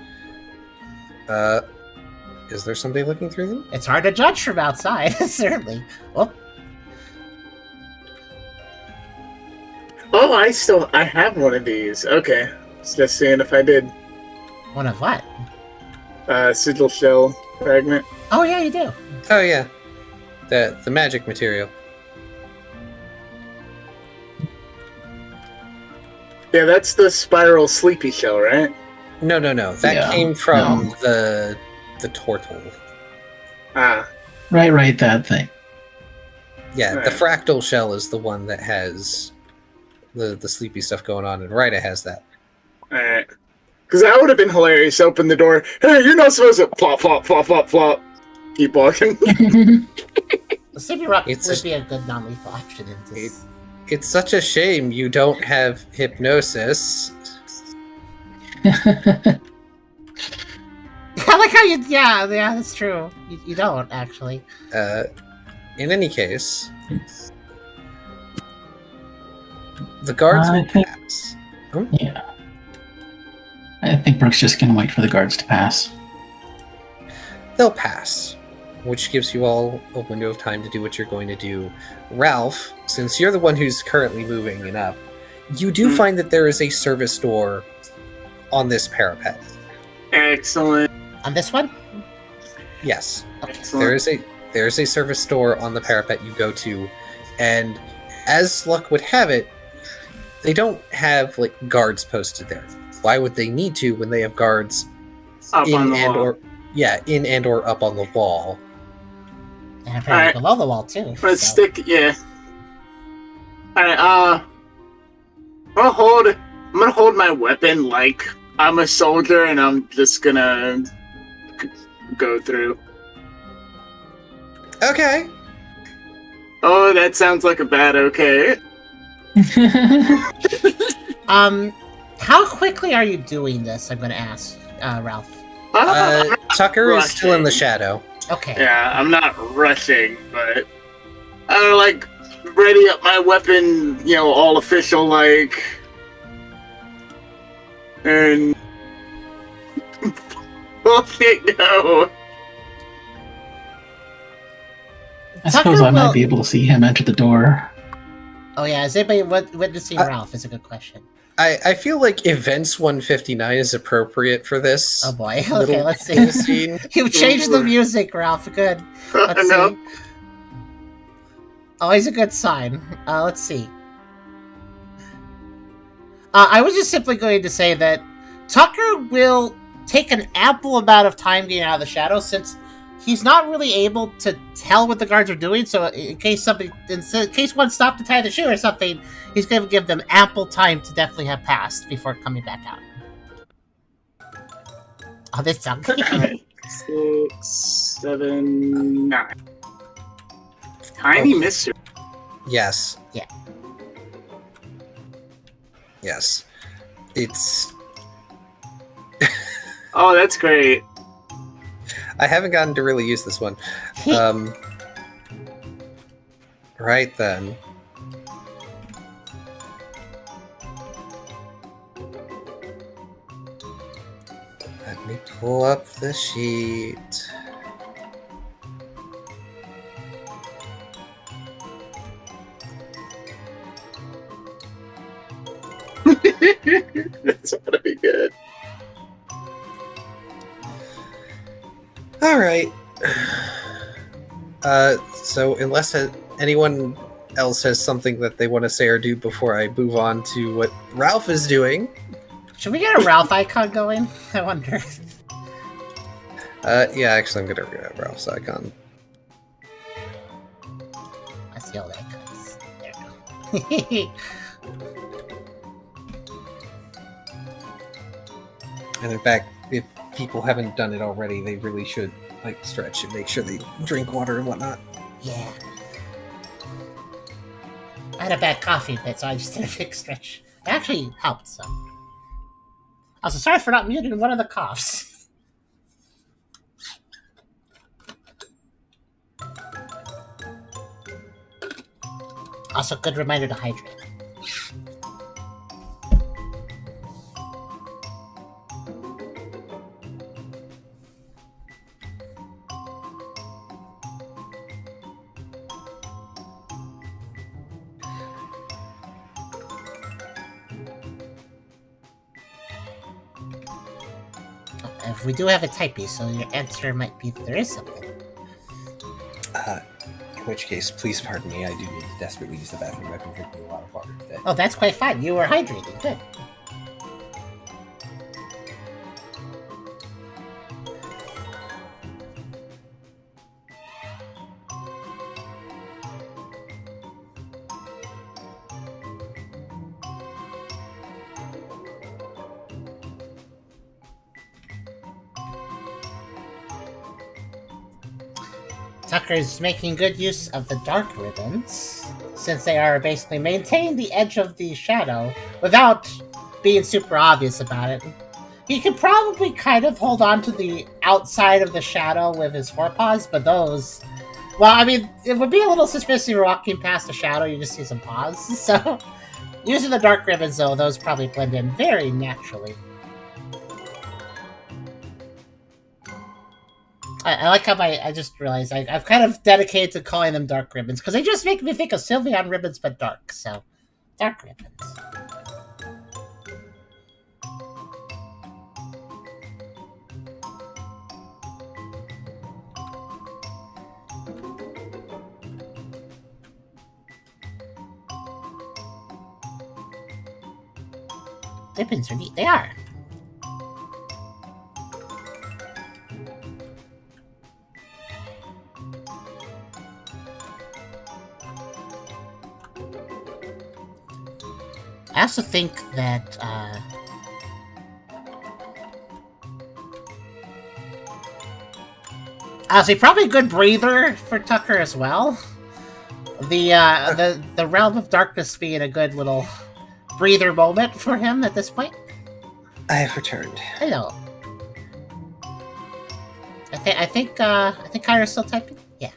is there somebody looking through them? It's hard to judge from outside, certainly. Well, oh, I have one of these. Okay. Just seeing if I did. One of what? Sigil shell fragment. Oh yeah, you do. Oh yeah. The magic material. Yeah, that's the spiral sleepy shell, right? No. That came from the turtle. Ah. Right, that thing. Yeah, the fractal shell is the one that has the sleepy stuff going on, and Rita has that. Alright. Because that would have been hilarious. Open the door. Hey, you're not supposed to flop, flop, flop, flop, flop. Keep walking. The Sleepy Rock would be a good non-lethal option in this. It's such a shame you don't have hypnosis. I like how you. Yeah, that's true. You don't actually. In any case, the guards will pass. Oh, Yeah. I think Brooke's just gonna wait for the guards to pass. they'll pass, which gives you all a window of time to do what you're going to do. Ralph, since you're the one who's currently moving and up, you do find that there is a service door on this parapet. Excellent. On this one? Yes. Excellent. There is a service door on the parapet you go to, and as luck would have it, they don't have like guards posted there. Why would they need to when they have guards Up on the wall. in and or up on the wall? And apparently Alright. below the wall too. Let's so. stick. Yeah. All right. I'm gonna hold my weapon like I'm a soldier, and I'm just gonna go through. Okay. Oh, that sounds like a bad okay. How quickly are you doing this? I'm going to ask, Ralph. Tucker is still in the shadow. Okay. Yeah, I'm not rushing, but I like ready up my weapon, all official like, and bullshit go. I suppose I might be able to see him enter the door. Oh yeah, is anybody witnessing Ralph? Is a good question. I feel like Events 159 is appropriate for this. Oh boy. Okay, little let's see. scene. You've changed the music, Ralph. Good. Let's No. see. Always a good sign. Let's see. I was just simply going to say that Tucker will take an ample amount of time getting out of the shadows since he's not really able to tell what the guards are doing. So in case one stopped to tie the shoe or something, he's going to give them ample time to definitely have passed before coming back out. Oh, this sounds good. 6, 7, 9. Tiny mystery. Yes. Yeah. Yes. It's... Oh, that's great. I haven't gotten to really use this one. Right then. Let me pull up the sheet. That's gonna be good. All right. So unless anyone else has something that they want to say or do before I move on to what Ralph is doing. Should we get a Ralph icon going? I wonder. Yeah, actually, I'm gonna grab Ralph's icon. That's the old icons. There we go. And in fact, if people haven't done it already, they really should like stretch and make sure they drink water and whatnot. Yeah. I had a bad coffee fit, so I just did a big stretch. It actually helped some. Also, sorry for not muting one of the coughs. Also, good reminder to hydrate. If we do have a typee, so your answer might be that there is something. In which case, please pardon me, I do need to desperately use the bathroom. I've been drinking a lot of water today. Oh, that's quite fine. You were hydrated. Good. Tucker's making good use of the dark ribbons, since they are basically maintaining the edge of the shadow without being super obvious about it. He could probably kind of hold on to the outside of the shadow with his forepaws, but those... Well, I mean, it would be a little suspicious if you're walking past a shadow, you just see some paws, so... Using the dark ribbons, though, those probably blend in very naturally. I like how I just realized I've kind of dedicated to calling them dark ribbons, because they just make me think of Sylveon ribbons, but dark, so... Dark ribbons. Ribbons are neat. They are. I also think that honestly, probably a good breather for Tucker as well. The realm of darkness being a good little breather moment for him at this point. I have returned. Hello. I think Kyrio's still typing. Yeah.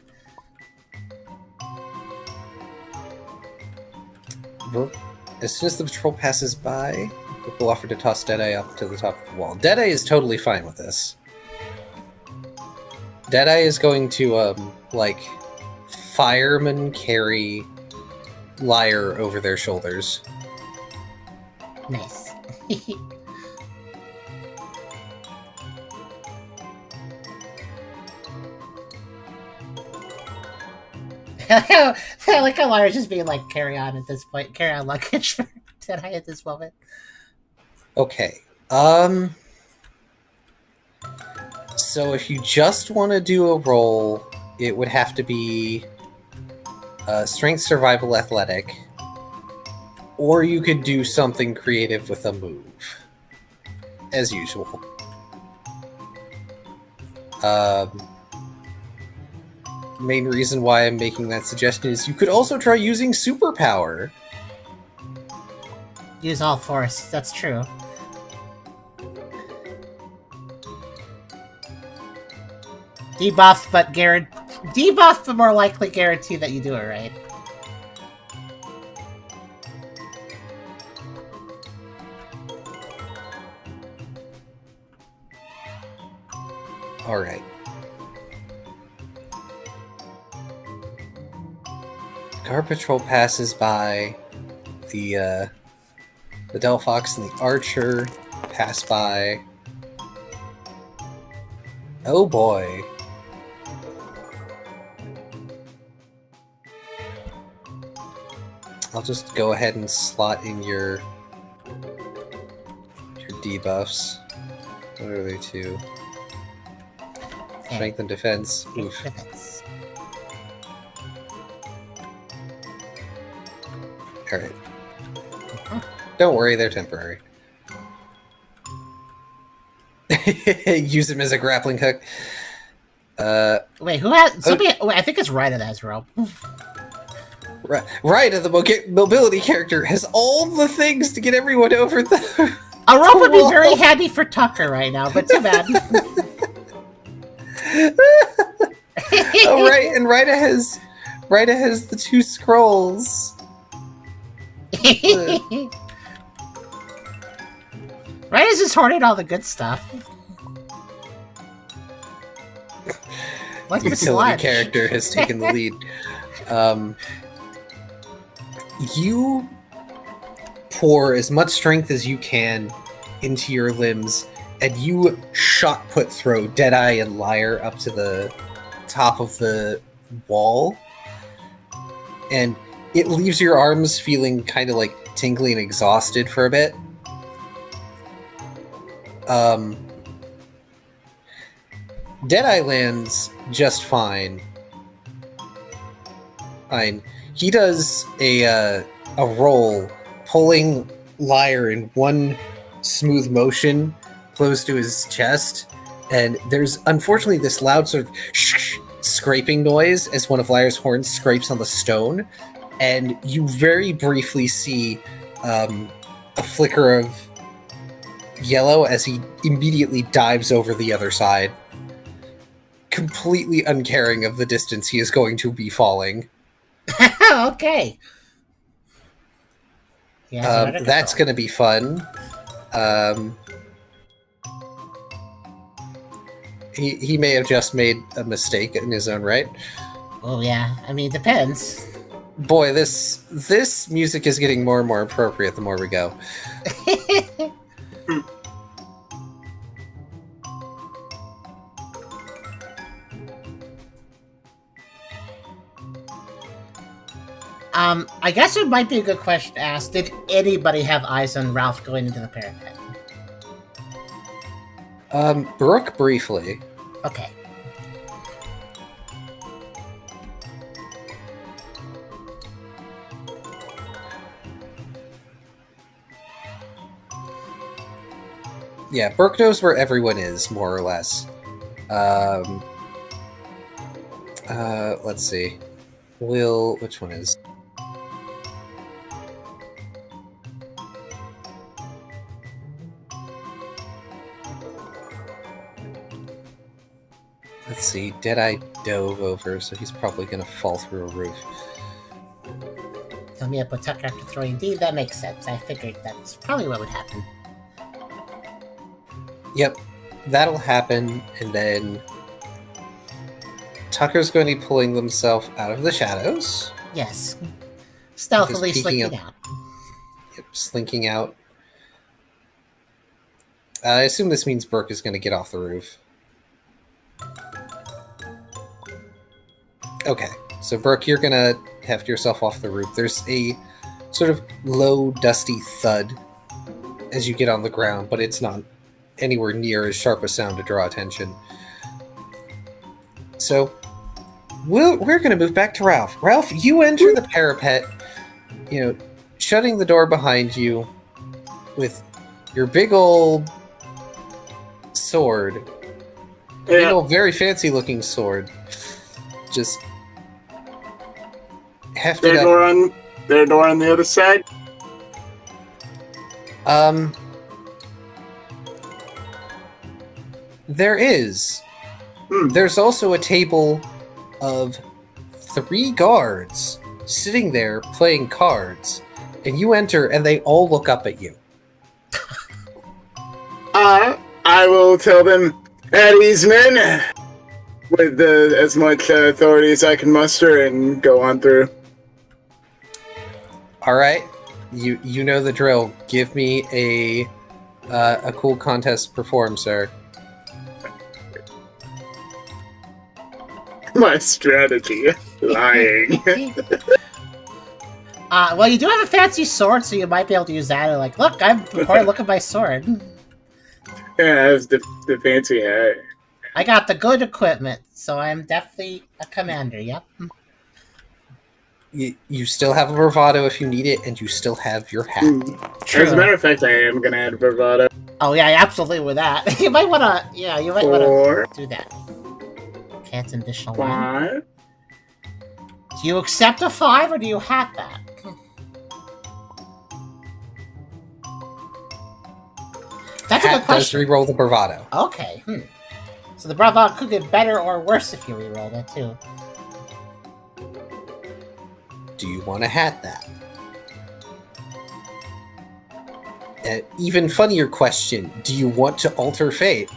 Well, as soon as the patrol passes by, we'll offer to toss Deadeye up to the top of the wall. Deadeye is totally fine with this. Deadeye is going to fireman carry Liar over their shoulders. Nice. I like how Lyra's just being like, carry on at this point. Carry on luggage for Deadeye at this moment. Okay. So if you just want to do a roll, it would have to be Strength, Survival, Athletic. Or you could do something creative with a move. As usual. Main reason why I'm making that suggestion is you could also try using Superpower. Use all force. That's true. Debuff, but more likely guarantee that you do it right. Alright. Guard Patrol passes by. The Delphox and the Archer pass by. Oh boy. I'll just go ahead and slot in your debuffs. What are they to? Strength and defense. Oof. Defense. Alright. Don't worry, they're temporary. Use him as a grappling hook. Wait, who has... Somebody... Wait, I think it's Ryda that has rope. Ryda, the mobility character, has all the things to get everyone over the... A rope would be very handy for Tucker right now, but too bad. Oh, right, and Ryda has the 2 scrolls. Ryda's just hoarding all the good stuff. Like the Utility sludge. character has taken the lead. You pour as much strength as you can into your limbs, and you shot put throw Deadeye and Liar up to the top of the wall, and it leaves your arms feeling kind of like tingly and exhausted for a bit. Deadeye lands just fine. He does a roll, pulling Liar in one smooth motion close to his chest, and there's unfortunately this loud sort of shh scraping noise as one of Lyre's horns scrapes on the stone, and you very briefly see a flicker of yellow as he immediately dives over the other side, completely uncaring of the distance he is going to be falling. Okay. Yeah, that's going to be fun. He may have just made a mistake in his own right. Oh yeah, I mean, it depends. Boy, this music is getting more and more appropriate the more we go. I guess it might be a good question to ask. Did anybody have eyes on Ralph going into the parapet? Brooke briefly. Okay. Yeah, Brooke knows where everyone is, more or less. Let's see. Which one is? Let's see. Deadeye dove over, so he's probably going to fall through a roof. Tell me I put Tucker after throwing D. That makes sense. I figured that's probably what would happen. Yep, that'll happen, and then Tucker's going to be pulling himself out of the shadows. Yes. Stealthily Just peeking slinking out. Yep, slinking out. I assume this means Brooke is going to get off the roof. Okay, so Brooke, you're going to heft yourself off the roof. There's a sort of low, dusty thud as you get on the ground, but it's not anywhere near as sharp a sound to draw attention. So, we're going to move back to Ralph. Ralph, you enter the parapet, shutting the door behind you with your big old sword. Yeah. Big old, very fancy-looking sword. Just hefted up. Their door on the other side? There is. There's also a table of 3 guards sitting there playing cards, and you enter and they all look up at you. I will tell them, at ease, men, with as much authority as I can muster, and go on through. All right, you know the drill. Give me a cool contest perform, sir. My strategy. Lying. Well, you do have a fancy sword, so you might be able to use that. Like, look, look at my sword. Yeah, that's the fancy hat. I got the good equipment, so I'm definitely a commander, yep. You still have a bravado if you need it, and you still have your hat. True. As a matter of fact, I am gonna add bravado. Oh yeah, absolutely with that. You might wanna, do that. Okay, it's an additional 1. 5. Do you accept a 5, or do you hat that? That's a good Hat does question. re-roll the bravado. Okay, So the bravado could get better or worse if you reroll that, too. Do you want to hat that? An even funnier question, do you want to alter fate?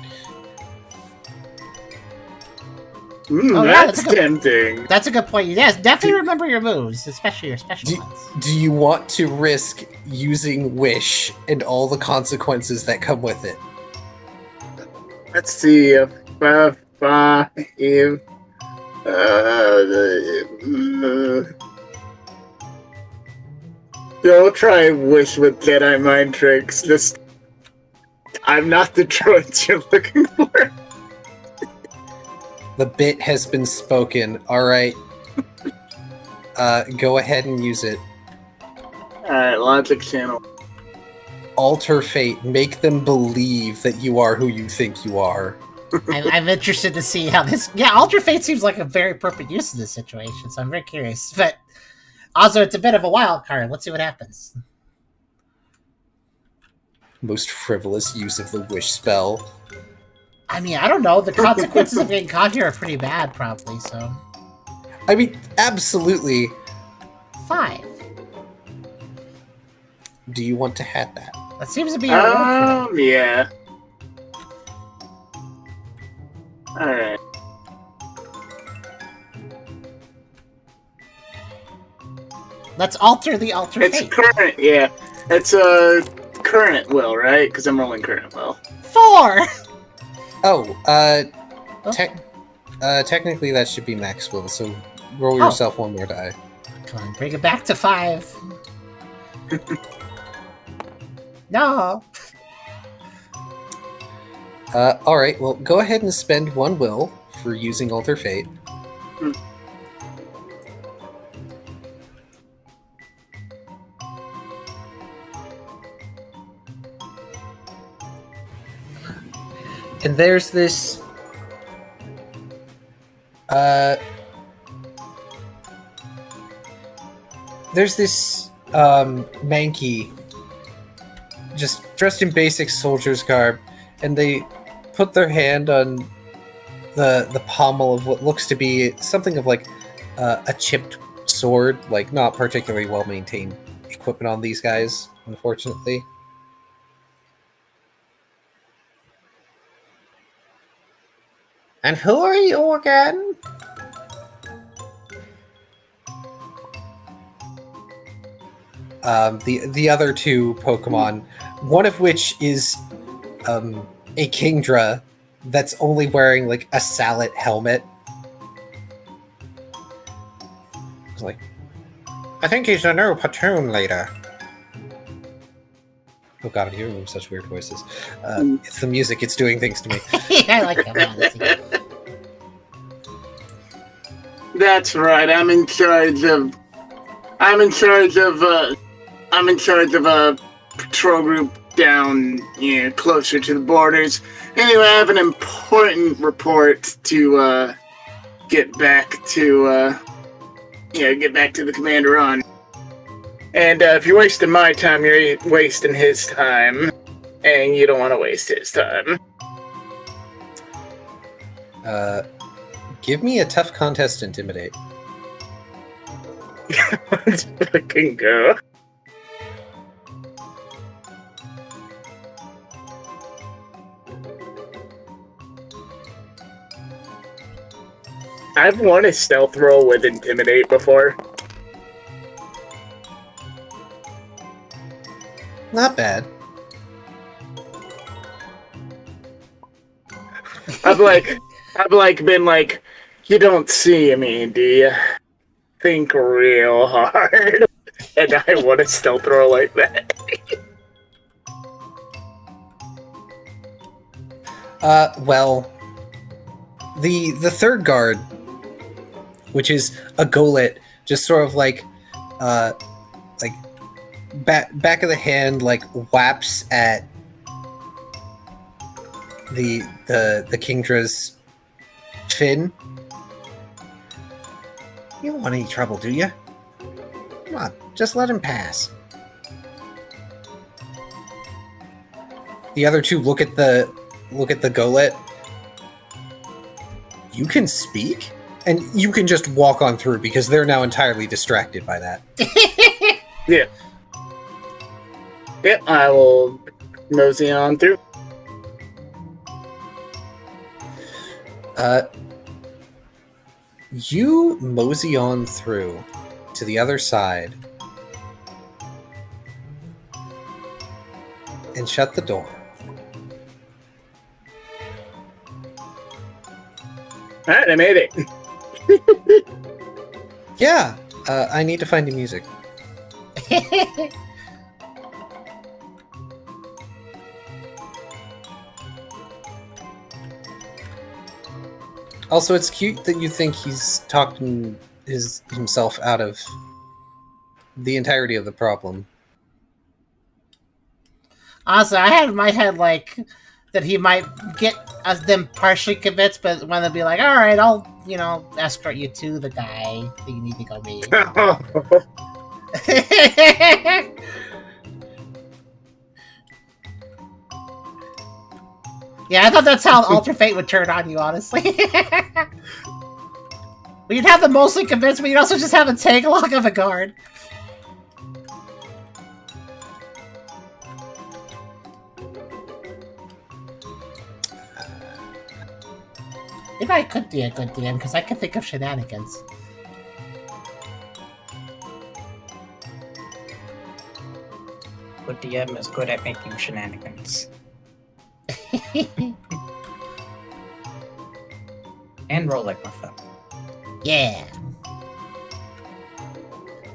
That's tempting. That's a good point. Yes, definitely remember your moves, especially your special ones. Do you want to risk using Wish and all the consequences that come with it? Let's see. 5. I'll try Wish with Jedi mind tricks. I'm not the droids you're looking for. The bit has been spoken. All right. Go ahead and use it. Alright, logic channel. Alter fate. Make them believe that you are who you think you are. I'm interested to see how this. Yeah, Alter Fate seems like a very perfect use of this situation, so I'm very curious. But also, it's a bit of a wild card. Let's see what happens. Most frivolous use of the wish spell. I mean, I don't know. The consequences of getting caught here are pretty bad, probably. So I mean, absolutely. 5. Do you want to hat that? That seems to be a reward for them. Yeah. Alright. Let's alter the Alter It's Fate. current, yeah. It's a current will, right? Because I'm rolling current will. 4! Oh, technically that should be max will, so roll yourself one more die. Come on, bring it back to 5. No! Alright, well, go ahead and spend 1 will for using Alter Fate. And there's this... there's this, Mankey, just dressed in basic soldier's garb, and they put their hand on the pommel of what looks to be something of like a chipped sword, like not particularly well maintained equipment on these guys, unfortunately. And who are you again? The other 2 Pokemon, one of which is a Kingdra that's only wearing like a Salet helmet. It's like, I think he's a new platoon leader. Oh god, I'm hearing such weird voices. It's the music, it's doing things to me. I like that. That's right. I'm in charge of a patrol group down, closer to the borders. Anyway, I have an important report to get back to the commander on. And if you're wasting my time, you're wasting his time, and you don't want to waste his time. Give me a tough contest to intimidate. Let's fucking go. I've won a stealth roll with intimidate before. Not bad. I've been like, you don't see me, do you? Think real hard. And I want a stealth roll like that. Well, the third guard, which is a Golett, just sort of like back of the hand, like whaps at the Kingdra's fin. You don't want any trouble, do you? Come on, just let him pass. The other 2 look at the Golett. You can speak? And you can just walk on through because they're now entirely distracted by that. Yeah. Yep, I will mosey on through. You mosey on through to the other side and shut the door. Alright, I made it. Yeah, I need to find the music. Also, it's cute that you think he's talking himself out of the entirety of the problem. Also, I had in my head, like, that he might get them partially convinced, but when they'll be like, all right, I'll, escort you to the guy that you need to go meet. Yeah, I thought that's how Alter Fate would turn on you, honestly. But you'd have them mostly convinced, but you'd also just have a tag lock of a guard. Maybe I could be a good DM, because I can think of shenanigans. Good DM is good at making shenanigans. And rolling with them. Yeah.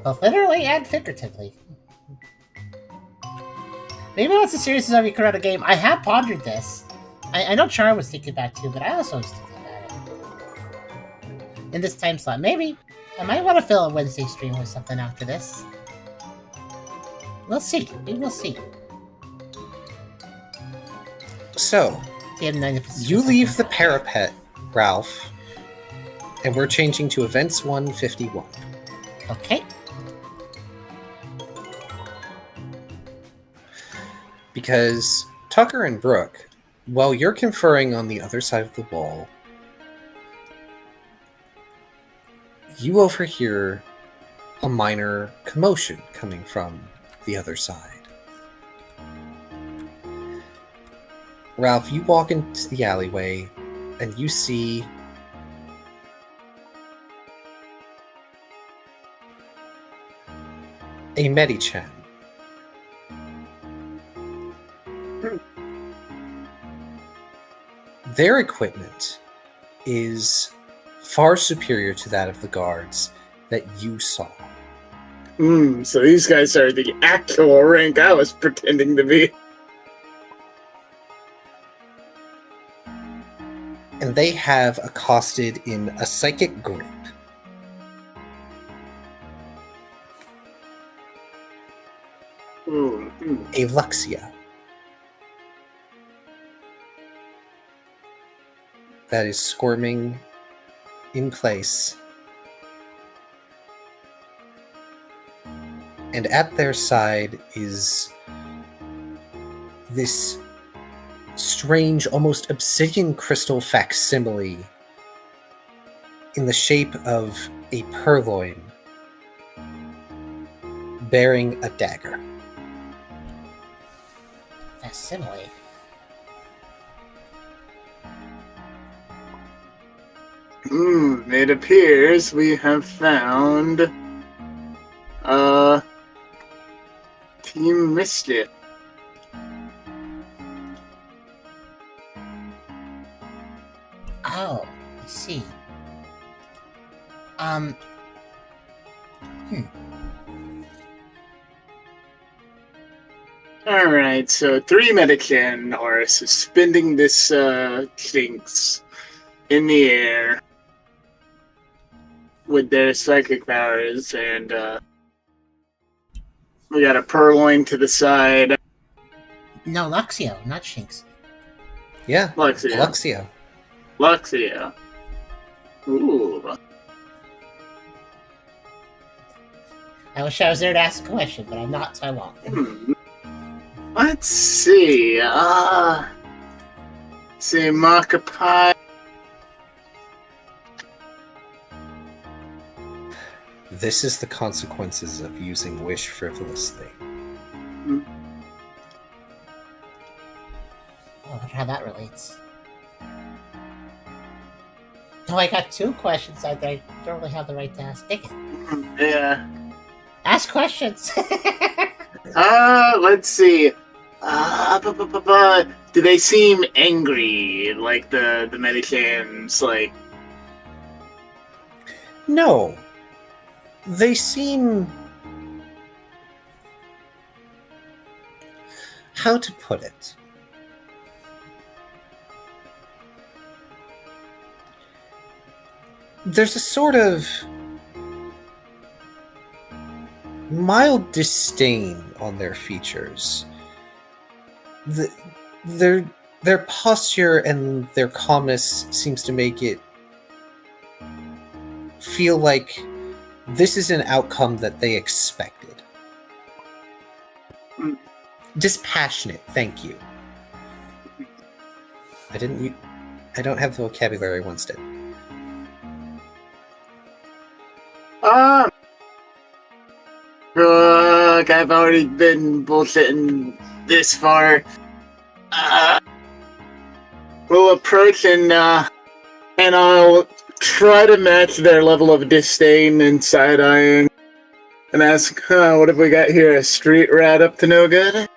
Both literally and figuratively. Maybe once the series is over, you could run a game. I have pondered this. I know Char was thinking about it too, but I also was thinking about it. In this time slot. Maybe. I might want to fill a Wednesday stream with something after this. We'll see. We will see. So, you leave the parapet, Ralph, and we're changing to Events 151. Okay. Because Tucker and Brooke, while you're conferring on the other side of the wall, you overhear a minor commotion coming from the other side. Ralph, you walk into the alleyway and you see a Medichan. Their equipment is far superior to that of the guards that you saw. So these guys are the actual rank I was pretending to be. And they have accosted in a psychic grip. A Luxia. That is squirming in place. And at their side is this strange, almost obsidian crystal facsimile in the shape of a purloin bearing a dagger. Facsimile. It appears we have found Team Mischief. Oh, I see. Alright, so 3 Medican are suspending this Sphinx in the air with their psychic powers, and we got a purloin to the side. No, Luxio, not Shinx. Yeah, Luxio. Ooh. I wish I was there to ask a question, but I'm not, so I won't. Let's see. See, Makapai. This is the consequences of using Wish frivolously. Oh, I wonder how that relates. Oh, I got 2 questions out there. I don't really have the right to ask. Dang it. Yeah. Ask questions. Let's see. Do they seem angry, like the Medicans, like? No. They seem... How to put it? There's a sort of mild disdain on their features. They're their posture and their calmness seems to make it feel like this is an outcome that they expected. Dispassionate, thank you. I don't have the vocabulary once did. Look, I've already been bullshitting this far. We'll approach and I'll try to match their level of disdain and side-eyeing and ask, what have we got here? A street rat up to no good?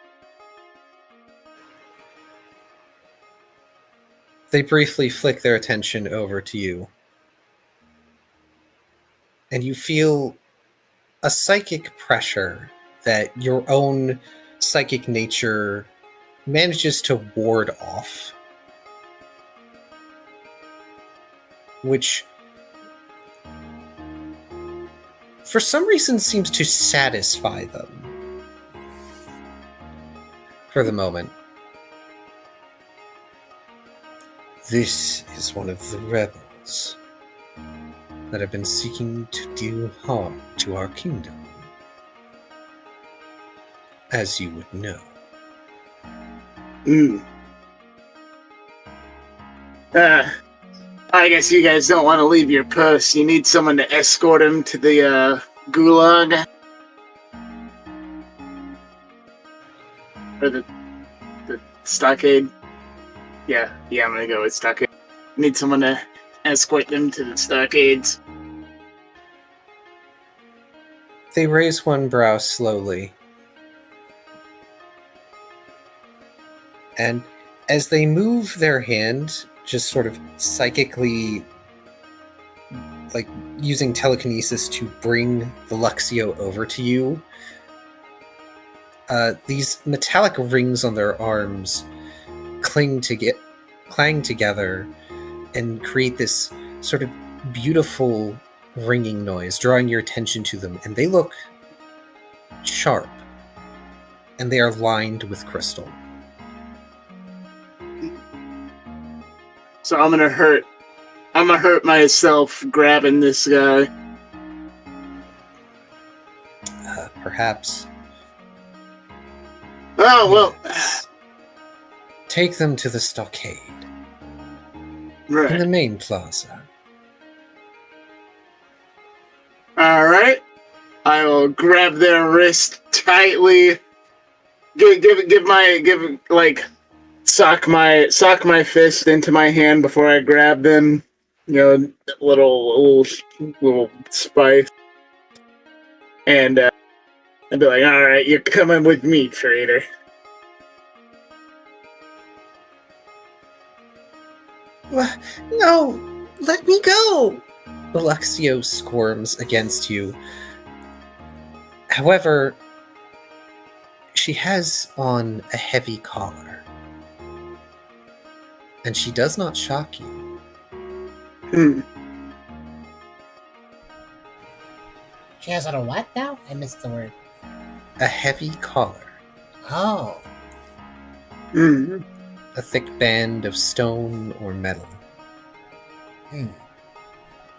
They briefly flick their attention over to you. And you feel a psychic pressure that your own psychic nature manages to ward off. Which, for some reason, seems to satisfy them. For the moment. This is one of the rebels that have been seeking to do harm to our kingdom. As you would know. I guess you guys don't want to leave your post. You need someone to escort him to the gulag. Or the stockade. Yeah, I'm gonna go with stockade. Need someone to escort them to the stockades. They raise one brow slowly. And as they move their hand, just sort of psychically, like using telekinesis to bring the Luxio over to you, these metallic rings on their arms clang together and create this sort of beautiful ringing noise, drawing your attention to them. And they look sharp, and they are lined with crystal. So I'm gonna hurt myself grabbing this guy. Perhaps. Oh, well. Take them to the stockade. Right. In the main plaza. Alright. I will grab their wrist tightly. Sock my fist into my hand before I grab them. You know, little spice. And I'd be like, alright, you're coming with me, traitor. No! Let me go! Luxio squirms against you. However, she has on a heavy collar. And she does not shock you. She has on a what now? I missed the word. A heavy collar. Oh. A thick band of stone or metal. And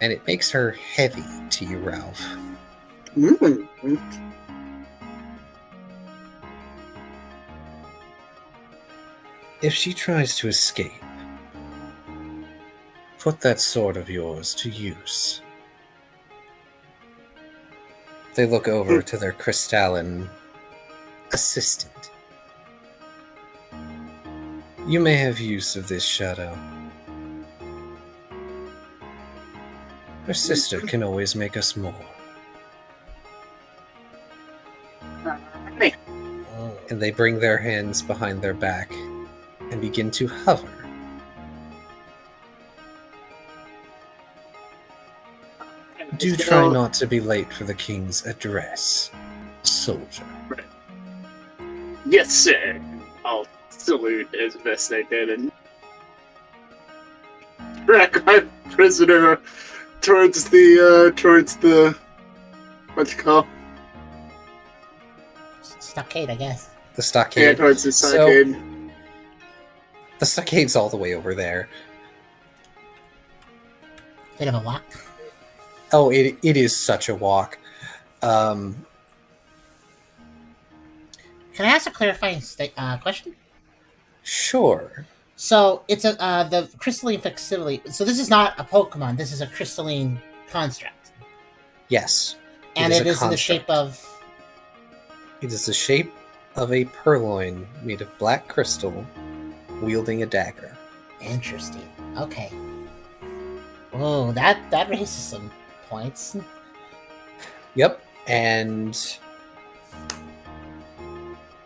it makes her heavy to you, Ralph. If she tries to escape, put that sword of yours to use. They look over to their crystalline assistant. You may have use of this, Shadow. Her sister can always make us more. And they bring their hands behind their back and begin to hover. Do try not to be late for the king's address, soldier. Yes, sir. I'll salute as best I can and track my prisoner towards the what's it called? Stockade, I guess. The stockade. Yeah, towards the stockade. So, The stockade's all the way over there. Bit of a walk. Oh, it is such a walk. Can I ask a clarifying question? Sure. So it's the crystalline facility. So this is not a Pokemon. This is a crystalline construct, Yes. and it is in the construct. shape of. It is the shape of a purloin made of black crystal, wielding a dagger. Interesting. Okay. Oh, that raises some points. Yep, and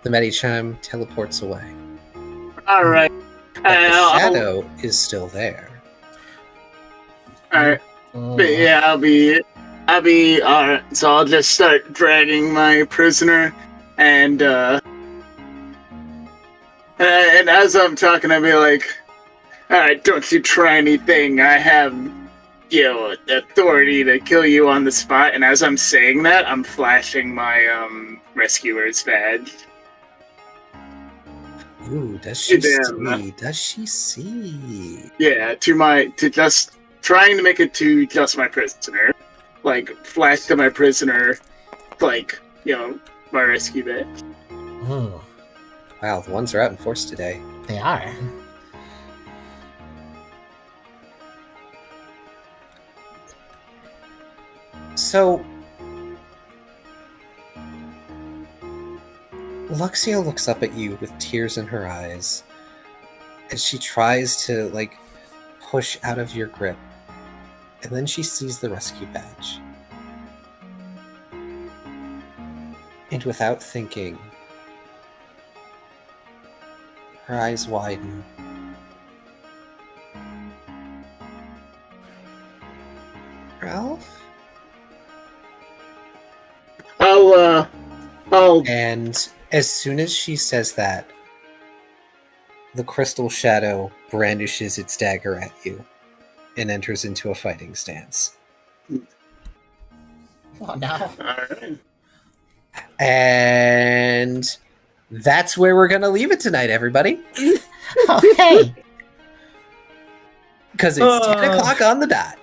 the Medicham teleports away. All right. But the shadow is still there. All right. Oh, But yeah, I'll be. All right. So I'll just start dragging my prisoner, and as I'm talking, I'll be like, "All right, don't you try anything. I have, authority to kill you on the spot." And as I'm saying that, I'm flashing my rescuer's badge. Ooh, does she Damn. see? Does she see? Yeah, to just trying to make it to just my prisoner, like flash to my prisoner, like my rescue badge. oh, Wow, the ones are out in force today. they are. So, Luxio looks up at you with tears in her eyes as she tries to, push out of your grip. And then she sees the rescue badge. And without thinking, her eyes widen. Ralph? And as soon as she says that, the crystal shadow brandishes its dagger at you and enters into a fighting stance. Oh no. Alright. And that's where we're going to leave it tonight, everybody. Okay. Because it's 10 o'clock on the dot.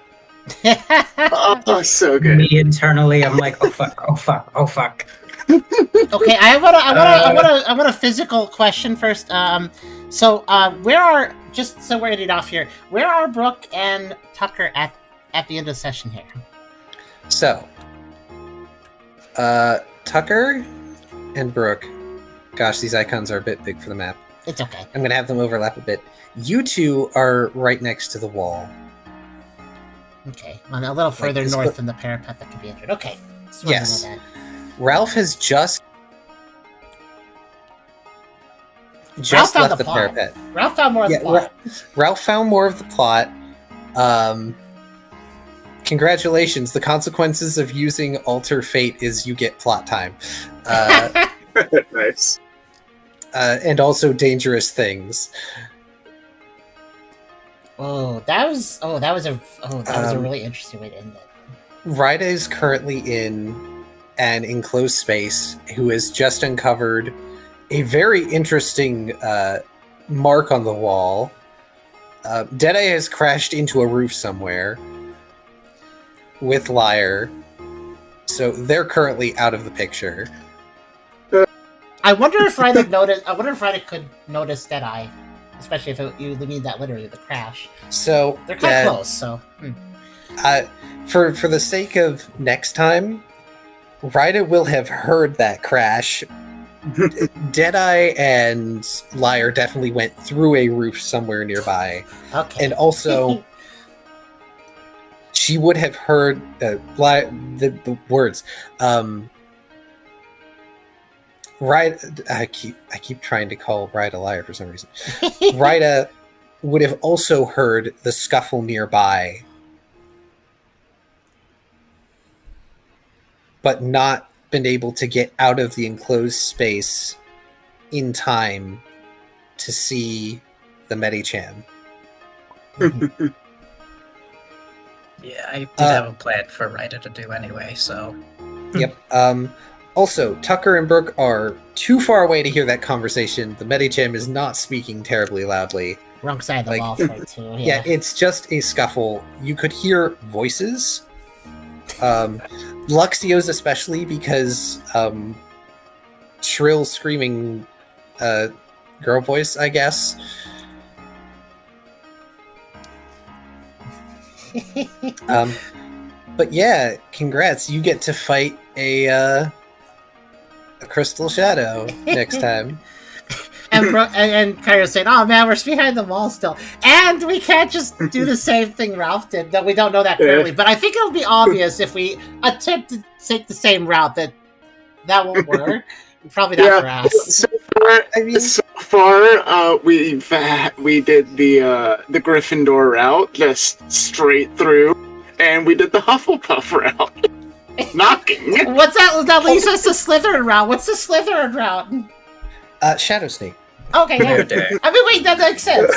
Oh, so good. Me internally, I'm like, oh fuck, oh fuck, oh fuck. Okay, I want a physical question first. Where are, just so we're getting off here, where are Brooke and Tucker at the end of the session here? So, Tucker and Brooke, gosh, these icons are a bit big for the map. It's okay. I'm going to have them overlap a bit. You two are right next to the wall. Okay, on a little further this north than the parapet that could be entered. Okay. Just wanted to Yes. know that. Ralph has just Ralph found left the plot. parapet. Ralph found more of the plot. Ralph found more of the plot. Congratulations. The consequences of using Alter Fate is you get plot time. Nice. And also dangerous things. That was a really interesting way to end it. Rida is currently in an enclosed space who has just uncovered a very interesting mark on the wall. Deadeye has crashed into a roof somewhere with Liar, so they're currently out of the picture. I wonder if Rida could notice Deadeye, especially if you mean that literally the crash. So They're kind of close, so. For the sake of next time, Rida will have heard that crash. Deadeye and Liar definitely went through a roof somewhere nearby. Okay. And also, she would have heard the words. Rida, I keep trying to call Rida Liar for some reason. Rida would have also heard the scuffle nearby, but not been able to get out of the enclosed space in time to see the Medicham. Yeah, I did have a plan for Ryder to do anyway, so. Yep. Also, Tucker and Brooke are too far away to hear that conversation. The Medicham is not speaking terribly loudly. Wrong side of the Like- wall for it too. Yeah, it's just a scuffle. You could hear voices. Luxio's especially, because shrill screaming girl voice, I guess. But yeah, congrats. You get to fight a crystal shadow next time. And Kyrio saying, "Oh man, we're behind the wall still, and we can't just do the same thing Ralph did. That we don't know that clearly, but I think it'll be obvious if we attempt to take the same route that won't work. Probably not for us. So far, we did the Gryffindor route, just straight through, and we did the Hufflepuff route, knocking. What's that? That leads us to Slytherin route. What's the Slytherin route? Shadow Snake. Okay, yeah. I mean, wait, that makes sense.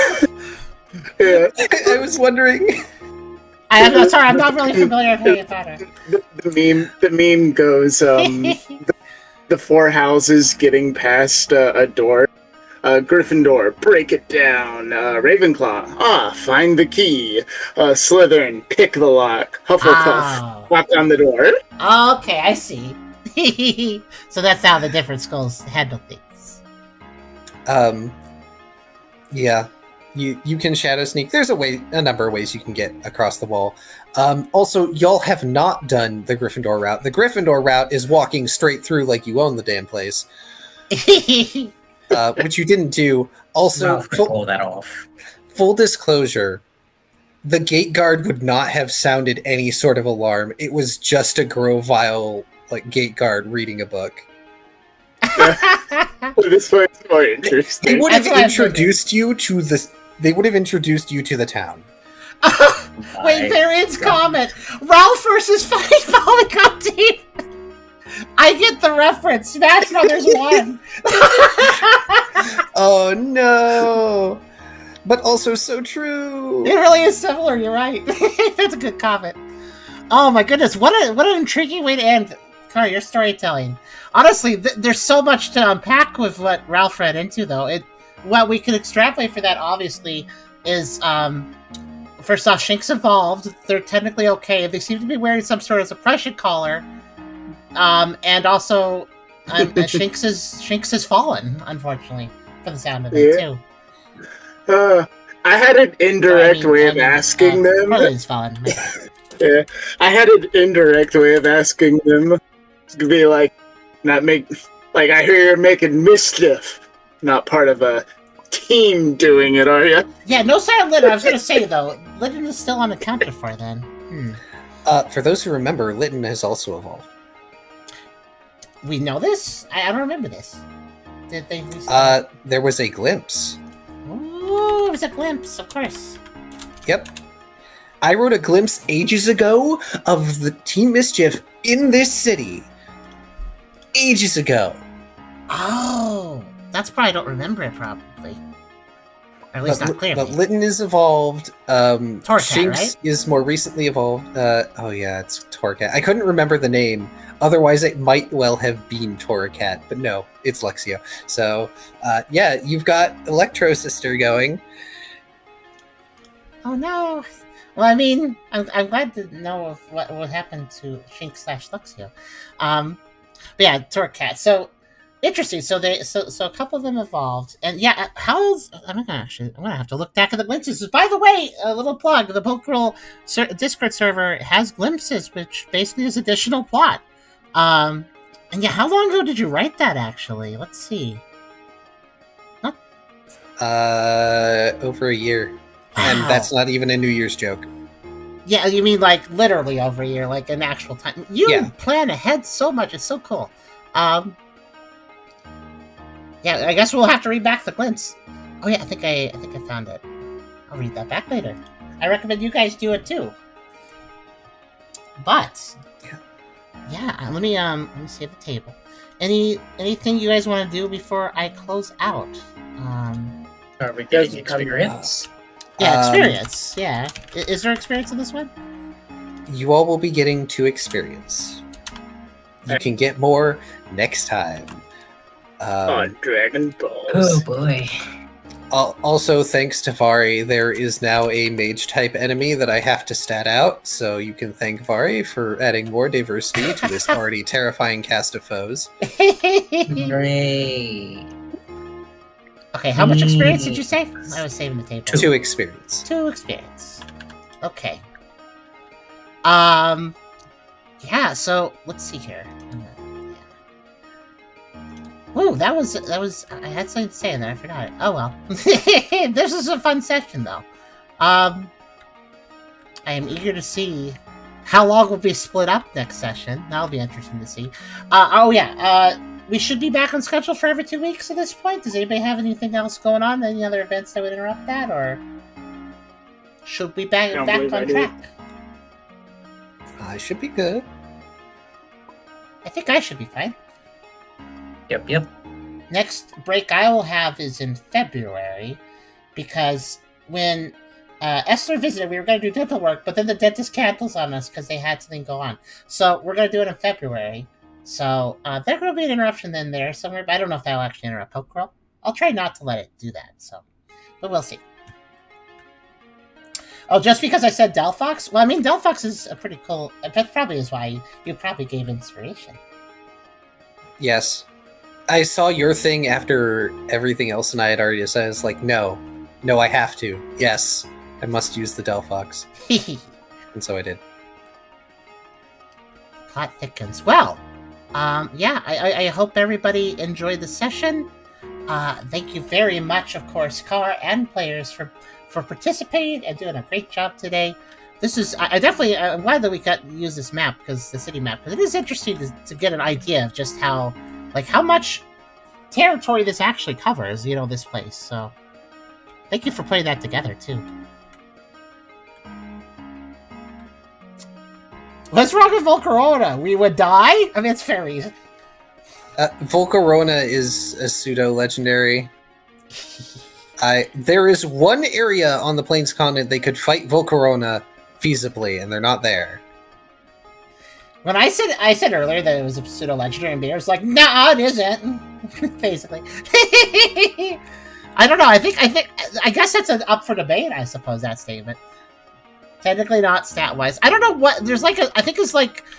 Yeah. I was wondering. I'm sorry, I'm not really familiar with Harry Potter. The meme goes, the four houses getting past a door. Gryffindor, break it down. Ravenclaw, find the key. Slytherin, pick the lock. Hufflepuff, knock on the door. Okay, I see. So that's how the different schools handle things. Yeah, you can shadow sneak. There's a number of ways you can get across the wall. Also, y'all have not done the Gryffindor route. The Gryffindor route is walking straight through like you own the damn place, which you didn't do. Also, pull that off. Full disclosure, the gate guard would not have sounded any sort of alarm. It was just a Grovile gate guard reading a book. This was more interesting. They would have introduced you to the. They would have introduced you to the town. Wait, there is comment. Ralph versus Fight Polygon Team. I get the reference. Smash Brothers 1. Oh no! But also so true. It really is similar. You're right. That's a good comment. Oh my goodness! What an intriguing way to end. Car, your storytelling. Honestly, there's so much to unpack with what Ralph ran into, though. What we could extrapolate for that, obviously, is first off, Shinx evolved. They're technically okay. They seem to be wearing some sort of suppression collar, and also Shinx has fallen, unfortunately, for the sound of it too. I had an indirect way of asking them. Probably fallen. Yeah, I had an indirect way of asking them to be like, I hear you're making mischief. Not part of a team doing it, are you? Yeah, no sign of Lytton. I was gonna say though, Lytton is still unaccounted for. Then, For those who remember, Lytton has also evolved. We know this. I don't remember this. Did they? There was a glimpse. Ooh, it was a glimpse, of course. Yep. I wrote a glimpse ages ago of the Team Mischief in this city. Ages ago. Oh, that's probably I don't remember it, probably. Or at least not clearly. But Lytton is evolved. Shinx right? is more recently evolved. Oh yeah, it's Torcat. I couldn't remember the name. Otherwise, it might well have been Torcat. But no, it's Luxio. So, yeah, you've got Electro Sister going. Oh no. Well, I mean, I'm glad to know of what happened to Shinx/Luxio. But yeah, Torcat. So interesting. So a couple of them evolved, and yeah, I'm gonna have to look back at the glimpses. By the way, a little plug: the Pokerole Discord server has glimpses, which basically is additional plot. And yeah, how long ago did you write that? Actually, let's see. Over a year. And that's not even a New Year's joke. Yeah, you mean like literally over a year, like an actual time. You plan ahead so much. It's so cool. Yeah, I guess we'll have to read back the glints. Oh yeah, I think I found it. I'll read that back later. I recommend you guys do it too. But yeah, let me save the table. Anything you guys want to do before I close out? Are we getting experience? Yeah, experience. Yeah. Is there experience in this one? You all will be getting 2 experience. You can get more next time. On Dragon Balls. Oh boy. Also, thanks to Vari, there is now a mage-type enemy that I have to stat out, so you can thank Vari for adding more diversity to this already terrifying cast of foes. Great. Okay, how much experience did you say? I was saving the table. 2 experience. 2 experience. Okay. Yeah, so let's see here. Woo, that was, I had something to say and then I forgot it. Oh well. This is a fun session though. I am eager to see how long will be split up next session. That'll be interesting to see. We should be back on schedule for every 2 weeks at this point. Does anybody have anything else going on? Any other events that would interrupt that, or should we be back on track? I should be good. I think I should be fine. Yep. Next break I will have is in February, because when Esther visited, we were going to do dental work, but then the dentist cancels on us because they had something go on. So we're going to do it in February. So there's going to be an interruption then there somewhere, but I don't know if that'll actually interrupt Pokerole. I'll try not to let it do that, so, but we'll see. Oh, just because I said Delphox? Well, I mean, Delphox is a pretty cool... That probably is why you probably gave inspiration. Yes. I saw your thing after everything else, and I had already decided, I was like, no, I have to. Yes, I must use the Delphox. And so I did. Plot thickens. Well, I hope everybody enjoyed the session. Thank you very much, of course, Car and players for participating and doing a great job today. This is, I'm glad that we use this map, because the city map, because it is interesting to get an idea of just how much territory this actually covers, this place. So, thank you for putting that together, too. What's wrong with Volcarona? We would die? I mean, it's fair reason. Volcarona is a pseudo-legendary. There is one area on the Plains continent they could fight Volcarona feasibly, and they're not there. When I said earlier that it was a pseudo-legendary, and Bear was like, "Nah, it isn't." Basically, I don't know. I guess that's up for debate. I suppose that statement. Technically not stat-wise. I don't know what there's I think it's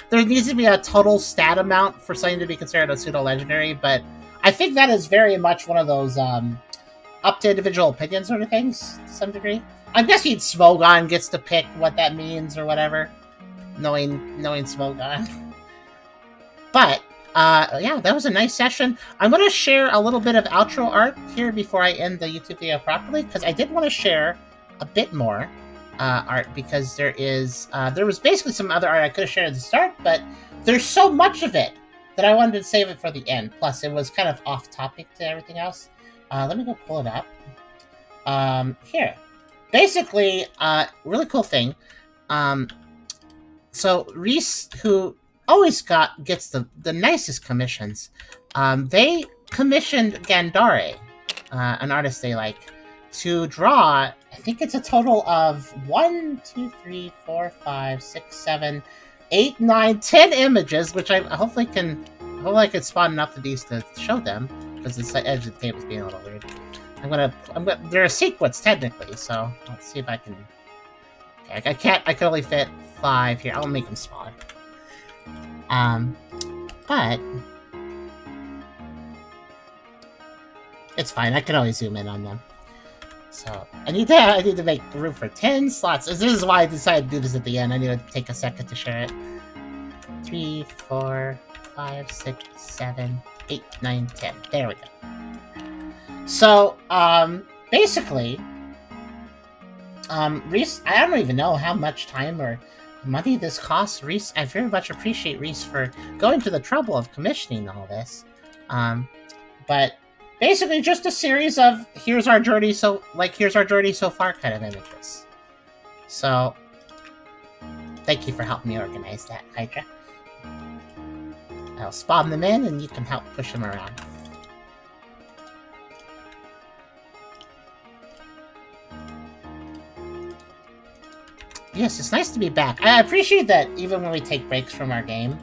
there needs to be a total stat amount for something to be considered a pseudo-legendary, but I think that is very much one of those up to individual opinion sort of things to some degree. I'm guessing Smogon gets to pick what that means or whatever. Knowing Smogon. But, yeah, that was a nice session. I'm going to share a little bit of outro art here before I end the YouTube video properly, because I did want to share a bit more art, because there was basically some other art I could have shared at the start, but there's so much of it that I wanted to save it for the end. Plus, it was kind of off topic to everything else. Let me go pull it up. Here. Basically, really cool thing. So Reese, who always gets the nicest commissions, they commissioned Gandare, an artist they like, to draw, I think it's a total of 1, 2, 3, 4, 5, 6, 7, 8, 9, 10 images, which I hopefully I can spawn enough of these to show them, because the edge of the table is being a little weird. They're a sequence technically, so let's see if I can. Okay, I can only fit 5 here. I'll make them smaller. But it's fine. I can always zoom in on them. So I need to make room for 10 slots. This is why I decided to do this at the end. I need to take a second to share it. 3, 4, 5, 6, 7, 8, 9, 10. There we go. So, basically, Reese, I don't even know how much time or money this costs. Reese, I very much appreciate Reese for going to the trouble of commissioning all this. But basically just a series of here's our journey so far kind of images. So, thank you for helping me organize that, Hydra. I'll spawn them in and you can help push them around. Yes, it's nice to be back. I appreciate that even when we take breaks from our game,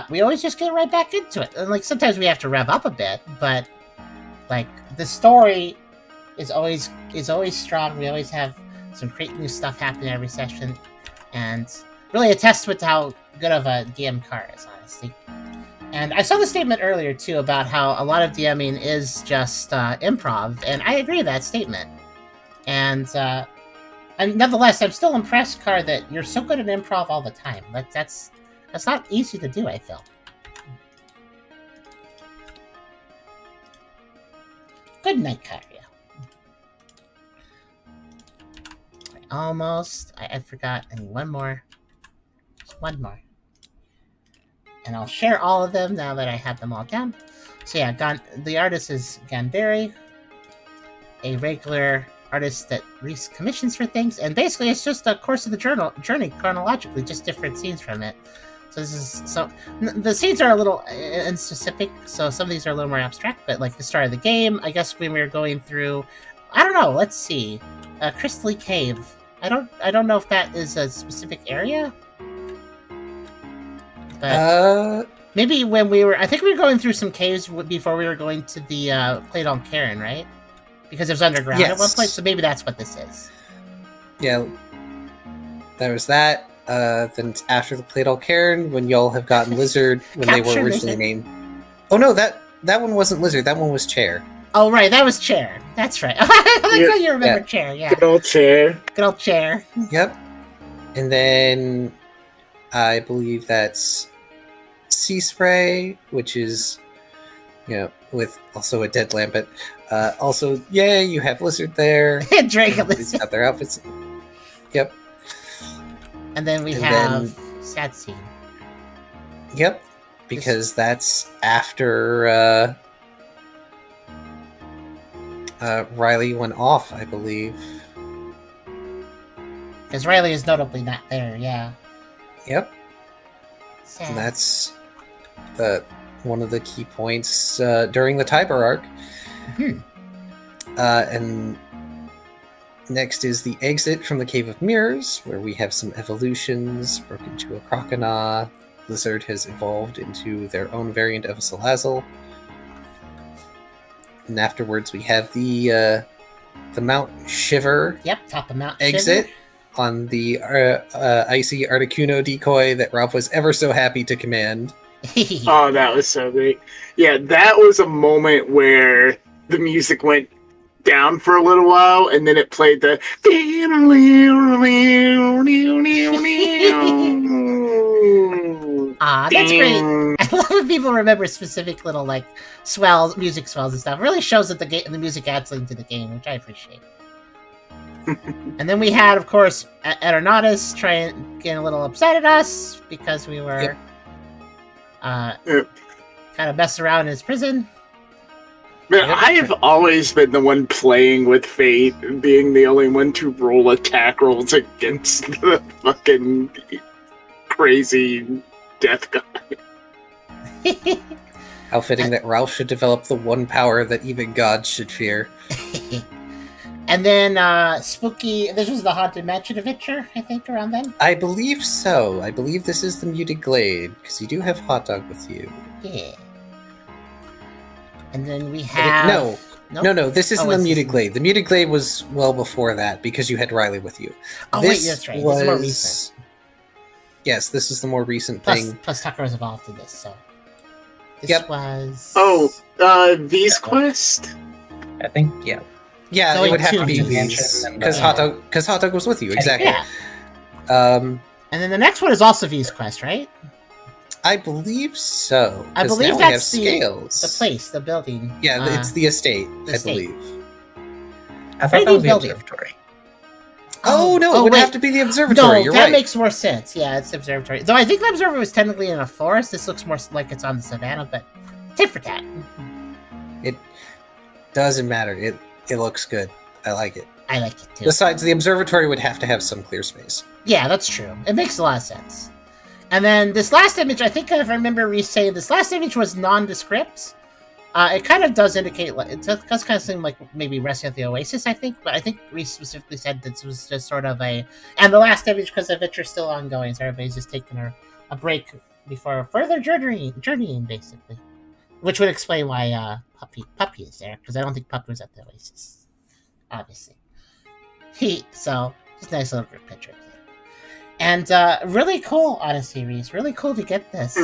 we always just get right back into it. And like sometimes we have to rev up a bit, but like the story is always strong. We always have some great new stuff happening every session, and really a testament to how good of a DM Car is, honestly. And I saw the statement earlier too about how a lot of DMing is just improv, and I agree with that statement. And nonetheless, I'm still impressed, Car, that you're so good at improv all the time. That's not easy to do, I feel. Good night, Kyrio. Almost. I forgot. I need one more. Just one more. And I'll share all of them now that I have them all down. So yeah, the artist is Gandari, a regular artist that Reese commissions for things, and basically it's just a course of the journey chronologically, just different scenes from it. So the scenes are a little unspecific, so some of these are a little more abstract, but like the start of the game, I guess when we were going through, I don't know, let's see, Crystally Cave. I don't know if that is a specific area. But maybe when I think we were going through some caves before we were going to the Plate on Karen, right? Because it was underground at one point, so maybe that's what this is. Yeah, there was that. Then after the Plate on Karen, when y'all have gotten Lizard, when they were originally named. Oh no, that one wasn't Lizard. That one was Chair. Oh right, that was Chair. That's right. I like how you remember Chair. Yeah. Good old Chair. Good old Chair. Yep. And then I believe that's Sea Spray, which is, with also a dead lamp. But also, you have Lizard there. Drake and Lizard. Got their outfits. Yep. And then we have Sad Scene. Yep. Because that's after Riley went off, I believe. Because Riley is notably not there, yeah. Yep. Sad. And that's one of the key points during the Tiber arc. Mm-hmm. And next is the exit from the Cave of Mirrors, where we have some evolutions, broke into a Crocodile. Lizard has evolved into their own variant of a Salazzle. And afterwards we have the Mount Shiver top of Mount exit Shiver. On the icy Articuno decoy that Ralph was ever so happy to command. Oh, that was so great. Yeah, that was a moment where the music went down for a little while, and then it played the... That's great. I love when people remember specific little, like, swells, music swells and stuff. It really shows that the music adds into the game, which I appreciate. And then we had, of course, Aeronatus getting a little upset at us because we were kind of messing around in his prison. Man, I have always been the one playing with fate, being the only one to roll attack rolls against the fucking crazy death guy. How fitting that Ralph should develop the one power that even gods should fear. And then Spooky, this was the Haunted Mansion adventure, I think, around then? I believe so. I believe this is the Muted Glade, because you do have Hot Dog with you. Yeah. And then we have... No, this isn't the Muted Glade. The Muted Glade was well before that, because you had Riley with you. Oh, wait, that's right. This is more recent. Yes, this is the more recent thing. Plus Tucker was involved in this, so... This was... Oh, V's Quest? I think, yeah. Yeah, it would have to be V's, because Hot Dog was with you, exactly. Yeah. And then the next one is also V's Quest, right? I believe so. I believe now that's the place, the building. Yeah, it's the estate, I believe. I thought that was the observatory. Oh, no, it would have to be the observatory. You're right. That makes more sense. Yeah, it's the observatory. Though I think the observatory was technically in a forest. This looks more like it's on the savannah, but tit for tat. It doesn't matter. It looks good. I like it. I like it too. Besides, the observatory would have to have some clear space. Yeah, that's true. It makes a lot of sense. And then this last image, I think if I remember Reese saying, this last image was nondescript. It kind of does indicate, it does kind of seem like maybe resting at the Oasis, I think. But I think Reese specifically said this was just sort of and the last image, because the adventure's still ongoing, so everybody's just taking a break before further journeying, basically. Which would explain why Puppy is there, because I don't think Puppy was at the Oasis, obviously. So just a nice little group picture. And really cool, honestly, Reese. Really cool to get this.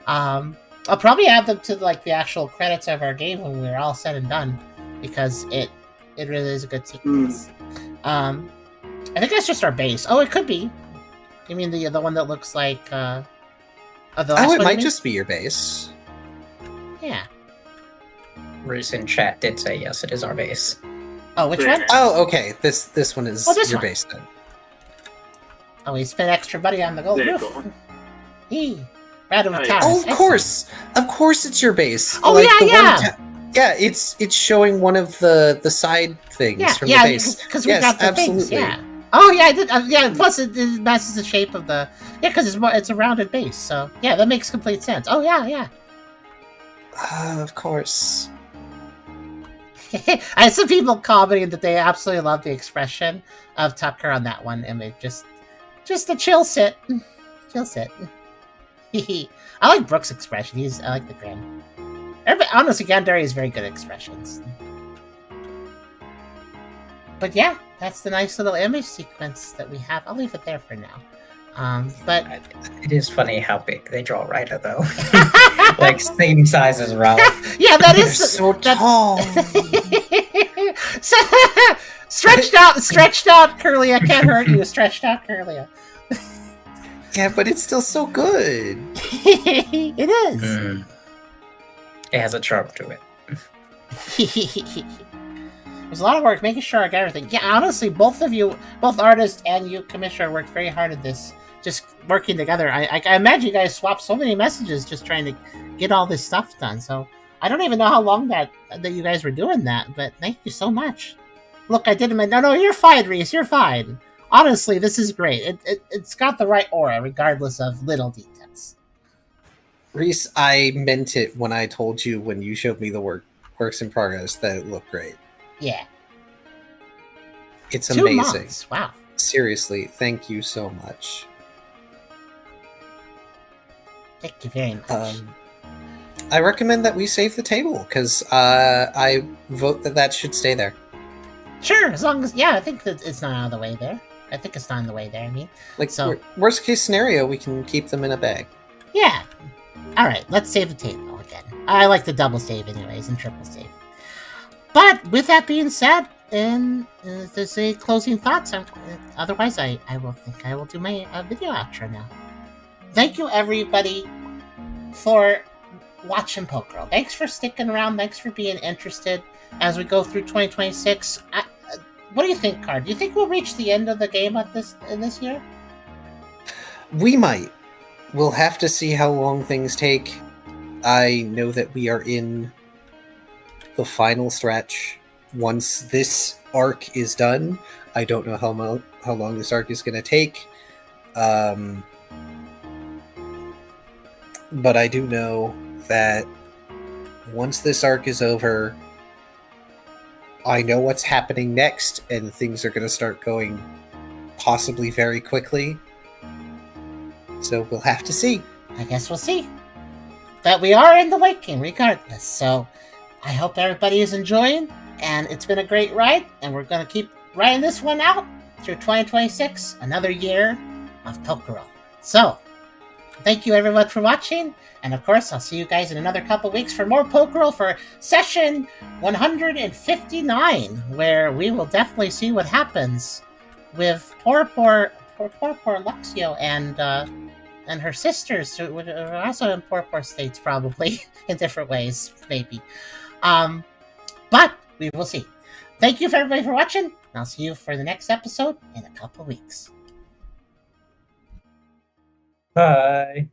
I'll probably add them to like the actual credits of our game when we're all said and done, because it really is a good sequence. I think that's just our base. Oh, it could be. You mean the one that looks like the last it one, might just be your base. Yeah. Reese in chat did say yes, it is our base. Oh, which one? Oh, okay. This one is this your one. base then. Oh, he spent extra money on the gold There you roof. go. Random Oh, yeah. towers. Oh, of course, it's your base. Oh, Like, yeah, the yeah. Yeah, it's showing one of the side things from the base. Because we Yes, got the absolutely. things. Yeah. Oh yeah, I did. Yeah. Plus, it matches the shape of the. Yeah, because it's a rounded base. So yeah, that makes complete sense. Oh yeah. Of course. I had some people commenting that they absolutely love the expression of Tucker on that one image. Just a chill sit. Chill sit. I like Brooke's expression. I like the grin. Honestly, Gandari is very good at expressions. But yeah, that's the nice little image sequence that we have. I'll leave it there for now. But It is funny how big they draw Ryder, though. Like, same size as Ralph. yeah, that They're is so tall. stretched out Curlia can't hurt you. Stretched out Curlia. Yeah, but it's still so good. It is. It has a charm to it. There's a lot of work making sure I got everything. Yeah, honestly, both artists and you, Commissioner, worked very hard at this, just working together. I imagine you guys swapped so many messages just trying to get all this stuff done. So I don't even know how long that you guys were doing that, but thank you so much. Look, I didn't mean... No, you're fine, Reese. You're fine. Honestly, this is great. It's got the right aura, regardless of little details. Reese, I meant it when I told you when you showed me the works in progress that it looked great. Yeah. It's 2 amazing. months. Wow. Seriously, thank you so much. Thank you very much. I recommend that we save the table, because I vote that should stay there. Sure, as long as... Yeah, I think that it's not out of the way there. I think it's not in the way there, I mean. Like, So- worst case scenario, we can keep them in a bag. Yeah. Alright, let's save the table again. I like the double save anyways, and triple save. But, with that being said, and if there's any closing thoughts, otherwise I will do my video outro now. Thank you, everybody, for watching Pokerole. Thanks for sticking around. Thanks for being interested as we go through 2026. What do you think, Card? Do you think we'll reach the end of the game in this year? We might. We'll have to see how long things take. I know that we are in the final stretch. Once this arc is done, I don't know how long this arc is going to take. But I do know that once this arc is over, I know what's happening next, and things are going to start going possibly very quickly. So we'll have to see. I guess we'll see. But we are in the late game regardless, so I hope everybody is enjoying, and it's been a great ride, and we're going to keep riding this one out through 2026, another year of Pokerole. So, thank you everyone for watching, and of course, I'll see you guys in another couple weeks for more Pokerole for session 159, where we will definitely see what happens with poor Luxio and her sisters, who are also in poor states, probably, in different ways, maybe. But we will see. Thank you for everybody for watching, and I'll see you for the next episode in a couple weeks. Bye.